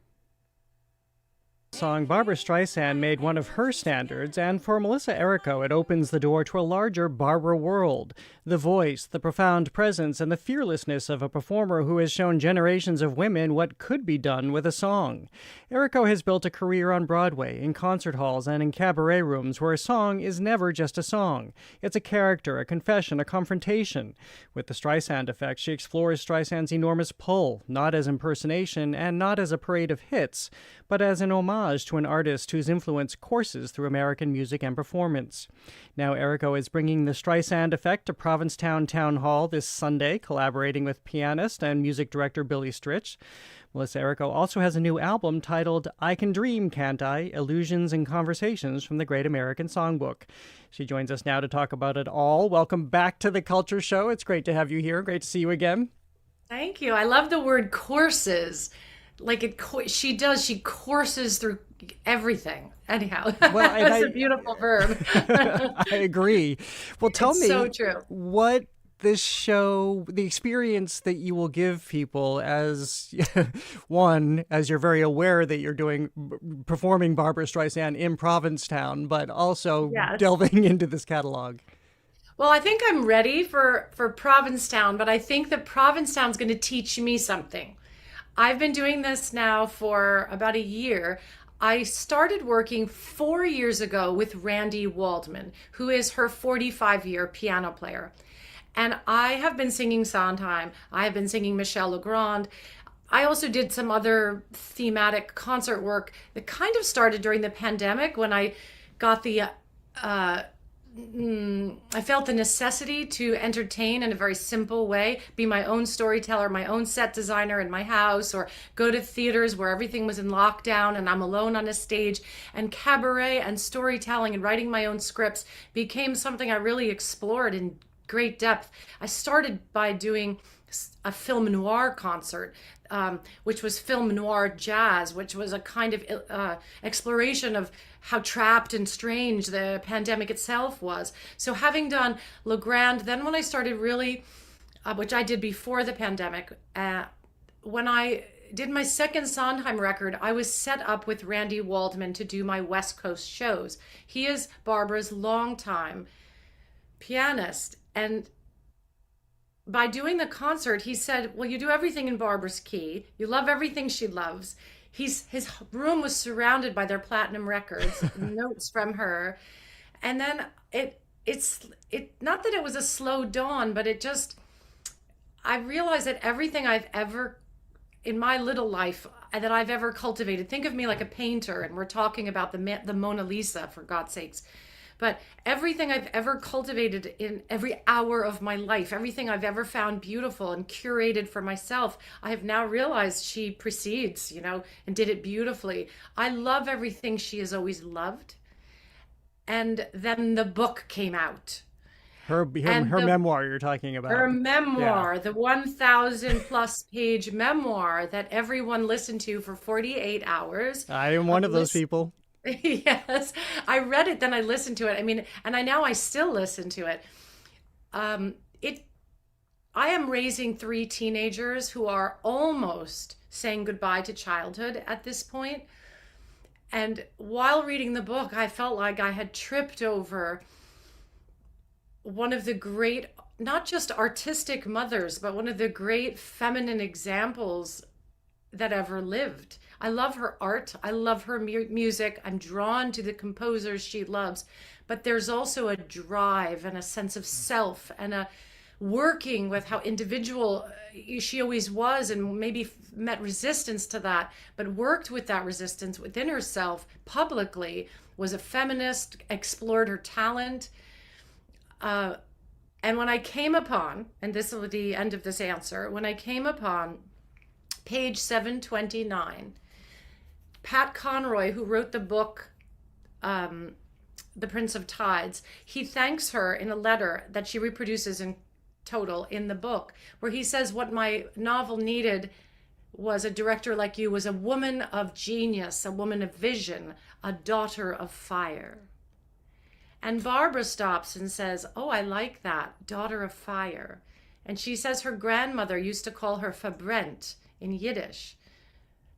Song Barbra Streisand made one of her standards, and for Melissa Errico, it opens the door to a larger Barbra world. The voice, the profound presence, and the fearlessness of a performer who has shown generations of women what could be done with a song. Errico has built a career on Broadway, in concert halls, and in cabaret rooms where a song is never just a song. It's a character, a confession, a confrontation. With the Streisand Effect, she explores Streisand's enormous pull, not as impersonation and not as a parade of hits, but as an homage to an artist whose influence courses through American music and performance. Now Errico is bringing the Streisand Effect to Provincetown Town Hall this Sunday, collaborating with pianist and music director Billy Stritch. Melissa Errico also has a new album titled I Can Dream, Can't I? Illusions and Conversations from the Great American Songbook. She joins us now to talk about it all. Welcome back to The Culture Show. It's great to have you here. Great to see you again. Thank you. I love the word courses. She courses through everything. Anyhow, well, that's a beautiful verb. I agree. Well, tell me, so true. What this show, the experience that you will give people as one, as you're very aware that you're performing Barbra Streisand in Provincetown, but also delving into this catalog. Well, I think I'm ready for Provincetown, but I think that Provincetown's going to teach me something. I've been doing this now for about a year. I started working 4 years ago with Randy Waldman, who is her 45-year piano player. And I have been singing Sondheim. I have been singing Michel Legrand. I also did some other thematic concert work that kind of started during the pandemic when I got I felt the necessity to entertain in a very simple way, be my own storyteller, my own set designer in my house, or go to theaters where everything was in lockdown and I'm alone on a stage. And cabaret and storytelling and writing my own scripts became something I really explored in great depth. I started by doing a film noir concert, which was film noir jazz, which was a kind of exploration of how trapped and strange the pandemic itself was. So having done Legrand, then when I started really, which I did before the pandemic, when I did my second Sondheim record, I was set up with Randy Waldman to do my West Coast shows. He is Barbara's longtime pianist, and by doing the concert, he said, well, you do everything in Barbara's key. You love everything she loves. His room was surrounded by their platinum records, notes from her. And then it's not that it was a slow dawn, but I realized that everything I've ever, in my little life, that I've ever cultivated, think of me like a painter, and we're talking about the Mona Lisa, for God's sakes. But everything I've ever cultivated in every hour of my life, everything I've ever found beautiful and curated for myself, I have now realized she precedes, and did it beautifully. I love everything she has always loved. And then the book came out. Her memoir you're talking about. Her memoir, the 1,000 plus page memoir that everyone listened to for 48 hours. I am one of those people. Yes, I read it, then I listened to it. And I still listen to it. I am raising 3 teenagers who are almost saying goodbye to childhood at this point. And while reading the book, I felt like I had tripped over one of the great, not just artistic mothers, but one of the great feminine examples that ever lived. I love her art. I love her music. I'm drawn to the composers she loves. But there's also a drive and a sense of self and a working with how individual she always was, and maybe met resistance to that, but worked with that resistance within herself publicly, was a feminist, explored her talent. And when I came upon, and this will be the end of this answer, when I came upon page 729, Pat Conroy, who wrote the book, The Prince of Tides, he thanks her in a letter that she reproduces in total in the book, where he says, what my novel needed was a director like you, was a woman of genius, a woman of vision, a daughter of fire. And Barbra stops and says, oh, I like that, daughter of fire. And she says her grandmother used to call her Verbrent in Yiddish,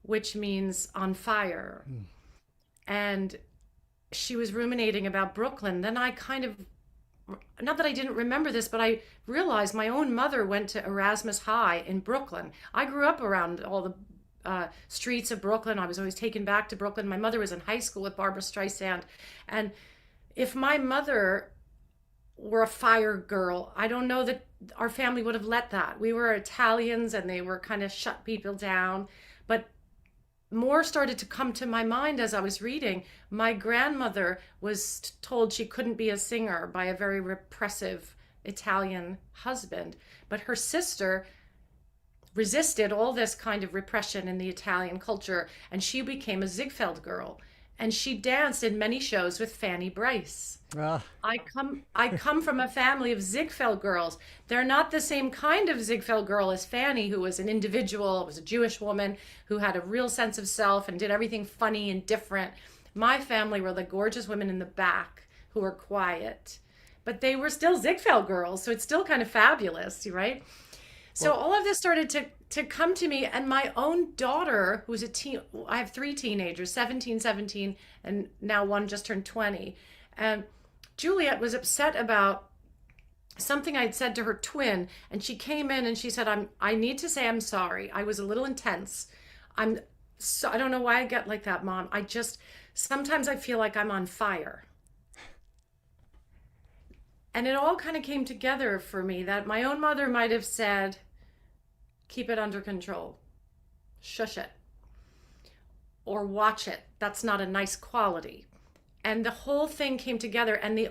which means on fire. And she was ruminating about Brooklyn. Then I kind of, not that I didn't remember this, but I realized my own mother went to Erasmus High in Brooklyn. I grew up around all the streets of Brooklyn. I was always taken back to Brooklyn. My mother was in high school with Barbra Streisand. And if my mother were a fire girl, I don't know that our family would have let that. We were Italians and they were kind of shut people down. But more started to come to my mind as I was reading. My grandmother was told she couldn't be a singer by a very repressive Italian husband. But her sister resisted all this kind of repression in the Italian culture, and she became a Ziegfeld girl. And she danced in many shows with Fanny Brice. I come from a family of Ziegfeld girls. They're not the same kind of Ziegfeld girl as Fanny, who was an individual, was a Jewish woman who had a real sense of self and did everything funny and different. My family were the gorgeous women in the back who were quiet, but they were still Ziegfeld girls, so it's still kind of fabulous, right? So all of this started to come to me, and my own daughter, who's a teen, I have 3 teenagers, 17, 17, and now one just turned 20. And Juliet was upset about something I'd said to her twin, and she came in and she said, I need to say I'm sorry. I was a little intense. I don't know why I get like that, Mom. Sometimes I feel like I'm on fire. And it all kind of came together for me that my own mother might have said, keep it under control, shush it, or watch it. That's not a nice quality. And the whole thing came together. And the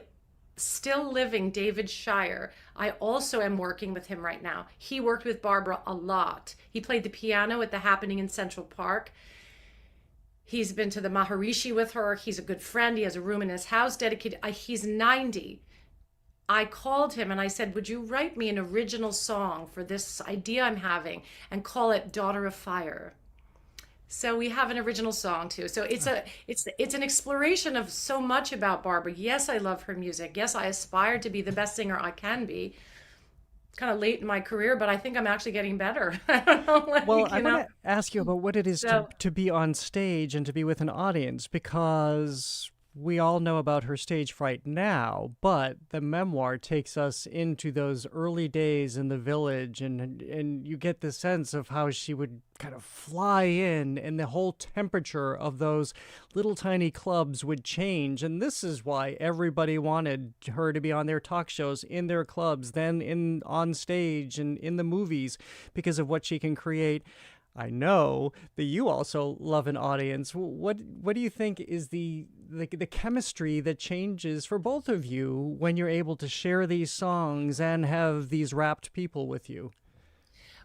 still living David Shire, I also am working with him right now. He worked with Barbra a lot. He played the piano at the Happening in Central Park. He's been to the Maharishi with her. He's a good friend. He has a room in his house dedicated. He's 90. I called him and I said, would you write me an original song for this idea I'm having and call it Daughter of Fire? So we have an original song too. So it's an exploration of so much about Barbra. Yes, I love her music. Yes, I aspire to be the best singer I can be. It's kind of late in my career, but I think I'm actually getting better. I don't know, well, I want to ask you about what it is to be on stage and to be with an audience, because we all know about her stage fright now, but the memoir takes us into those early days in the village, and you get the sense of how she would kind of fly in, and the whole temperature of those little tiny clubs would change. And this is why everybody wanted her to be on their talk shows, in their clubs, then on stage and in the movies, because of what she can create. I know that you also love an audience. What do you think is the chemistry that changes for both of you when you're able to share these songs and have these rapt people with you?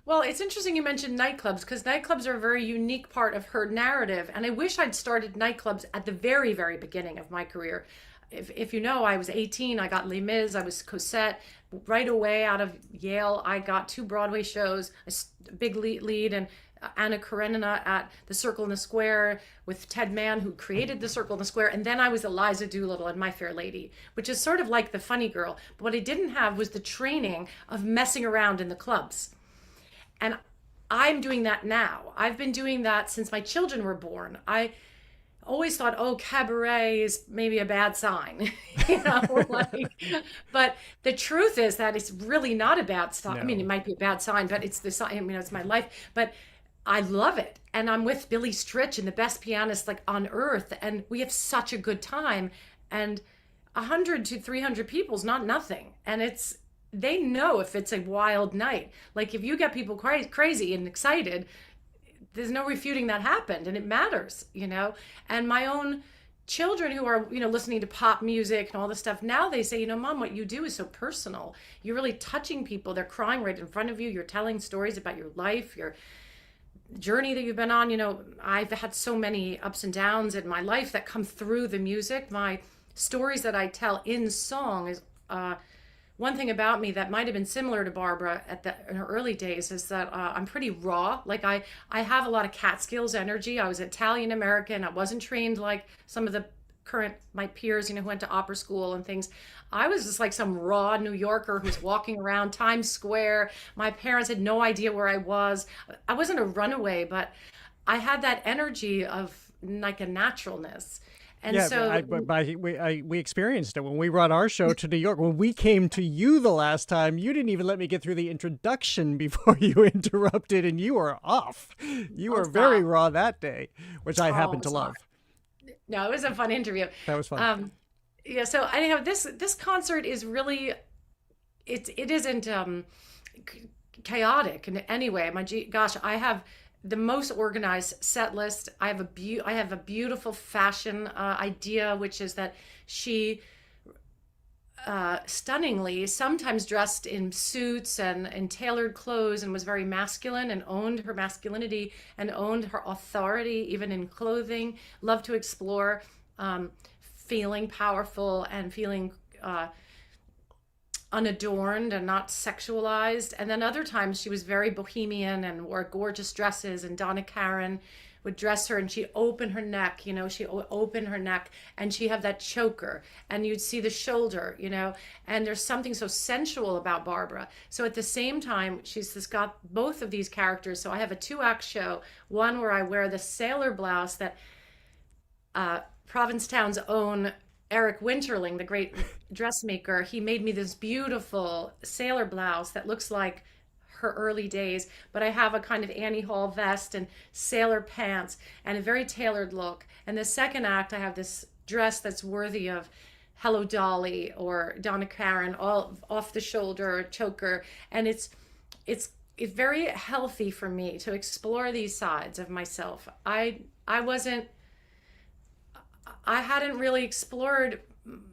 Well, it's interesting you mentioned nightclubs, because nightclubs are a very unique part of her narrative. And I wish I'd started nightclubs at the very, very beginning of my career. If you know, I was 18, I got Les Mis, I was Cosette. Right away out of Yale, I got 2 Broadway shows, a big lead, and Anna Karenina at the Circle in the Square with Ted Mann, who created the Circle in the Square. And then I was Eliza Doolittle in My Fair Lady, which is sort of like the funny girl. But what I didn't have was the training of messing around in the clubs. And I'm doing that now. I've been doing that since my children were born. I always thought, oh, cabaret is maybe a bad sign, but the truth is that it's really not a bad sign. No. I mean, it might be a bad sign, but it's the sign, it's my life, but I love it. And I'm with Billy Stritch and the best pianist like on earth. And we have such a good time, and 100 to 300 people is not nothing. And they know if it's a wild night, like if you get people crazy and excited, there's no refuting that happened, and it matters, And my own children who are, listening to pop music and all this stuff, now they say, Mom, what you do is so personal. You're really touching people. They're crying right in front of you. You're telling stories about your life, your journey that you've been on. I've had so many ups and downs in my life that come through the music. My stories that I tell in song is one thing about me that might have been similar to Barbra in her early days is that I'm pretty raw. Like I have a lot of Catskills energy. I was Italian American. I wasn't trained like some of my peers, who went to opera school and things. I was just like some raw New Yorker who's walking around Times Square. My parents had no idea where I was. I wasn't a runaway, but I had that energy of like a naturalness. And we experienced it when we brought our show to New York. When we came to you the last time, you didn't even let me get through the introduction before you interrupted, and you were off. You were very raw that day, which I happen to love. No, it was a fun interview. That was fun. So anyhow, this concert is really, it isn't chaotic in any way. I have the most organized set list. I have a beautiful fashion idea, which is that she stunningly sometimes dressed in suits and tailored clothes and was very masculine and owned her masculinity and owned her authority even in clothing. Loved to explore feeling powerful and feeling unadorned and not sexualized. And then other times she was very bohemian and wore gorgeous dresses, and Donna Karan would dress her and she'd open her neck, and she'd have that choker and you'd see the shoulder, and there's something so sensual about Barbra. So at the same time, she's just got both of these characters. So I have a 2-act show, one where I wear the sailor blouse that Provincetown's own Eric Winterling, the great dressmaker, he made me this beautiful sailor blouse that looks like her early days, but I have a kind of Annie Hall vest and sailor pants and a very tailored look. And the second act, I have this dress that's worthy of Hello Dolly or Donna Karan, all off the shoulder, choker. And it's very healthy for me to explore these sides of myself. I hadn't really explored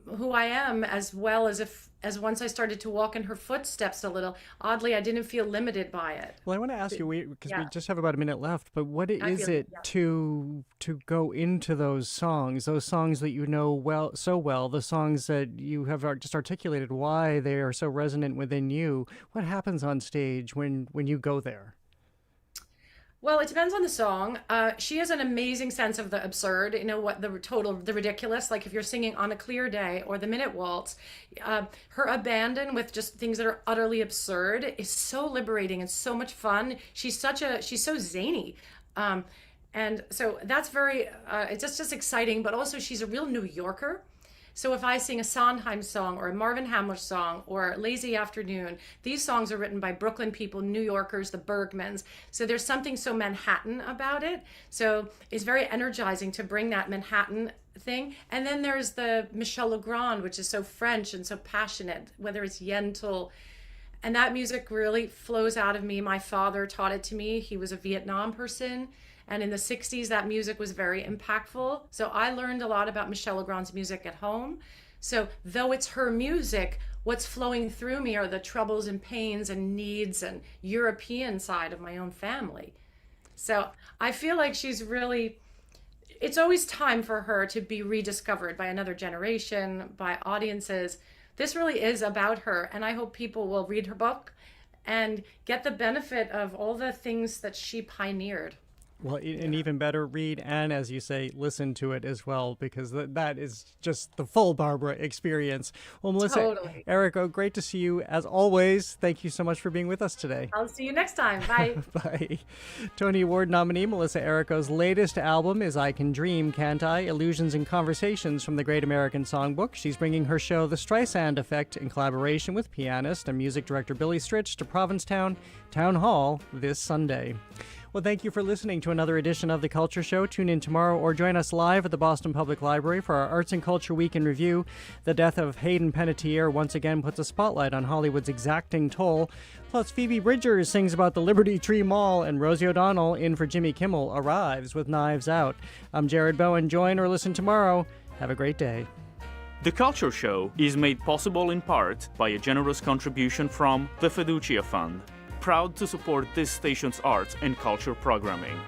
who I am as well as once I started to walk in her footsteps a little. Oddly, I didn't feel limited by it. Well, I want to ask you, because we just have about a minute left, but what is it to go into those songs that you know so well, the songs that you have just articulated why they are so resonant within you? What happens on stage when you go there? Well, it depends on the song. She has an amazing sense of the absurd, the ridiculous. Like if you're singing On a Clear Day or the Minute Waltz, her abandon with just things that are utterly absurd is so liberating and so much fun. She's so zany. And so that's very, it's just exciting, but also she's a real New Yorker. So if I sing a Sondheim song or a Marvin Hamlisch song or Lazy Afternoon, these songs are written by Brooklyn people, New Yorkers, the Bergmans. So there's something so Manhattan about it. So it's very energizing to bring that Manhattan thing. And then there's the Michel Legrand, which is so French and so passionate, whether it's Yentl. And that music really flows out of me. My father taught it to me. He was a Vietnam person. And in the 60s, that music was very impactful. So I learned a lot about Michel Legrand's music at home. So though it's her music, what's flowing through me are the troubles and pains and needs and European side of my own family. So I feel like it's always time for her to be rediscovered by another generation, by audiences. This really is about her. And I hope people will read her book and get the benefit of all the things that she pioneered. Well, and even better, read and, as you say, listen to it as well, because that is just the full Barbra experience. Well, Melissa Errico, great to see you as always. Thank you so much for being with us today. I'll see you next time. Bye. Bye. Tony Award nominee Melissa Errico's latest album is I Can Dream, Can't I? Illusions and Conversations from the Great American Songbook. She's bringing her show The Streisand Effect in collaboration with pianist and music director Billy Stritch to Provincetown Town Hall this Sunday. Well, thank you for listening to another edition of The Culture Show. Tune in tomorrow or join us live at the Boston Public Library for our Arts and Culture Week in Review. The death of Hayden Panettiere once again puts a spotlight on Hollywood's exacting toll. Plus, Phoebe Bridgers sings about the Liberty Tree Mall, and Rosie O'Donnell, in for Jimmy Kimmel, arrives with Knives Out. I'm Jared Bowen. Join or listen tomorrow Have a great day. The Culture Show is made possible in part by a generous contribution from the Fiducia Fund, proud to support this station's arts and culture programming.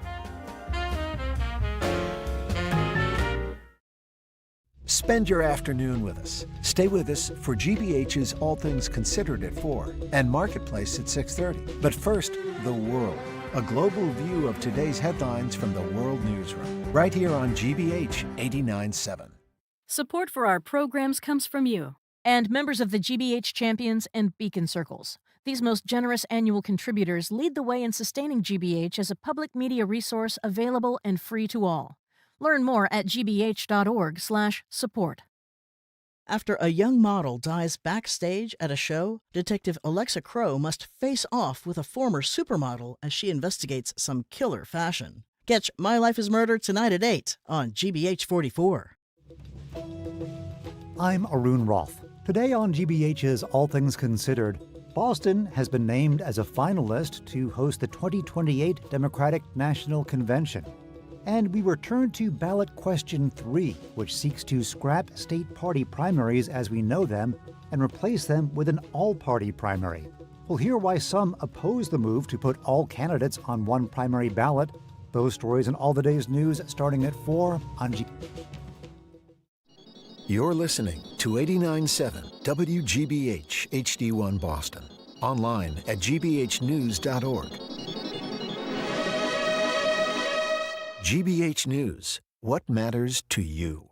Spend your afternoon with us. Stay with us for GBH's All Things Considered at 4 and Marketplace at 6:30. But first, The World, a global view of today's headlines from the World Newsroom, right here on GBH 89.7. Support for our programs comes from you and members of the GBH Champions and Beacon Circles. These most generous annual contributors lead the way in sustaining GBH as a public media resource available and free to all. Learn more at gbh.org/support. After a young model dies backstage at a show, Detective Alexa Crowe must face off with a former supermodel as she investigates some killer fashion. Catch My Life is Murder tonight at 8 on GBH 44. I'm Arun Roth. Today on GBH's All Things Considered, Boston has been named as a finalist to host the 2028 Democratic National Convention. And we return to ballot question 3, which seeks to scrap state party primaries as we know them and replace them with an all-party primary. We'll hear why some oppose the move to put all candidates on one primary ballot. Those stories and all the day's news starting at 4 on You're listening to 89.7 WGBH HD1 Boston. Online at gbhnews.org. GBH News. What matters to you?